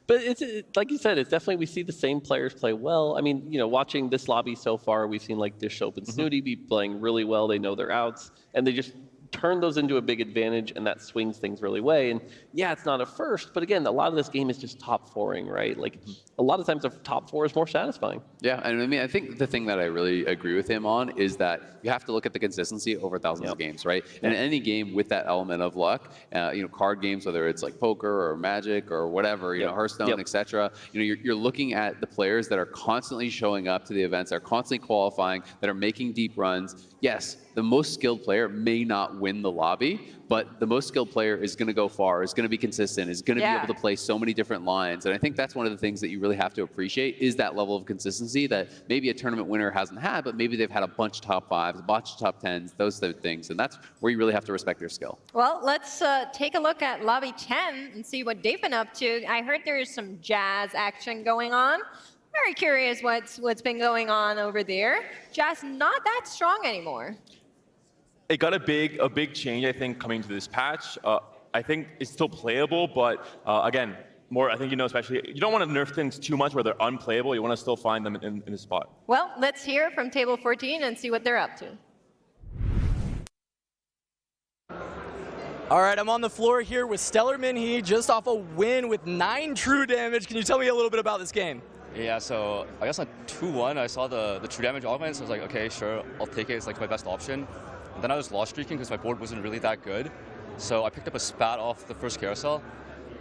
But it's like you said, it's definitely we see the same players play well. I mean, you know, watching this lobby so far, we've seen like Dish Open Snooty be playing really well. They know their outs, and they just turn those into a big advantage, and that swings things really way. And yeah, it's not a first, but again, a lot of this game is just top fouring, right? Like a lot of times, a top four is more satisfying. Yeah, and I mean, I think the thing that I really agree with him on is that you have to look at the consistency over thousands of games, right? And any game with that element of luck, you know, card games, whether it's like poker or Magic or whatever, you know, Hearthstone, etc. You know, you're looking at the players that are constantly showing up to the events, that are constantly qualifying, that are making deep runs. Yes, the most skilled player may not win the lobby, but the most skilled player is going to go far, is going to be consistent, is going to be able to play so many different lines. And I think that's one of the things that you really have to appreciate is that level of consistency that maybe a tournament winner hasn't had, but maybe they've had a bunch of top 5s, a bunch of top 10s, those type of things. And that's where you really have to respect their skill. Well, let's take a look at Lobby 10 and see what they've been up to. I heard there's some jazz action going on. Very curious what's been going on over there. Jazz not that strong anymore. It got a big change, I think, coming to this patch. I think it's still playable, but again, more, I think, you know, especially, you don't want to nerf things too much where they're unplayable. You want to still find them in the spot. Well, let's hear from Table 14 and see what they're up to. All right, I'm on the floor here with Stellar Minhee, just off a win with 9 true damage. Can you tell me a little bit about this game? Yeah, so I guess on 2-1, I saw the true damage augment, so I was like, okay, sure, I'll take it. It's like my best option. And then I was lost streaking because my board wasn't really that good. So I picked up a spat off the first carousel.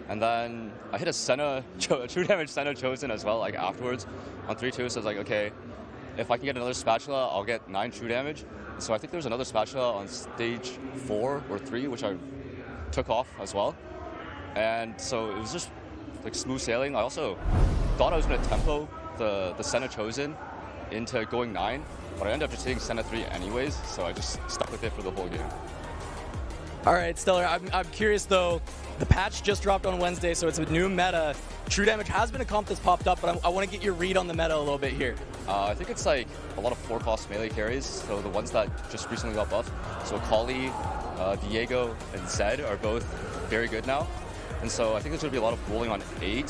And then I hit a Senna, true damage Senna chosen as well, like afterwards on 3-2. So I was like, okay, if I can get another spatula, I'll get 9 true damage. So I think there was another spatula on stage 4 or 3, which I took off as well. And so it was just like smooth sailing. I also thought I was going to tempo the Senna chosen into going 9, but I ended up just hitting Senna 3 anyways, so I just stuck with it for the whole game. All right, Stellar, I'm curious though, the patch just dropped on Wednesday, so it's a new meta. True damage has been a comp that's popped up, but I want to get your read on the meta a little bit here. I think it's like a lot of 4-cost melee carries, so the ones that just recently got buffed. So Kali, Diego, and Zed are both very good now. And so I think there's going to be a lot of rolling on 8.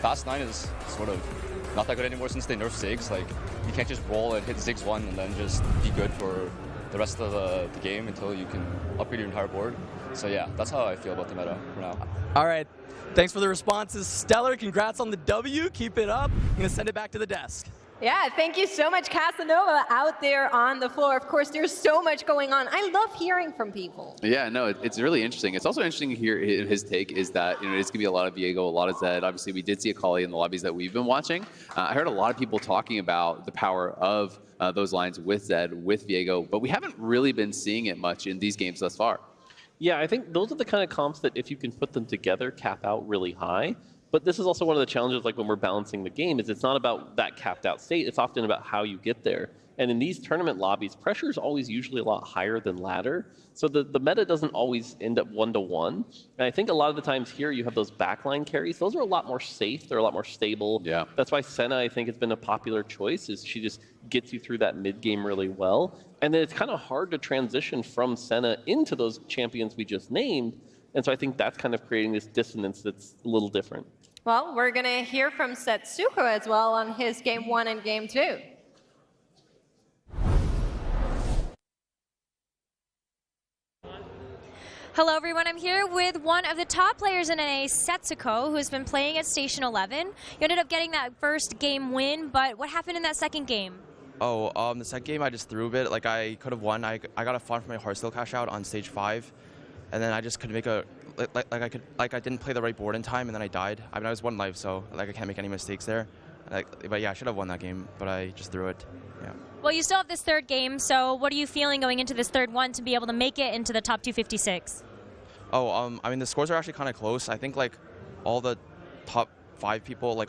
Fast 9 is sort of not that good anymore since they nerfed Ziggs. Like, you can't just roll and hit Ziggs 1 and then just be good for the rest of the game until you can upgrade your entire board. So yeah, that's how I feel about the meta for now. All right, thanks for the responses. Stellar, congrats on the W. Keep it up. I'm going to send it back to the desk. Yeah, thank you so much, Casanova, out there on the floor. Of course, there's so much going on. I love hearing from people. Yeah, no, it's really interesting. It's also interesting to hear his take is that, you know, it's going to be a lot of Diego, a lot of Zed. Obviously, we did see a Kali in the lobbies that we've been watching. I heard a lot of people talking about the power of those lines with Zed, with Diego, but we haven't really been seeing it much in these games thus far. Yeah, I think those are the kind of comps that if you can put them together, cap out really high. But this is also one of the challenges, like when we're balancing the game, is it's not about that capped out state. It's often about how you get there. And in these tournament lobbies, pressure is always usually a lot higher than ladder. So the meta doesn't always end up 1-to-1. And I think a lot of the times here you have those backline carries. Those are a lot more safe. They're a lot more stable. Yeah. That's why Senna, I think, has been a popular choice, is she just gets you through that mid game really well. And then it's kind of hard to transition from Senna into those champions we just named. And so I think that's kind of creating this dissonance that's a little different. Well, we're going to hear from Setsuko as well on his Game 1 and Game 2. Hello, everyone. I'm here with one of the top players in NA, Setsuko, who's been playing at Station 11. You ended up getting that first game win, but what happened in that second game? Oh, the second game I just threw a bit. Like I could have won. I got a farm for my Hearthstone cash out on stage 5, and then I just couldn't make a I didn't play the right board in time, and then I died. I mean, I was 1 life, so like I can't make any mistakes there. But yeah, I should have won that game, but I just threw it. Yeah. Well, you still have this third game, so what are you feeling going into this third one to be able to make it into the top 256? Oh, I mean the scores are actually kind of close. I think like all the top 5 people, like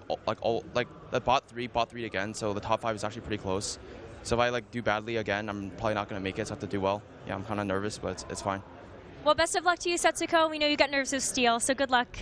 the bot 3 again, so the top 5 is actually pretty close. So if I like do badly again, I'm probably not gonna make it. So I have to do well. Yeah, I'm kind of nervous, but it's fine. Well, best of luck to you, Setsuko. We know you got nerves with Steel, so good luck.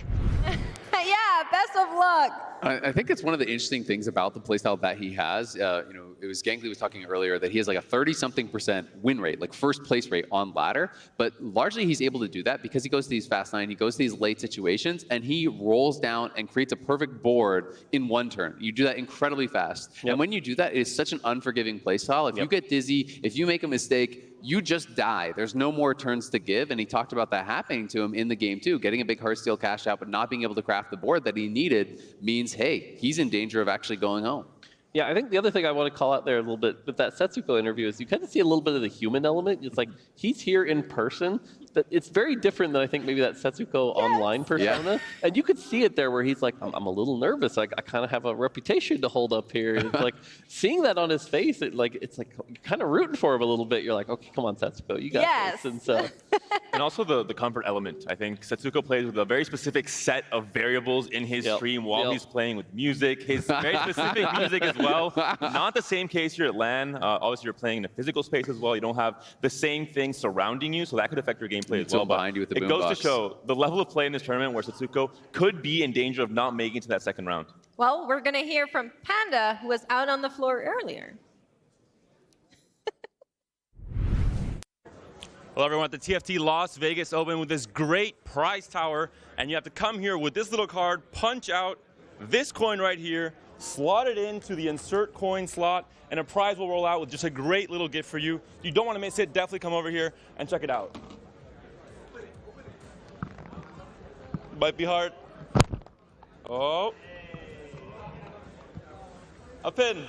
Yeah, best of luck. I think it's one of the interesting things about the playstyle that he has. You know, it was Gangly was talking earlier that he has like a 30-something% win rate, like first place rate on ladder. But largely he's able to do that because he goes to these fast 9, he goes to these late situations, and he rolls down and creates a perfect board in 1 turn. You do that incredibly fast. Yep. And when you do that, it is such an unforgiving playstyle. If you get dizzy, if you make a mistake, you just die. There's no more turns to give, and he talked about that happening to him in the game too. Getting a big Hearthsteel cash out, but not being able to craft the board that he needed means, hey, he's in danger of actually going home. Yeah, I think the other thing I want to call out there a little bit with that Setsuko interview is you kind of see a little bit of the human element. It's like he's here in person. That it's very different than I think maybe that Setsuko online persona. Yeah. And you could see it there where he's like, I'm a little nervous. I kind of have a reputation to hold up here. It's like seeing that on his face, it's like you're kind of rooting for him a little bit. You're like, okay, come on, Setsuko, you got this. And so. And also the comfort element. I think Setsuko plays with a very specific set of variables in his stream while he's playing with music, his very specific music as well. Not the same case here at LAN. Obviously, you're playing in a physical space as well. You don't have the same thing surrounding you, so that could affect your gameplay as well. Behind you with the it goes boombox. to show the level of play in this tournament where Setsuko could be in danger of not making it to that second round. Well, we're going to hear from Panda, who was out on the floor earlier. Well, everyone, at the TFT Las Vegas Open with this great prize tower, and you have to come here with this little card, punch out this coin right here, slot it into the insert coin slot, and a prize will roll out with just a great little gift for you. If you don't want to miss it, definitely come over here and check it out. Might be hard. Oh. A pin.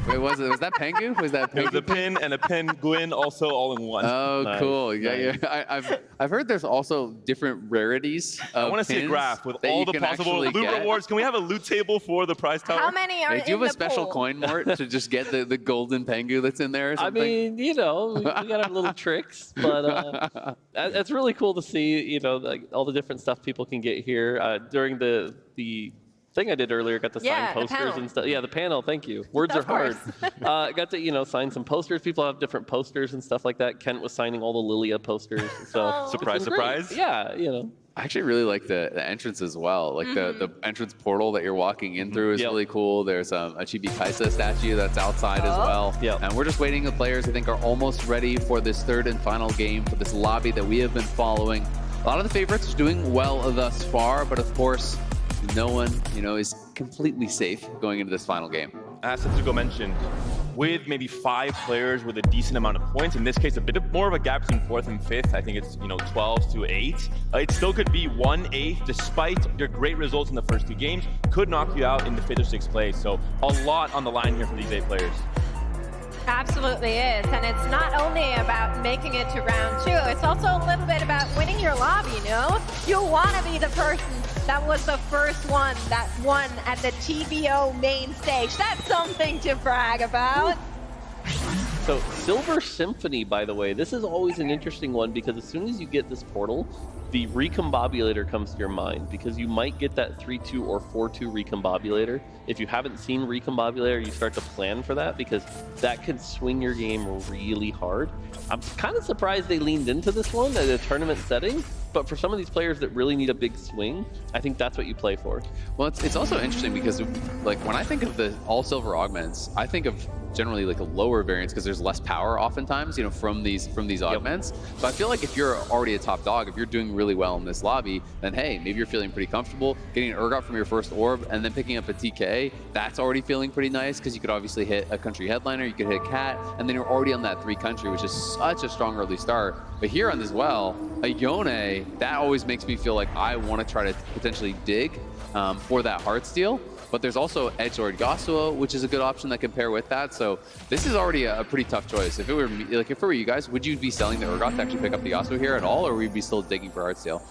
Wait, was that Pengu? Was that Pengu? It was a pin and a penguin also all in one. Oh, nice. Cool. Yeah, yeah. I've heard there's also different rarities. I want to see a graph with all the possible loot rewards. Can we have a loot table for the prize tower? How many are in the Do you have a special pool? coin, Mort, to just get the golden Pengu that's in there or something? I mean, you know, we got our little tricks, but it's really cool to see, you know, like all the different stuff people can get here. During the thing I did earlier, got to sign posters and stuff. Yeah, the panel, thank you. Words are hard. Got to, you know, sign some posters. People have different posters and stuff like that. Kent was signing all the Lilia posters. So surprise, surprise. Yeah, you know. I actually really like the entrance as well. Like the entrance portal that you're walking in through is really cool. There's a Chibi Kaisa statue that's outside as well. Yep. And we're just waiting. The players, I think, are almost ready for this third and final game for this lobby that we have been following. A lot of the favorites are doing well thus far, but of course, no one, you know, is completely safe going into this final game. As Setsuko mentioned, with maybe 5 players with a decent amount of points, in this case, a bit more of a gap between 4th and 5th. I think it's, you know, 12 to 8. It still could be 1/8, despite your great results in the first 2 games, could knock you out in the 5th or 6th place. So a lot on the line here for these 8 players. Absolutely is. And it's not only about making it to round 2, it's also a little bit about winning your lobby, you know? You want to be the person that was the first one that won at the TBO main stage. That's something to brag about. So Silver Symphony, by the way, this is always an interesting one because as soon as you get this portal, the Recombobulator comes to your mind because you might get that 3-2 or 4-2 Recombobulator. If you haven't seen Recombobulator, you start to plan for that because that could swing your game really hard. I'm kind of surprised they leaned into this one at a tournament setting, but for some of these players that really need a big swing, I think that's what you play for. Well, it's also interesting because, like, when I think of the all-silver augments, I think of generally like a lower variance because there's less power oftentimes, you know, from these augments. So I feel like if you're already a top dog, if you're doing really well in this lobby, then hey, maybe you're feeling pretty comfortable getting an Urgot from your first orb and then picking up a TK. That's already feeling pretty nice because you could obviously hit a country headliner, you could hit a cat, and then you're already on that 3 country, which is such a strong early start. But here on this well, a Yone, that always makes me feel like I want to try to potentially dig for that Heartsteel. But there's also Edgelord Yasuo, which is a good option that can pair with that. So this is already a pretty tough choice. If it were me, like if it were you guys, would you be selling the Urgot to actually pick up the Yasuo here at all, or would you be still digging for Heartsteel?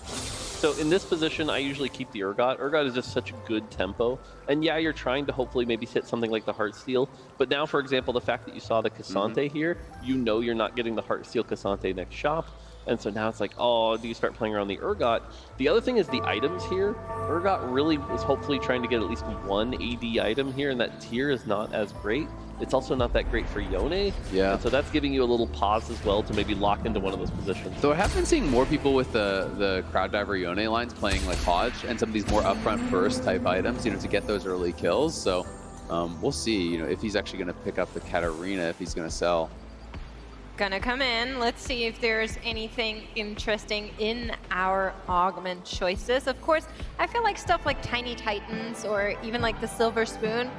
So in this position, I usually keep the Urgot. Urgot is just such a good tempo. And yeah, you're trying to hopefully maybe hit something like the Heartsteel. But now, for example, the fact that you saw the Cassante here, you know you're not getting the Heartsteel Cassante next shop. And so now it's like, oh, do you start playing around the Urgot? The other thing is the items here. Urgot really is hopefully trying to get at least one AD item here, and that tier is not as great. It's also not that great for Yone. Yeah. And so that's giving you a little pause as well to maybe lock into one of those positions. So I have been seeing more people with the Crowd Diver Yone lines playing like Hodge and some of these more upfront burst type items, you know, to get those early kills. So we'll see, you know, if he's actually going to pick up the Katarina, if he's going to sell. Gonna come in. Let's see if there's anything interesting in our augment choices. Of course, I feel like stuff like Tiny Titans or even like the Silver Spoon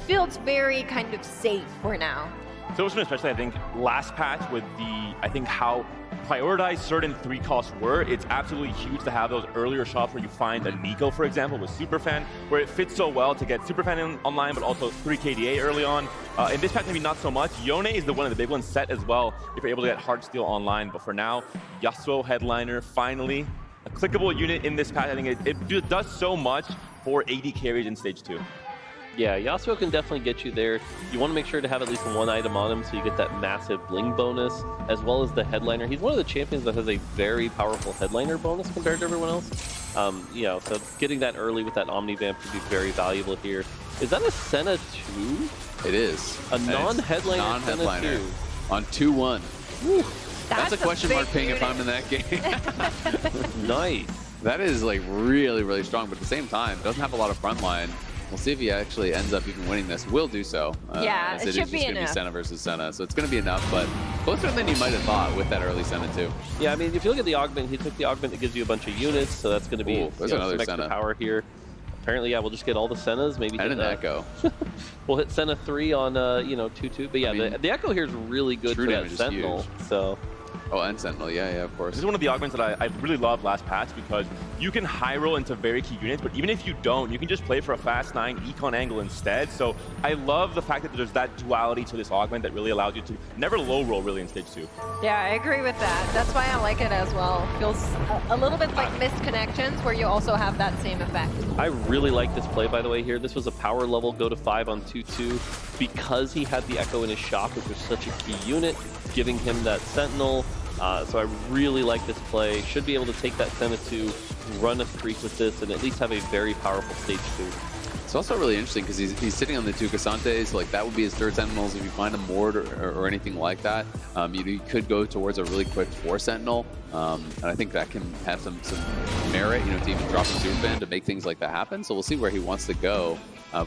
feels very kind of safe for now. Silver Spoon especially, I think, last patch with how prioritized certain 3 costs were, it's absolutely huge to have those earlier shops where you find a Nico, for example, with Superfan, where it fits so well to get Superfan online, but also 3 KDA early on. In this patch, maybe not so much. Yone is one of the big ones set as well, if you're able to get Heartsteel online. But for now, Yasuo Headliner, finally, a clickable unit in this patch. I think it does so much for AD carries in Stage 2. Yeah, Yasuo can definitely get you there. You want to make sure to have at least one item on him so you get that massive bling bonus, as well as the headliner. He's one of the champions that has a very powerful headliner bonus compared to everyone else. You know, so getting that early with that Omnivamp could be very valuable here. Is that a Senna 2? It is. A non-headliner Senna 2. On 2-1. That's a question mark ping if I'm in that game. Nice. That is like really, really strong, but at the same time, doesn't have a lot of frontline. We'll see if he actually ends up even winning this. Will do so. Yeah, as it should be enough. It's just going to be Senna versus Senna, so it's going to be enough, but closer than you might have thought with that early Senna too. Yeah, I mean, if you look at the augment, he took the augment that gives you a bunch of units, so that's going to be there's some another extra Senna. power here. Apparently, yeah, we'll just get all the Sennas, maybe And hit an Echo. We'll hit Senna 3 on, 2-2. But yeah, I mean, the Echo here is really good for that Sentinel. So. Oh, and Sentinel, yeah, of course. This is one of the augments that I really loved last patch because you can high roll into very key units, but even if you don't, you can just play for a fast 9 econ angle instead. So I love the fact that there's that duality to this augment that really allows you to never low roll really in Stage 2. Yeah, I agree with that. That's why I like it as well. Feels a little bit like missed connections where you also have that same effect. I really like this play, by the way, here. This was a power level go to 5 on 2-2 because he had the Echo in his shop, which was such a key unit, giving him that Sentinel. So I really like this play. Should be able to take that Senna 2, run a streak with this, and at least have a very powerful Stage 2. It's also really interesting because he's sitting on the 2 Cassantes, like that would be his third Sentinels. If you find a Mord or anything like that, you could go towards a really quick 4 Sentinel. And I think that can have some merit, you know, to even drop a Superfan to make things like that happen. So we'll see where he wants to go.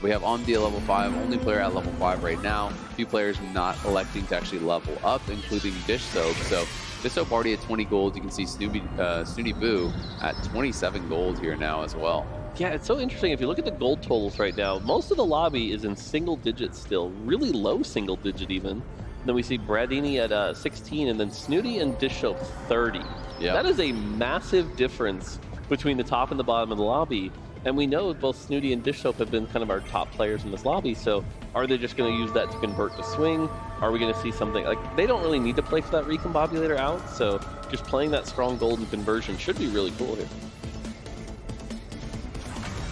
We have Omdi at level 5, only player at level 5 right now. A few players not electing to actually level up, including Dish Soap. So Dish Soap already at 20 gold. You can see Snooty Boo at 27 gold here now as well. Yeah, it's so interesting. If you look at the gold totals right now, most of the lobby is in single digits still, really low single digit even. Then we see Bradini at 16, and then Snooty and Dish Soap 30. Yep. That is a massive difference between the top and the bottom of the lobby. And we know both Snooty and Dish Soap have been kind of our top players in this lobby, so are they just going to use that to convert to swing? Are we going to see something? Like, they don't really need to play for that recombobulator out, so just playing that strong golden conversion should be really cool here.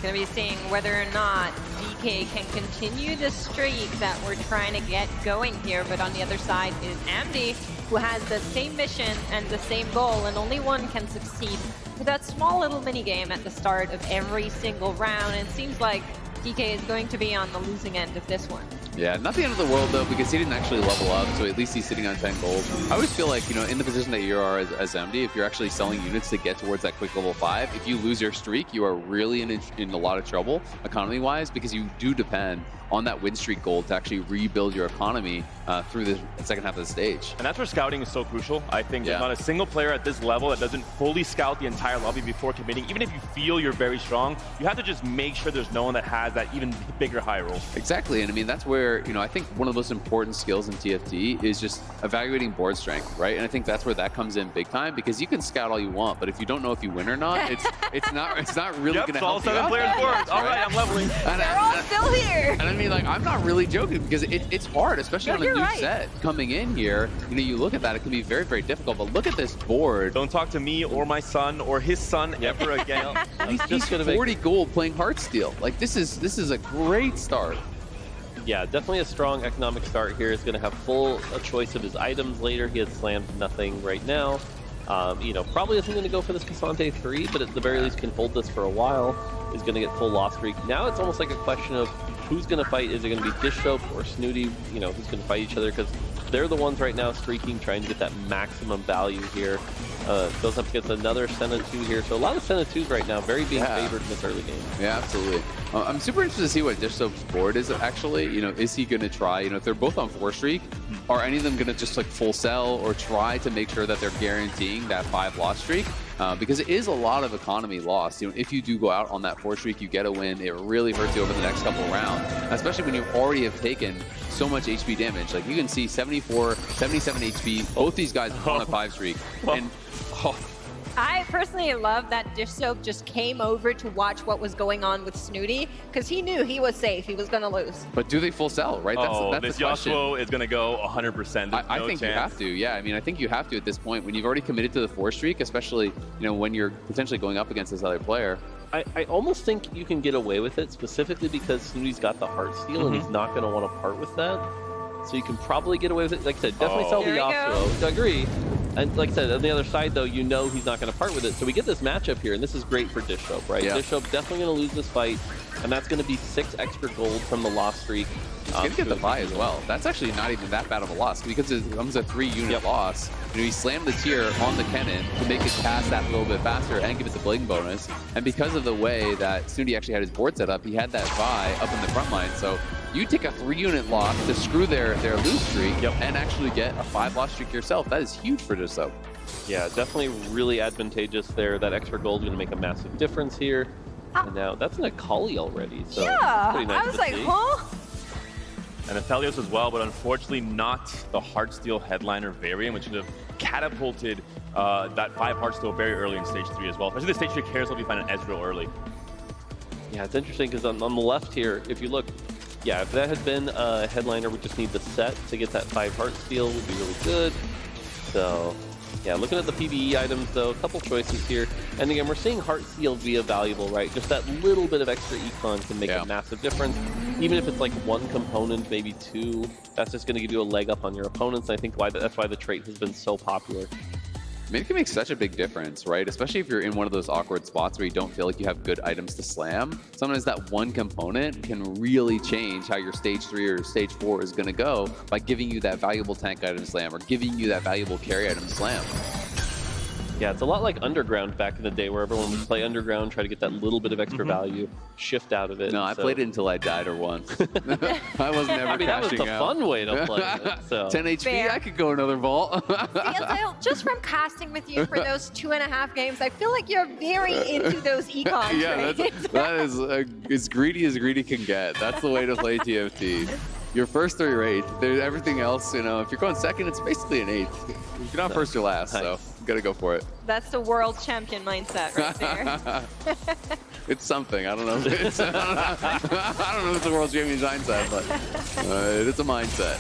Going to be seeing whether or not DK can continue the streak that we're trying to get going here, but on the other side is Amdi, who has the same mission and the same goal, and only one can succeed with that small little mini game at the start of every single round. And it seems like DK is going to be on the losing end of this one. Yeah, not the end of the world though, because he didn't actually level up, so at least he's sitting on 10 gold. I always feel like, you know, in the position that you are as MD, if you're actually selling units to get towards that quick level 5, if you lose your streak, you are really in a lot of trouble economy-wise, because you do depend on that win streak gold to actually rebuild your economy through the second half of the stage. And that's where scouting is so crucial. I think there's not a single player at this level that doesn't fully scout the entire lobby before committing. Even if you feel you're very strong, you have to just make sure there's no one that has that even bigger high roll. Exactly, and I mean, that's where, you know, I think one of the most important skills in TFT is just evaluating board strength, right? And I think that's where that comes in big time, because you can scout all you want, but if you don't know if you win or not, it's not really going to help all 7 players boards. All right, I'm leveling. They're all still here. And I mean, like, I'm not really joking, because it's hard, especially on a new set. Coming in here, you know, you look at that, it can be very, very difficult, but look at this board. Don't talk to me or my son or his son ever again. He's 40 gold playing Heartsteel. Like, this is a great start. Yeah, definitely a strong economic start here. He's going to have full choice of his items later. He has slammed nothing right now. You know, probably isn't going to go for this Cassante 3, but at the very least can hold this for a while. Is going to get full loss streak. Now it's almost like a question of who's going to fight. Is it going to be Dish Soap or Snooty? You know, who's going to fight each other? Because they're the ones right now streaking, trying to get that maximum value here. Goes up against another Senna 2 here. So a lot of Senna 2s right now, very being favored in this early game. Yeah, absolutely. I'm super interested to see what Dish Soap's board is actually. You know, is he going to try, you know, if they're both on 4 streak, are any of them going to just like full sell or try to make sure that they're guaranteeing that 5 loss streak? Because it is a lot of economy lost. You know, if you do go out on that 4 streak, you get a win. It really hurts you over the next couple of rounds, especially when you already have taken so much HP damage. Like, you can see 74, 77 HP. Both these guys on a 5 streak. And I personally love that Dish Soap just came over to watch what was going on with Snooty, because he knew he was safe. He was going to lose. But do they full sell, right? That's this the question. Yasuo is going to go 100%. I think you have to. Yeah, I mean, I think you have to at this point when you've already committed to the 4 streak, especially, you know, when you're potentially going up against this other player. I almost think you can get away with it, specifically because Snooty's got the Heartsteel and he's not going to want to part with that. So you can probably get away with it. Like I said, definitely sell the Yasuo. I agree. And like I said, on the other side, though, you know he's not going to part with it. So we get this matchup here, and this is great for Dish Soap, right? Yeah. Dish Soap definitely going to lose this fight, and that's going to be 6 extra gold from the loss streak. He's going to get the buy as well. That's actually not even that bad of a loss, because it comes a 3-unit loss. You know, he slammed the tier on the cannon to make it cast that a little bit faster and give it the bling bonus. And because of the way that Snooty actually had his board set up, he had that buy up in the front line. So you take a 3-unit loss to screw their lose streak and actually get a 5 loss streak yourself. That is huge for Dish Soap. Yeah, definitely really advantageous there. That extra gold is going to make a massive difference here. And now that's an Akali already. So yeah, pretty nice I was like, see. huh? And Aphelios as well, but unfortunately not the Heartsteel headliner variant, which would have catapulted that 5 Heartsteel very early in stage 3 as well. Especially the stage 3 carousel if you find an Ezreal early. Yeah, it's interesting because on the left here, if you look, yeah, if that had been a headliner, we just need the set to get that 5 Heartsteel would be really good. So yeah, looking at the PvE items though, a couple choices here. And again, we're seeing Heartsteel be a valuable, right? Just that little bit of extra econ can make a massive difference. Even if it's like 1 component, maybe 2, that's just going to give you a leg up on your opponents. I think that's why the trait has been so popular. I mean, it can make such a big difference, right? Especially if you're in one of those awkward spots where you don't feel like you have good items to slam. Sometimes that 1 component can really change how your stage 3 or stage 4 is going to go by giving you that valuable tank item slam or giving you that valuable carry item slam. Yeah, it's a lot like Underground back in the day where everyone would play Underground, try to get that little bit of extra value, shift out of it. No, I played it until I died or once. I was never crashing that was the fun way to play it. So. 10 HP, Fair. I could go another vault. Just from casting with you for those 2.5 games, I feel like you're very into those econs. Yeah, that is as greedy can get. That's the way to play TFT. Your first 3 are 8. Everything else, you know, if you're going second, it's basically an 8th. If you're not first, you're last, so you gotta go for it. That's the world champion mindset right there. It's something. I don't know. I don't know if it's a world champion's mindset, but it's a mindset.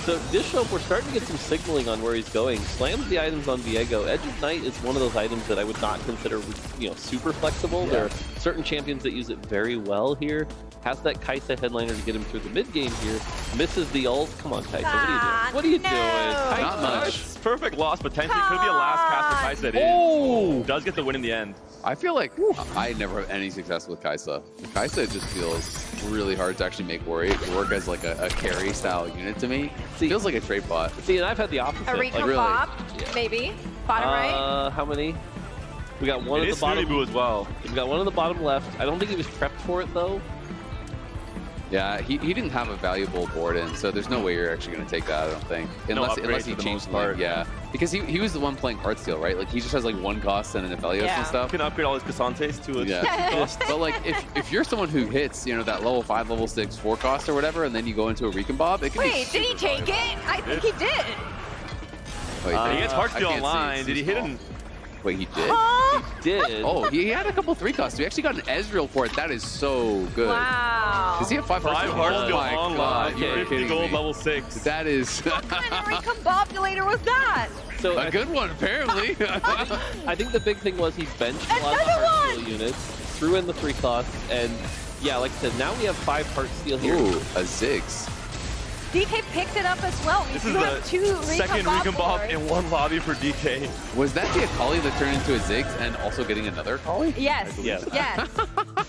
So Dish Soap, we're starting to get some signaling on where he's going. Slams the items on Viego. Edge of Night is one of those items that I would not consider, you know, super flexible. Yeah. There are certain champions that use it very well here. Has that Kaisa headliner to get him through the mid game here. Misses the ult. Come on, Kaisa. What are you doing? What are you doing? Not much. perfect loss, potentially. Could be a last cast for Kaisa. It is. Does get the win in the end. I feel like I never have any success with Kaisa. Kaisa just feels really hard to actually make work as like a carry style unit to me. Feels like a trade bot. See, and I've had the opposite. A recon really? Bob, maybe. Bottom right. How many? We got one at the bottom. Boo as well. We got one on the bottom left. I don't think he was prepped for it though. Yeah, he didn't have a valuable board in, so there's no way you're actually going to take that, I don't think. Unless he changed part. Yeah, because he was the one playing Heartsteel, right? Like, he just has, like, one cost and an Aphelios and stuff. You can upgrade all his Casantes to a cost. But, like, if you're someone who hits, you know, that level 5, level 6, 4 cost or whatever, and then you go into a Recon Bob, it can be Wait, did he take it? I think he did. Wait, he gets Heartsteel online. Did he hit him? Wait, he did? He did. Oh, he had a couple 3 costs. We actually got an Ezreal for it. That is so good. Wow. Does he have 5 Heartsteel? Heartsteel God, online. 50 gold, level 6. That is... What kind of recombobulator was that? So a good one, apparently. I think the big thing was he benched a lot of the Heartsteel units, threw in the 3 costs, and yeah, like I said, now we have 5 Heartsteel here. Ooh, a Ziggs. DK picked it up as well. This is the second Recon Bob in one lobby for DK. Was that the Akali that turned into a Ziggs and also getting another Akali? Yes. Yes.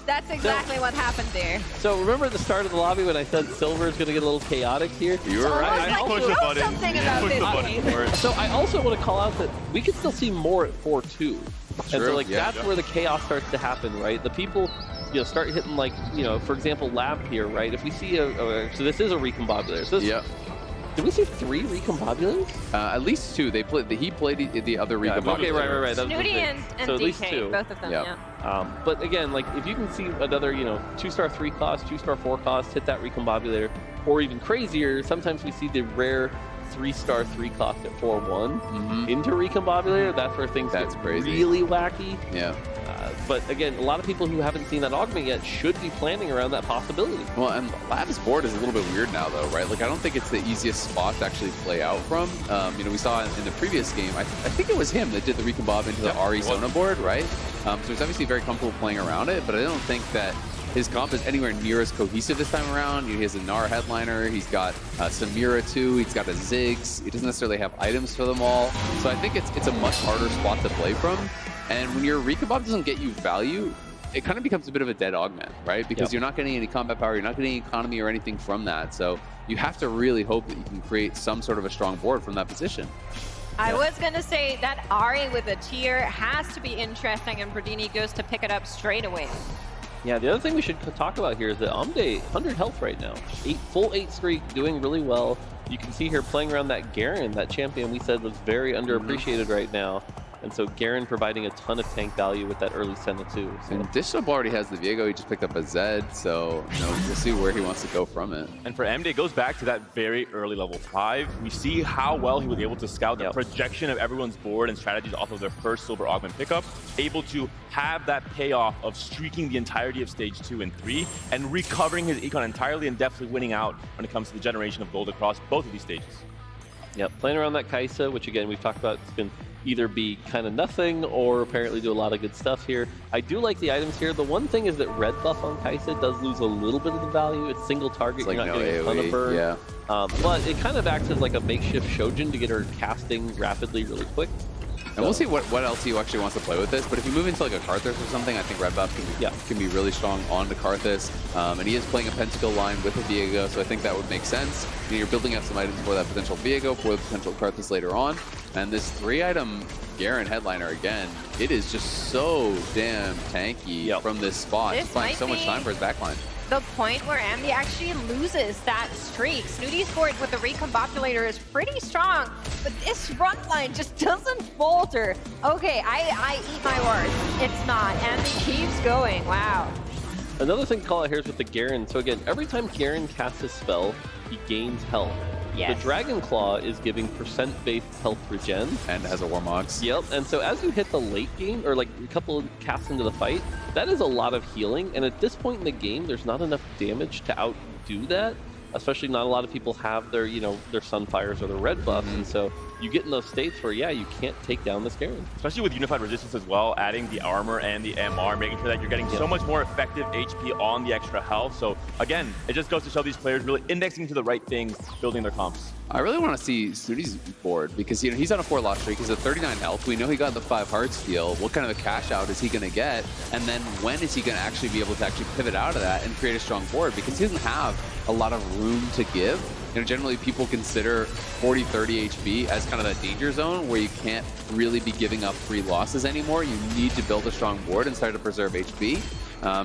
That's exactly what happened there. So remember at the start of the lobby when I said Silver is going to get a little chaotic here? You were right. I pushed the button. Something about this game. So I also want to call out that we could still see more at 4-2. And so like that's where the chaos starts to happen, right? The people, you know, start hitting like, you know, for example, Lab here, right? If we see so this is a recombobulator. So this, did we see 3 recombobulators? At least 2. He played the other recombobulator. Okay, right. Snooty and so at DK, least 2. both of them, yeah. But again, like if you can see another, you know, 2-star 3 cost, 2-star 4 cost, hit that recombobulator, or even crazier, sometimes we see the rare 3-star 3 cost at 4-1 into recombobulator. That's where things get crazy. Really wacky. Yeah. But again, a lot of people who haven't seen that augment yet should be planning around that possibility. Well, and Lab's board is a little bit weird now, though, right? Like, I don't think it's the easiest spot to actually play out from. You know, we saw in the previous game, I think it was him that did the recombob into the Ari Sona board, right? So he's obviously very comfortable playing around it, but I don't think that his comp is anywhere near as cohesive this time around. He has a Nara headliner, he's got Samira too, he's got a Ziggs. He doesn't necessarily have items for them all. So I think it's a much harder spot to play from. And when your recombop doesn't get you value, it kind of becomes a bit of a dead augment, right? Because you're not getting any combat power, you're not getting any economy or anything from that. So you have to really hope that you can create some sort of a strong board from that position. I was going to say that Ari with a tier has to be interesting, and Brodini goes to pick it up straight away. Yeah, the other thing we should talk about here is that Amde 100 health right now. Full 8 streak, doing really well. You can see here playing around that Garen, that champion we said was very underappreciated right now. And so Garen providing a ton of tank value with that early Senna too. So. And Dishub already has the Viego. He just picked up a Zed, so you know, we'll see where he wants to go from it. And for MD, it goes back to that very early level 5. We see how well he was able to scout the projection of everyone's board and strategies off of their first silver augment pickup, able to have that payoff of streaking the entirety of stage 2 and 3 and recovering his econ entirely and definitely winning out when it comes to the generation of gold across both of these stages. Yep, playing around that Kaisa, which again we've talked about, it's been either be kind of nothing or apparently do a lot of good stuff here. I do like the items here. The one thing is that red buff on Kaisa does lose a little bit of the value. It's single target, you're not no getting AOE, a ton of burn. But it kind of acts as like a makeshift Shojin to get her casting rapidly really quick. And we'll see what LTU actually wants to play with this, but if you move into like a Karthus or something, I think red buff can be really strong on the Karthus. And he is playing a Pentakill line with a Viego, so I think that would make sense. You know, you're building up some items for that potential Viego, for the potential Karthus later on. And this 3-item Garen headliner again, it is just so damn tanky from this spot. He's buying so much time for his backline. The point where Amdi actually loses that streak. Snooty's board with the recombobulator is pretty strong, but this front line just doesn't falter. Okay, I eat my words. It's not. Amdi keeps going. Wow. Another thing to call out here is with the Garen. So again, every time Garen casts his spell, he gains health. Yes. The Dragon Claw is giving percent-based health regen. And has a Warmox. Yep, and so as you hit the late game, or like a couple of casts into the fight, that is a lot of healing, and at this point in the game, there's not enough damage to outdo that. Especially not a lot of people have their, you know, their Sunfires or their red buffs, and so you get in those states where, yeah, you can't take down this Garen. Especially with Unified Resistance as well, adding the armor and the MR, making sure that you're getting so much more effective HP on the extra health. So again, it just goes to show these players really indexing to the right things, building their comps. I really want to see Snooty's board because, you know, he's on a 4-loss streak. He's at 39 health. We know he got the 5 heart steal. What kind of a cash out is he going to get? And then when is he going to actually be able to actually pivot out of that and create a strong board? Because he doesn't have a lot of room to give. You know, generally people consider 40-30 HP as kind of that danger zone where you can't really be giving up free losses anymore. You need to build a strong board and start to preserve HP.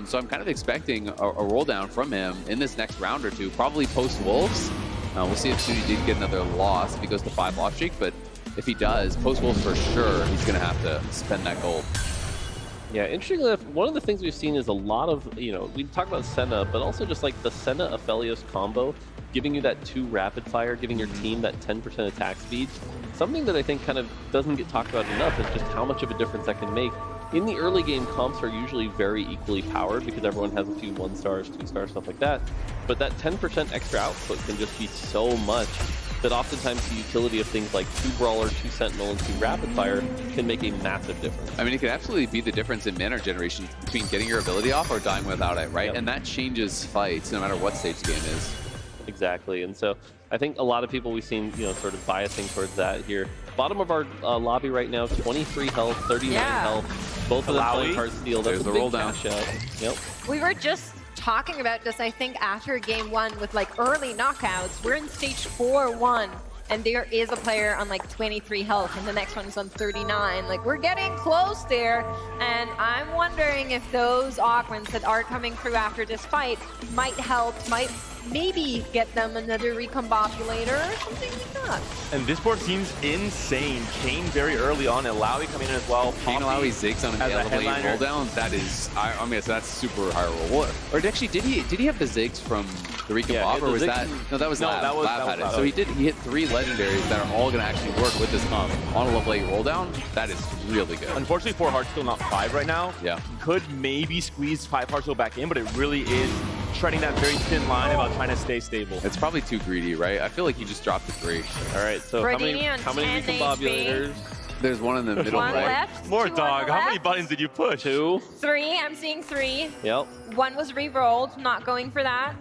So I'm kind of expecting a roll down from him in this next round or two, probably post Wolves. We'll see if Snooty did get another loss if he goes to 5-loss streak, but if he does, post Wolves for sure, he's going to have to spend that gold. Yeah, interestingly enough, one of the things we've seen is a lot of, you know, we talk about Senna, but also just like the Senna-Aphelios combo, giving you that 2 rapid fire, giving your team that 10% attack speed. Something that I think kind of doesn't get talked about enough is just how much of a difference that can make. In the early game, comps are usually very equally powered because everyone has a few 1-stars, 2-stars, stuff like that. But that 10% extra output can just be so much that oftentimes the utility of things like 2 Brawler, 2 Sentinel, and 2 Rapid Fire can make a massive difference. I mean, it can absolutely be the difference in mana generation between getting your ability off or dying without it, right? Yep. And that changes fights no matter what stage the game is. Exactly, and so I think a lot of people we've seen, you know, sort of biasing towards that here. Bottom of our lobby right now, 23 health, 39 health. Both of them playing Heart Steal. That's a big roll down. Yep. We were just talking about this, I think, after game 1 with like early knockouts. We're in stage 4-1, and there is a player on like 23 health, and the next one is on 39. Like, we're getting close there, and I'm wondering if those augments that are coming through after this fight might help, might maybe get them another recombobulator or something like that. And this board seems insane. Kane very early on, Alawi coming in as well. Kane, Alawi, Ziggs on an level roll down. That is, I mean, so that's super high roll. Or actually, did he have the Ziggs from the Recombob, or was that? No, that was Lab had it. So he hit 3 legendaries that are all going to actually work with this comp on a level 8 roll down. That is really good. Unfortunately, 4 hearts still not 5 right now. Yeah. Could maybe squeeze 5 hearts still back in, but it really is treading that very thin line about trying to stay stable. It's probably too greedy, right? I feel like you just dropped the 3. All right, so how many recombobulators? There's one in the middle. One left. More Two dog. on the How many left. buttons did you push? 2. 3. I'm seeing 3. Yep. 1 was re-rolled. Not going for that.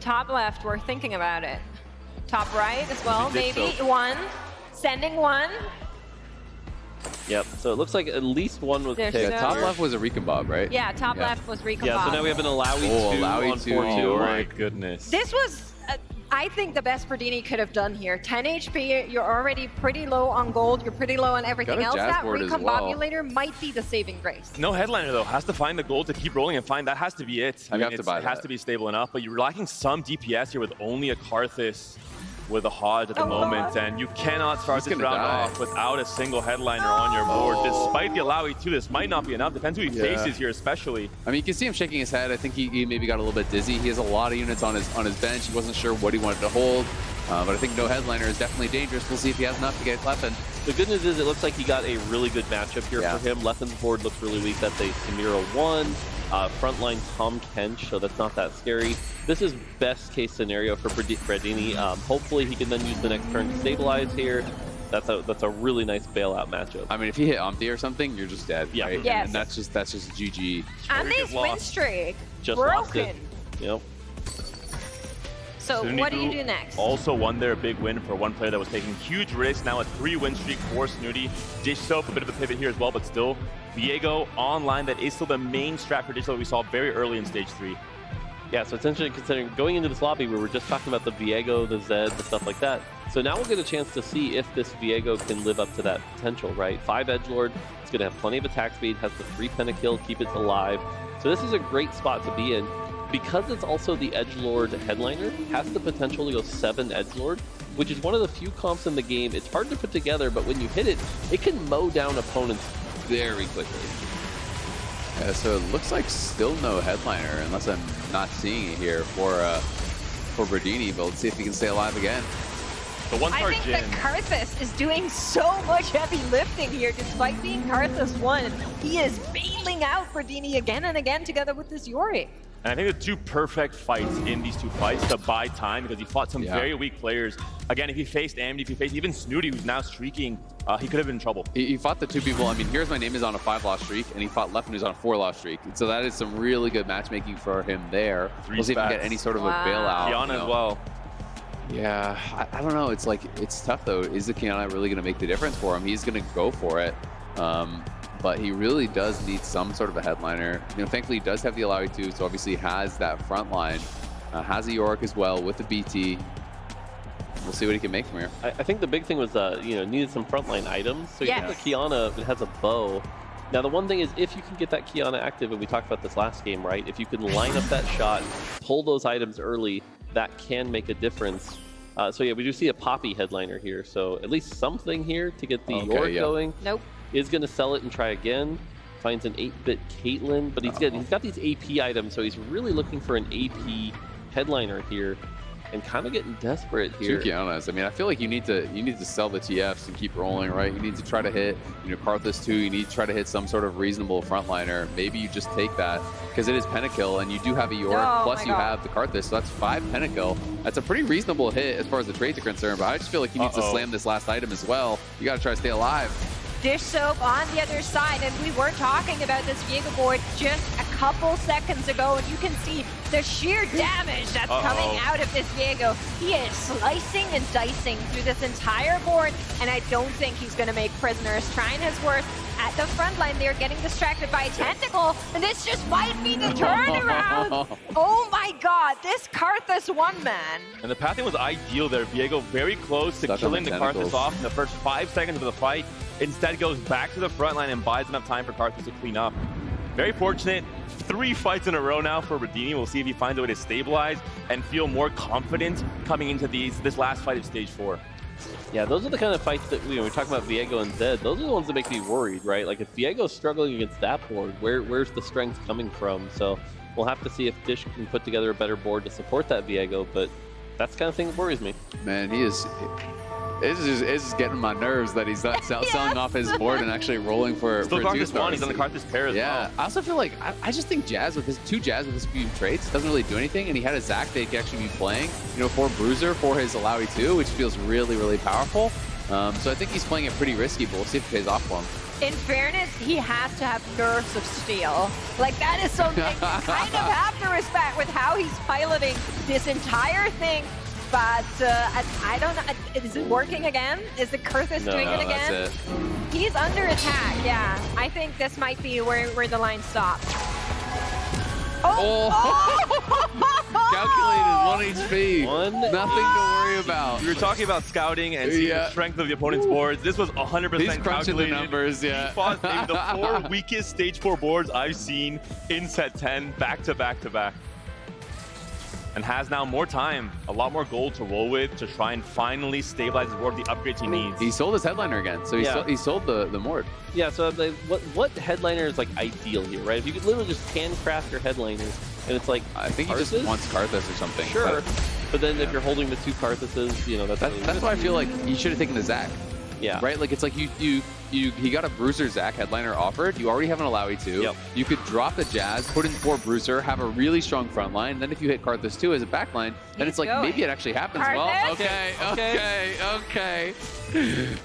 Top left. We're thinking about it. Top right as well. Maybe so. 1. Sending 1. Yep. So it looks like at least 1 was picked. Yeah, top left was a Recombob, right? Yeah, top left was recombobulated. Yeah. So now we have an Alawi 2 on 4-2. Oh my goodness. This was, I think, the best Berdini could have done here. 10 HP, you're already pretty low on gold, you're pretty low on everything else. That recombobulator might be the saving grace. No headliner though, has to find the gold to keep rolling and find that has to be it. I mean, have to buy it has to be stable enough, but you're lacking some DPS here with only a Karthus with a Hodge at the moment, and you cannot start this round off without a single headliner on your board. Despite the Alawi 2, this might not be enough. Depends who he faces here, especially. I mean, you can see him shaking his head. I think he maybe got a little bit dizzy. He has a lot of units on his bench. He wasn't sure what he wanted to hold, but I think no headliner is definitely dangerous. We'll see if he has enough to get Leffen. The good news is it looks like he got a really good matchup here for him. Leffen's board looks really weak. That's a Samira 1. Frontline Tom Kench, so that's not that scary. This is best case scenario for Berdini. Hopefully he can then use the next turn to stabilize here. That's a really nice bailout matchup. I mean, if you hit Omthi or something, you're just dead, right? Yes. And that's just GG. And this win streak Just lost broken. it. Yep. So what do you do next? Also won there, a big win for one player that was taking huge risks. Now a 3-win streak for Snooty. Dish Soap, a bit of a pivot here as well, but still, Viego online, that is still the main strat for Dish Soap we saw very early in stage 3. Yeah, so it's interesting considering going into this lobby where we're just talking about the Viego, the Zed, the stuff like that. So now we'll get a chance to see if this Viego can live up to that potential, right? 5 Edgelord, it's going to have plenty of attack speed, has the 3 pentakill, keep it alive. So this is a great spot to be in. Because it's also the Edgelord headliner, has the potential to go 7 Edgelord, which is one of the few comps in the game. It's hard to put together, but when you hit it, it can mow down opponents very quickly. Yeah, so it looks like still no headliner, unless I'm not seeing it here for Berdini, but let's see if he can stay alive again. The I think that Karthus is doing so much heavy lifting here, despite being Karthus 1. He is bailing out Berdini again and again together with this Yorick. And I think the two perfect fights in these two fights to buy time because he fought some very weak players. Again, if he faced Amity, if he faced even Snooty, who's now streaking, he could have been in trouble. He fought the two people. I mean, Here's My Name is on a 5-loss streak, and he fought Leffen, who's on a 4-loss streak. So that is some really good matchmaking for him there. We'll see if he can get any sort of a bailout. Kiana as well. Yeah, I don't know. It's like, it's tough though. Is the Kiana really going to make the difference for him? He's going to go for it. But he really does need some sort of a headliner. You know, thankfully he does have the Alawi too, so obviously he has that front line. Has a Yorick as well with the BT. We'll see what he can make from here. I think the big thing was, you know, needed some frontline items. So you have the Kiana, it has a bow. Now the one thing is, if you can get that Kiana active, and we talked about this last game, right? If you can line up that shot, pull those items early, that can make a difference. So yeah, we do see a Poppy headliner here. So at least something here to get the Yorick going. Nope. Is going to sell it and try again. Finds an 8-bit Caitlyn, but he's got these AP items, so he's really looking for an AP headliner here, and kind of getting desperate here. Two Kianas. I mean, I feel like you need to sell the TFs and keep rolling, right? You need to try to hit, you know, Karthus too. You need to try to hit some sort of reasonable frontliner. Maybe you just take that because it is pentakill, and you do have a Yorick, plus you have the Karthus, so that's 5 pentakill. That's a pretty reasonable hit as far as the trades are concerned. But I just feel like he needs to slam this last item as well. You got to try to stay alive. Dish Soap on the other side, and we were talking about this Viego board just a couple seconds ago, and you can see the sheer damage that's coming out of this Viego. He is slicing and dicing through this entire board, and I don't think he's going to make prisoners. Trying his worst at the front line. They're getting distracted by a tentacle, and this just might be the turnaround. Oh my god, this Karthus one-man. And the pathing was ideal there. Viego very close to killing the Karthus off in the first 5 seconds of the fight. Instead goes back to the front line and buys enough time for Karthus to clean up. Very fortunate. 3 fights in a row now for Radini. We'll see if he finds a way to stabilize and feel more confident coming into this last fight of stage 4. Yeah, those are the kind of fights that we're talking about Viego and Zed. Those are the ones that make me worried, right? Like if Viego's struggling against that board, where's the strength coming from? So we'll have to see if Dish can put together a better board to support that Viego, but that's the kind of thing that worries me. Man, it's just getting my nerves that he's not selling off his board and actually rolling for Still Karthus 1, he's on the card Karthus pair as well. I also feel like, I just think Jazz with his 2 Jazz with his few traits doesn't really do anything, and he had a Zac that he could actually be playing, you know, for Bruiser, for his Alawi 2, which feels really, really powerful. So I think he's playing it pretty risky, but we'll see if it pays off for him. In fairness, he has to have nerves of steel. Like, that is something you kind of have to respect with how he's piloting this entire thing. But I don't know. Is it working again? Is the Karthus doing it again? That's it. He's under attack, yeah. I think this might be where the line stops. Calculated 1 HP. Nothing to worry about. We were talking about scouting and seeing the strength of the opponent's boards. This was 100% He's crunching calculated. the numbers, He fought maybe the 4 weakest stage 4 boards I've seen in set 10, back to back to back. And has now more time, a lot more gold to roll with to try and finally stabilize his board with the upgrades he needs. He sold his headliner again, so he sold the Mord. Yeah, so like, what headliner is like ideal here, right? If you could literally just handcraft your headliners, and it's like, I think he just wants Karthus or something. Sure, but then if you're holding the 2 Karthuses, you know, that's why I feel like he should have taken the Zac. Yeah. Right? Like, it's like he got a Bruiser Zac headliner offered. You already have an Alawi 2. Yep. You could drop the Jazz, put in 4 Bruiser, have a really strong front line. Then if you hit Karthus 2 as a back line, then it's like, maybe it actually happens. Karthus? Well, okay. You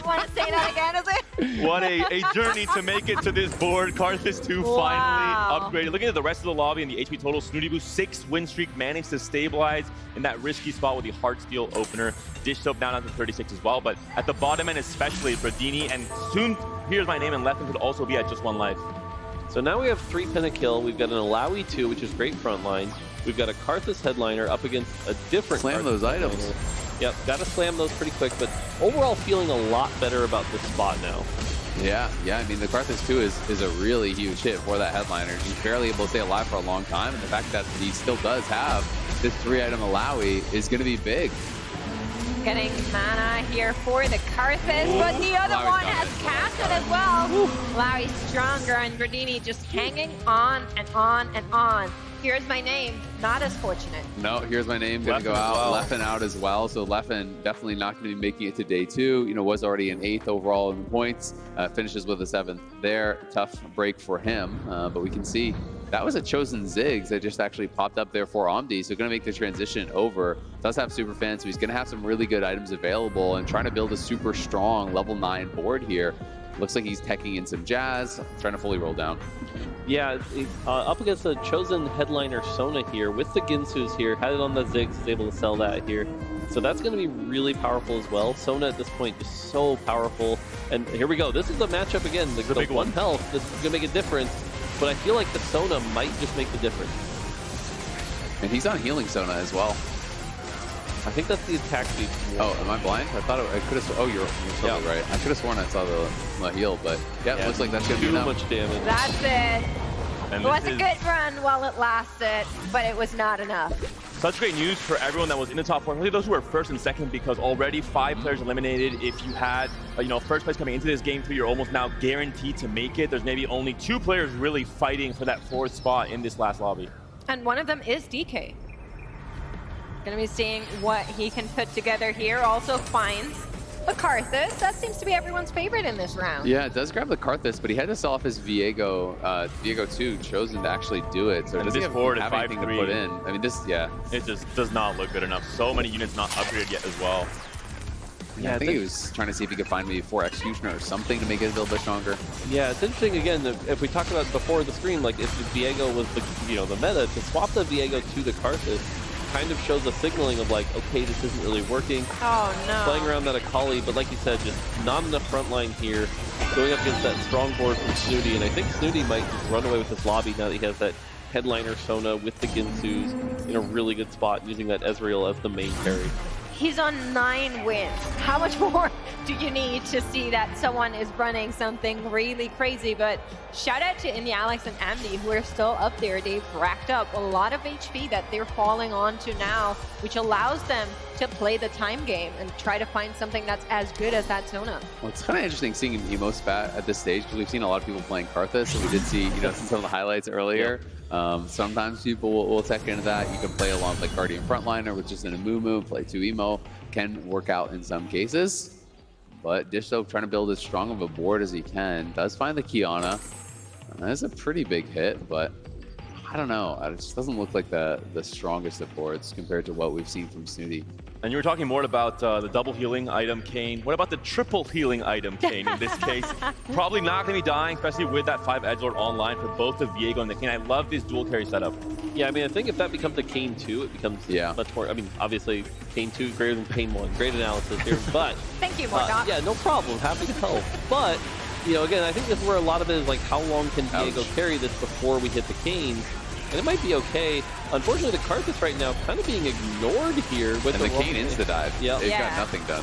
want to say that again, is it? What a journey to make it to this board. Karthus 2 finally upgraded. Looking at the rest of the lobby and the HP total, Snooty Boo 6 win streak managed to stabilize in that risky spot with the Heartsteel opener. Dish Soap down to 36 as well, but at the bottom end especially, Bradini and soon Here's My Name and Leffen could also be at just 1 life. So now we have 3 pentakill. We've got an Alawi 2, which is great front line. We've got a Karthus headliner up against a different Slam Karthus those items. headliner. Yep, got to slam those pretty quick, but overall feeling a lot better about this spot now. Yeah. I mean, the Karthus 2 is a really huge hit for that headliner. He's barely able to stay alive for a long time, and the fact that he still does have this 3-item Alawi is going to be big. Getting mana here for the Karthus, but the other one has casted as well. Alawi's stronger, and Bradini just hanging on and on and on. Here's My Name, not as fortunate. No, Here's My Name, going to go out. Leffen out as well. So Leffen definitely not going to be making it to day 2. You know, was already an 8th overall in the points. Finishes with a 7th there. Tough break for him, but we can see that was a chosen Ziggs that just actually popped up there for Omdi. So going to make the transition over. Does have Superfan, so he's going to have some really good items available and trying to build a super strong level 9 board here. Looks like he's teching in some Jazz, trying to fully roll down. Yeah, up against the chosen headliner Sona here with the Ginsus here, had it on the Ziggs, is able to sell that here. So that's going to be really powerful as well. Sona at this point is so powerful. And here we go. This is the matchup again. The big one health. This is going to make a difference. But I feel like the Sona might just make the difference. And he's on healing Sona as well. I think that's the attack speed. Oh, am I blind? I thought I could have. Oh, you're totally right. I could have sworn I saw the heal, but yeah, it looks like that's going to be too much damage. That's it. And It was a good run while it lasted, but it was not enough. Such great news for everyone that was in the top 4, especially those who were first and second, because already 5 players eliminated. If you had, first place coming into this game 3, you're almost now guaranteed to make it. There's maybe only 2 players really fighting for that 4th spot in this last lobby. And one of them is DK. Gonna be seeing what he can put together here. Also finds the Karthus. That seems to be everyone's favorite in this round. Yeah, it does grab the Karthus, but he had to sell off his Viego 2 chosen to actually do it. So it doesn't have anything to put in. I mean, it just does not look good enough. So many units not upgraded yet as well. Yeah, I think he was trying to see if he could find maybe 4 Executioner or something to make it a little bit stronger. Yeah, it's interesting again. If we talked about before the screen, like if the Viego was the meta, to swap the Viego to the Karthus kind of shows a signaling of like, okay, this isn't really working. Oh no. Playing around that Akali, but like you said, just not enough front line here. Going up against that strong board from Snooty, and I think Snooty might just run away with this lobby now that he has that headliner Sona with the Ginsus in a really good spot, using that Ezreal as the main carry. He's on 9 wins. How much more do you need to see that someone is running something really crazy? But shout out to India, Alex, and Andy, who are still up there. They've racked up a lot of HP that they're falling on to now, which allows them to play the time game and try to find something that's as good as that Sona. Well, it's kind of interesting seeing an emo spat at this stage, because we've seen a lot of people playing Karthus, and we did see, some of the highlights earlier. Sometimes people will tech into that. You can play along with like Guardian Frontliner with just an Amumu, play 2 emo. Can work out in some cases. But Dishsoap trying to build as strong of a board as he can. Does find the Kiana. That's a pretty big hit, but I don't know. It just doesn't look like the strongest of boards compared to what we've seen from Snooty. And you were talking more about the double healing item, Kane. What about the triple healing item, Kane, in this case? Probably not going to be dying, especially with that 5 Edgelord online for both the Viego and the Kane. I love this dual carry setup. Yeah, I mean, I think if that becomes the Kane 2, it becomes much more. I mean, obviously, Kane 2 greater than Kane 1. Great analysis here, but... Thank you, Mordock. Yeah, no problem. Happy to help. But, again, I think this is where a lot of it is like, how long can Viego carry this before we hit the Kane? And it might be okay. Unfortunately, the Karthus right now kind of being ignored here. With the Kane insta-dive. Yeah. They've got nothing done.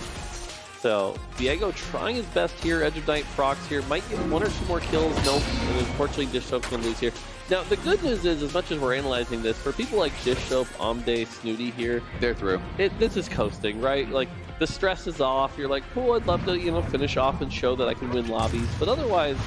So, Viego trying his best here. Edge of Night procs here. Might get 1 or 2 more kills. Nope. And unfortunately, Dishsoap's going to lose here. Now, the good news is, as much as we're analyzing this, for people like Dishsoap, Omde, Snooty here, they're through. This is coasting, right? Like, the stress is off. You're like, cool, I'd love to, finish off and show that I can win lobbies. But otherwise,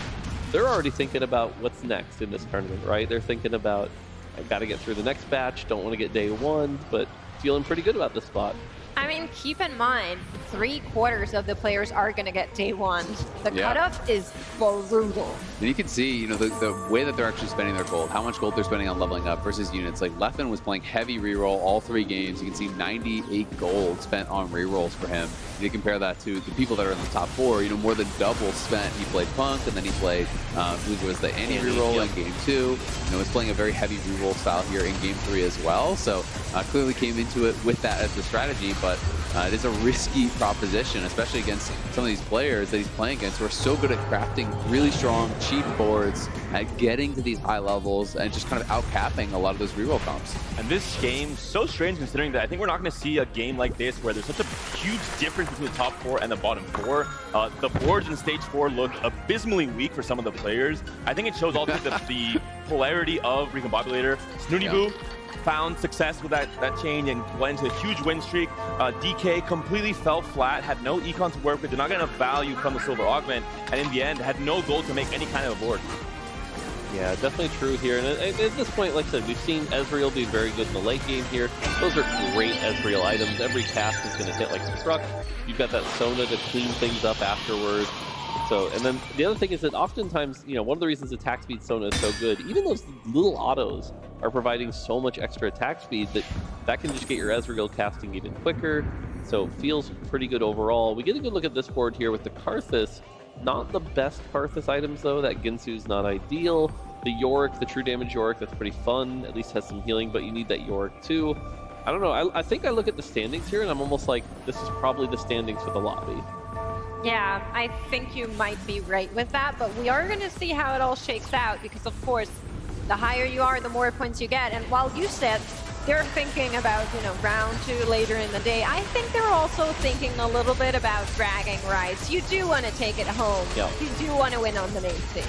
they're already thinking about what's next in this tournament, right? They're thinking about, I've got to get through the next batch, don't want to get day 1, but feeling pretty good about this spot. I mean, keep in mind, 3/4 of the players are going to get day 1. The cutoff is brutal. And you can see, the way that they're actually spending their gold, how much gold they're spending on leveling up versus units. Like, Leffen was playing heavy reroll all 3 games. You can see 98 gold spent on rerolls for him. And you compare that to the people that are in the top 4, more than double spent. He played Punk, and then he played, I believe it was the Annie reroll in game 2. Was playing a very heavy reroll style here in game 3 as well. So clearly came into it with that as the strategy, but it is a risky proposition, especially against some of these players that he's playing against who are so good at crafting really strong, cheap boards, at getting to these high levels, and just kind of outcapping a lot of those reroll comps. And this game, so strange considering that I think we're not going to see a game like this where there's such a huge difference between the top 4 and the bottom 4. The boards in stage 4 look abysmally weak for some of the players. I think it shows also the polarity of Recombobulator. Snooty Boo found success with that change and went into a huge win streak. DK completely fell flat, had no econ to work with, did not get enough value from the silver augment, and in the end had no gold to make any kind of a board. Yeah, definitely true here. And at this point, like I said, we've seen Ezreal be very good in the late game here. Those are great Ezreal items. Every cast is going to hit like a truck. You've got that Sona to clean things up afterwards. So, and then the other thing is that oftentimes, one of the reasons attack speed Sona is so good, even those little autos are providing so much extra attack speed that can just get your Ezreal casting even quicker. So it feels pretty good overall. We get a good look at this board here with the Karthus. Not the best Karthus items though. That Ginsu's not ideal. The Yorick, the true damage Yorick, that's pretty fun. At least has some healing, but you need that Yorick too. I don't know. I think I look at the standings here and I'm almost like, this is probably the standings for the lobby. Yeah, I think you might be right with that, but we are going to see how it all shakes out because, of course, the higher you are, the more points you get. And while you said they're thinking about, round 2 later in the day, I think they're also thinking a little bit about bragging rights. You do want to take it home. Yeah. You do want to win on the main stage.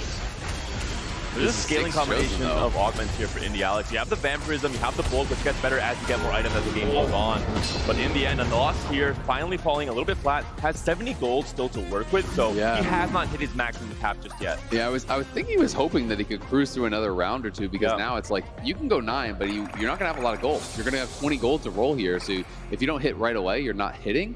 There's a scaling combination of augments here for Indy, Alex. You have the Vampirism, you have the Bulk, which gets better as you get more items as the game goes on. But in the end, Lost here, finally falling a little bit flat, has 70 gold still to work with, so he has not hit his maximum cap just yet. Yeah, I think he was hoping that he could cruise through another round or two, because now it's like, you can go 9, but you're not going to have a lot of gold. You're going to have 20 gold to roll here, so if you don't hit right away, you're not hitting.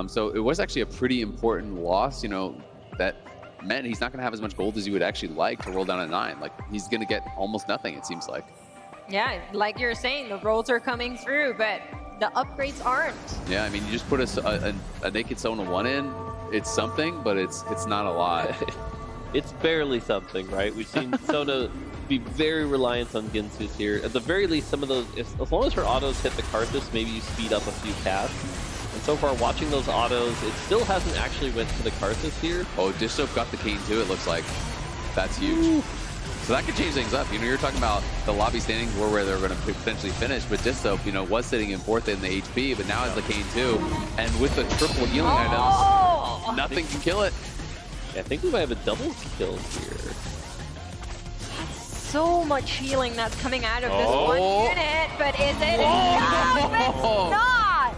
So it was actually a pretty important loss, that meant he's not going to have as much gold as you would actually like to roll down at 9. Like, he's going to get almost nothing, it seems like. Yeah, like you're saying, the rolls are coming through, but the upgrades aren't. Yeah, I mean, you just put a naked Sona 1 in, it's something, but it's not a lot. It's barely something, right? We've seen Sona be very reliant on Ginsu's here. At the very least, some of those, as long as her autos hit the Karthus, maybe you speed up a few casts. And so far, watching those autos, it still hasn't actually went to the Karthus here. Oh, Dish Soap got the cane too, it looks like. That's huge. Ooh. So that could change things up. You're talking about the lobby standings were where they were going to potentially finish, but Dish Soap, was sitting in 4th in the HP, but now has the cane too. And with the triple healing items, nothing can kill it. Yeah, I think we might have a double kill here. So much healing that's coming out of this one unit, but is it enough? It's not!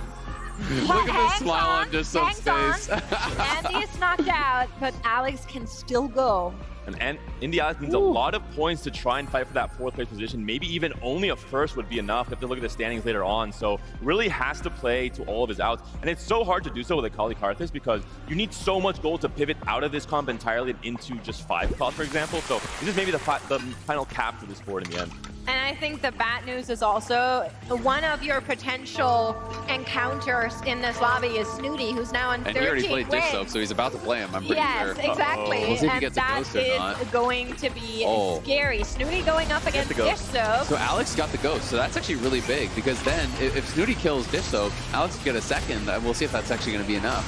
Look at the smile on Dish Soap's face. Andy is knocked out, but Alex can still go. And Indy Alex needs a lot of points to try and fight for that 4th place position. Maybe even only a first would be enough. You have to look at the standings later on. So really has to play to all of his outs. And it's so hard to do so with a Kali Karthus because you need so much gold to pivot out of this comp entirely into just 5 cost, for example. So this is maybe the final cap to this board in the end. And I think the bad news is also one of your potential encounters in this lobby is Snooty, who's now on 13 And he already played wins. Dish Soap, so he's about to play him, I'm pretty sure. Yes, exactly. We'll see if he and gets a ghost or not. that is going to be scary. Snooty going up against Dish Soap. So Alex got the ghost, so that's actually really big, because then if Snooty kills Dish Soap, Alex will get a second, and we'll see if that's actually going to be enough.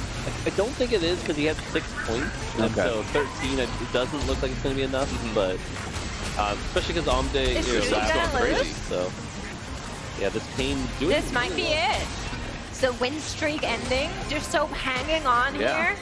I don't think it is, because he had 6 points, and so 13, it doesn't look like it's going to be enough, but... especially because Omde is going crazy, so yeah, this pain doing. This might be it. So win streak ending. Dish Soap hanging on here.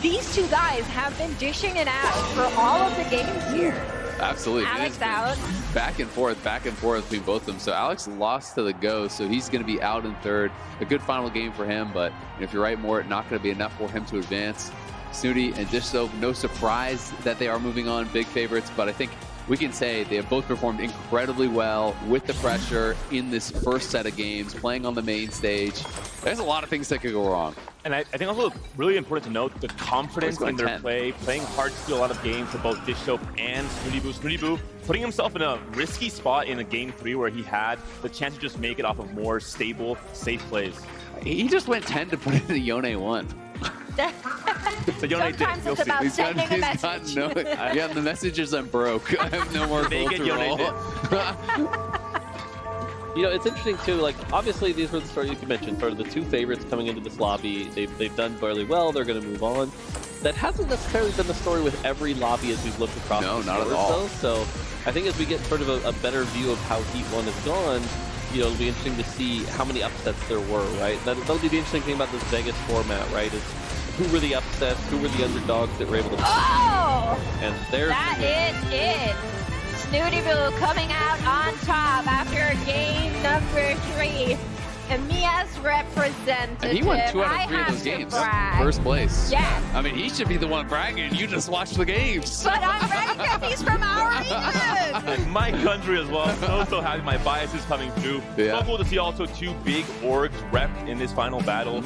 These two guys have been dishing it out for all of the games here. Absolutely. Alex out. Back and forth between both of them. So Alex lost to the Ghost, so he's going to be out in 3rd. A good final game for him, but if you're right, Mort, not going to be enough for him to advance. Snooty and Dish Soap, no surprise that they are moving on, big favorites, but I think we can say they have both performed incredibly well with the pressure in this first set of games, playing on the main stage. There's a lot of things that could go wrong. And I think also really important to note the confidence in their play, playing hard to steal a lot of games for both Dish Soap and Snooty Boo. Snooty Boo putting himself in a risky spot in a game 3 where he had the chance to just make it off of more stable, safe plays. He just went 10 to put in the Yone 1. So sometimes it's about sending a message. Yeah, the message is I'm broke. I have no more gold to roll. It's interesting too, like obviously these were the stories you mentioned, sort of the 2 favorites coming into this lobby. They've done fairly well, they're going to move on. That hasn't necessarily been the story with every lobby as we've looked across the not at all. though. So I think as we get sort of a better view of how Heat 1 has gone, it'll be interesting to see how many upsets there were, right? That'll be the interesting thing about this Vegas format, right? Is who were the upsets, who were the underdogs that were able to... And there's... That is it. Snooty Boo coming out on top after game number 3. EMEA's representative. And he won 2 out I of 3 of have those to games. brag. First place. Yes. I mean, he should be the one bragging. You just watched the games. But I'm bragging because he's from our region. My country as well. So happy. My bias is coming through. Yeah. So cool to see also 2 big orgs repped in this final battle.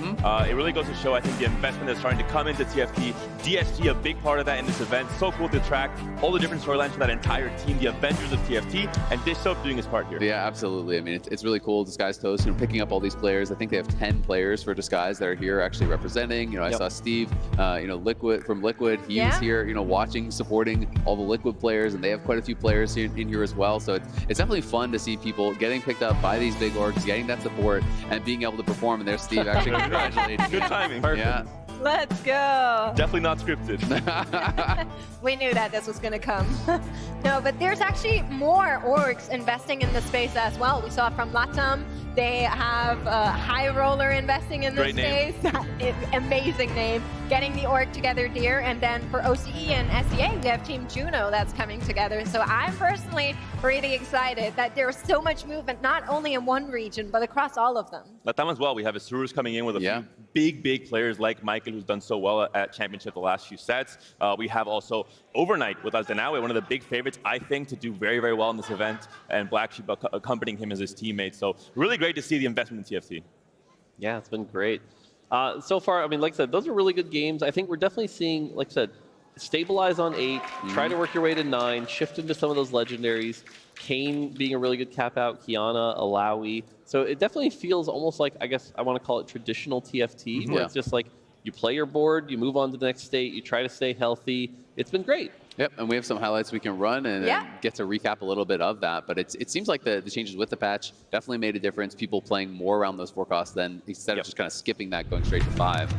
It really goes to show, I think, the investment that's starting to come into TFT. DSG, a big part of that in this event. So cool to track all the different storylines for that entire team, the Avengers of TFT, and Dish Soap doing his part here. Yeah, absolutely. I mean, it's really cool. Disguise Toast, picking up all these players. I think they have 10 players for Disguise that are here actually representing. I saw Steve, Liquid from Liquid. He was here, watching, supporting all the Liquid players, and they have quite a few players in here as well. So it's definitely fun to see people getting picked up by these big orgs, getting that support, and being able to perform. And there's Steve actually congratulating. Good timing. Perfect. Yeah. Let's go. Definitely not scripted. We knew that this was going to come. No, but there's actually more orgs investing in the space as well. We saw from Latam, they have High Roller investing in this space. Amazing name. Getting the org together here. And then for OCE and SEA, we have Team Juno that's coming together. So I'm personally really excited that there's so much movement, not only in one region, but across all of them. Latam as well. We have Asurus coming in with a few big players like Michael, who's done so well at Championship the last few sets. We have also Overnight with Altenawe, one of the big favorites, I think, to do very, very well in this event, and Black Sheep accompanying him as his teammate. So really great to see the investment in TFT. Yeah, it's been great. So far, I mean, like I said, those are really good games. I think we're definitely seeing, like I said, stabilize on 8, try to work your way to 9, shift into some of those legendaries. Kane being a really good cap out, Kiana, Alawi. So it definitely feels almost like, I guess I want to call it traditional TFT, where it's just like you play your board, you move on to the next state, you try to stay healthy. It's been great. Yep, and we have some highlights we can run and get to recap a little bit of that. But it seems like the changes with the patch definitely made a difference. People playing more around those 4 costs than instead of just kind of skipping that, going straight to 5.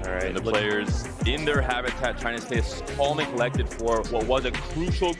All right, and the players in their habitat trying to stay calm and collected for what was a crucial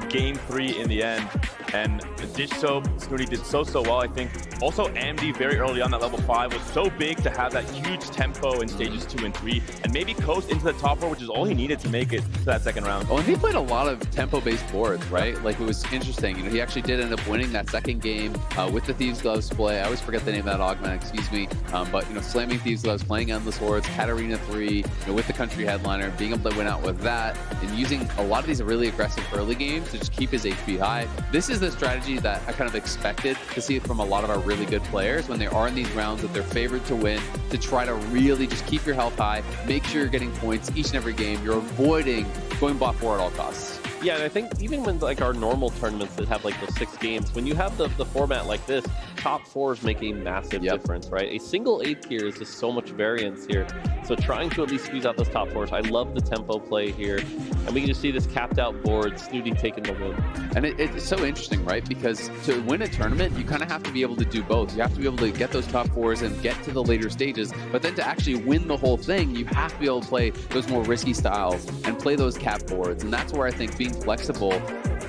game 3 in the end. And Dish Soap, Snooty did so well, I think. Also, Amdi very early on that level 5 was so big to have that huge tempo in stages 2 and 3, and maybe coast into the top 4, which is all he needed to make it to that second round. Oh, and he played a lot of tempo-based boards, right? Like, it was interesting. He actually did end up winning that second game with the Thieves Gloves play. I always forget the name of that augment, excuse me. But, slamming Thieves Gloves, playing Endless Hordes, Katarina 3, with the country headliner, being able to win out with that, and using a lot of these really aggressive early games to just keep his HP high. This is the strategy that I kind of expected to see from a lot of our really good players when they are in these rounds that they're favored to win, to try to really just keep your health high, make sure you're getting points each and every game. You're avoiding going bot 4 at all costs. Yeah, and I think even when like our normal tournaments that have like those 6 games, when you have the format like this, top 4s make a massive difference, right? A single 8 tier is just so much variance here. So trying to at least squeeze out those top 4s. I love the tempo play here. And we can just see this capped out board, Snooty taking the win. And it's so interesting, right? Because to win a tournament, you kind of have to be able to do both. You have to be able to get those top 4s and get to the later stages. But then to actually win the whole thing, you have to be able to play those more risky styles and play those cap boards. And that's where I think being flexible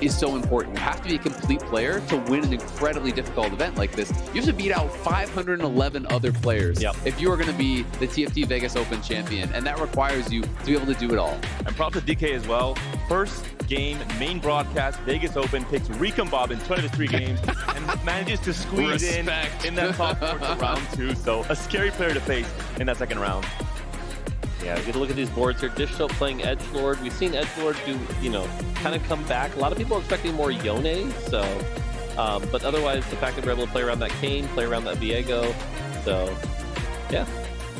is so important. You have to be a complete player to win an incredibly difficult event like this. You have to beat out 511 other players if you are going to be the TFT Vegas Open champion, and that requires you to be able to do it all. And props to DK as well. First game, main broadcast, Vegas Open, picks Recombob in 2 of his 3 games and manages to squeeze in that top 4 to round 2. So a scary player to face in that second round. Yeah, get a look at these boards here. Dish Soap playing Edgelord. We've seen Edgelord do, kind of come back. A lot of people are expecting more Yone, so, but otherwise, the fact that we're able to play around that Kane, play around that Viego, so, yeah.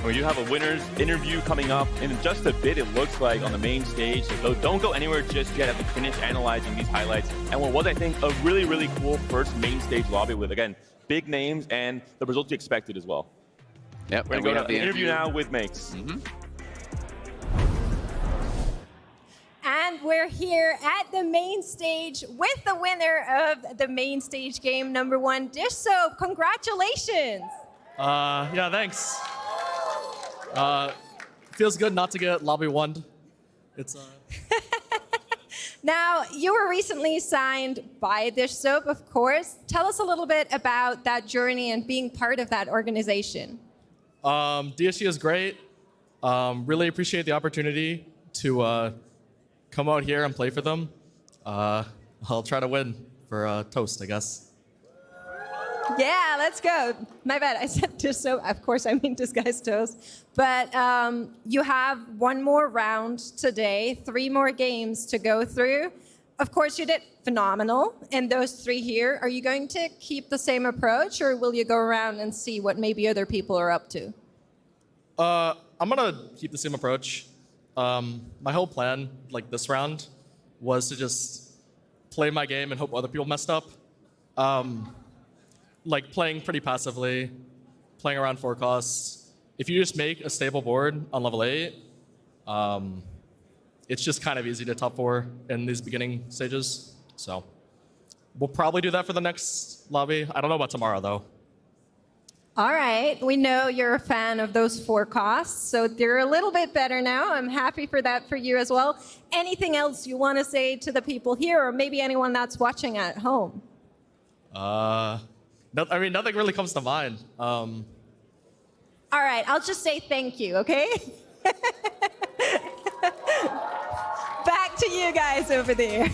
We do have a winner's interview coming up in just a bit, it looks like, on the main stage. So don't go anywhere just yet. At the finish analyzing these highlights. And what was, I think, a really, really cool first main stage lobby with, again, big names and the results you expected as well. Yep. We're going to go to the interview now with Makes. And we're here at the main stage with the winner of the main stage game number 1, Dish Soap. Congratulations. Yeah, thanks. Feels good not to get lobby 1. It's Now, you were recently signed by Dish Soap, of course. Tell us a little bit about that journey and being part of that organization. DSG is great. Really appreciate the opportunity to come out here and play for them. I'll try to win for Toast, I guess. Yeah, let's go. My bad. I said dish soap. Of course, I mean disguised toast. But you have one more round today, 3 more games to go through. Of course, you did phenomenal in those 3 here. Are you going to keep the same approach, or will you go around and see what maybe other people are up to? I'm gonna keep the same approach. My whole plan, like this round, was to just play my game and hope other people messed up. Like playing pretty passively, playing around 4 costs. If you just make a stable board on level 8, it's just kind of easy to top 4 in these beginning stages. So we'll probably do that for the next lobby. I don't know about tomorrow though. All right, we know you're a fan of those 4 costs, so they're a little bit better now. I'm happy for that for you as well. Anything else you want to say to the people here, or maybe anyone that's watching at home? I mean, nothing really comes to mind. All right, I'll just say thank you, okay? Back to you guys over there.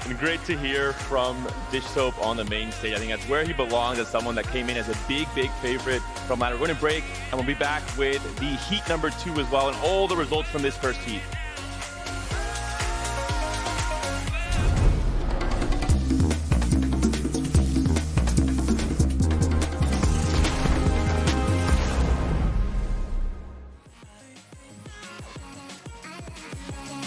And great to hear from Dish Soap on the main stage. I think that's where he belongs, as someone that came in as a big favorite from ladder. We're going to break, and we'll be back with the heat number 2 as well, and all the results from this first heat.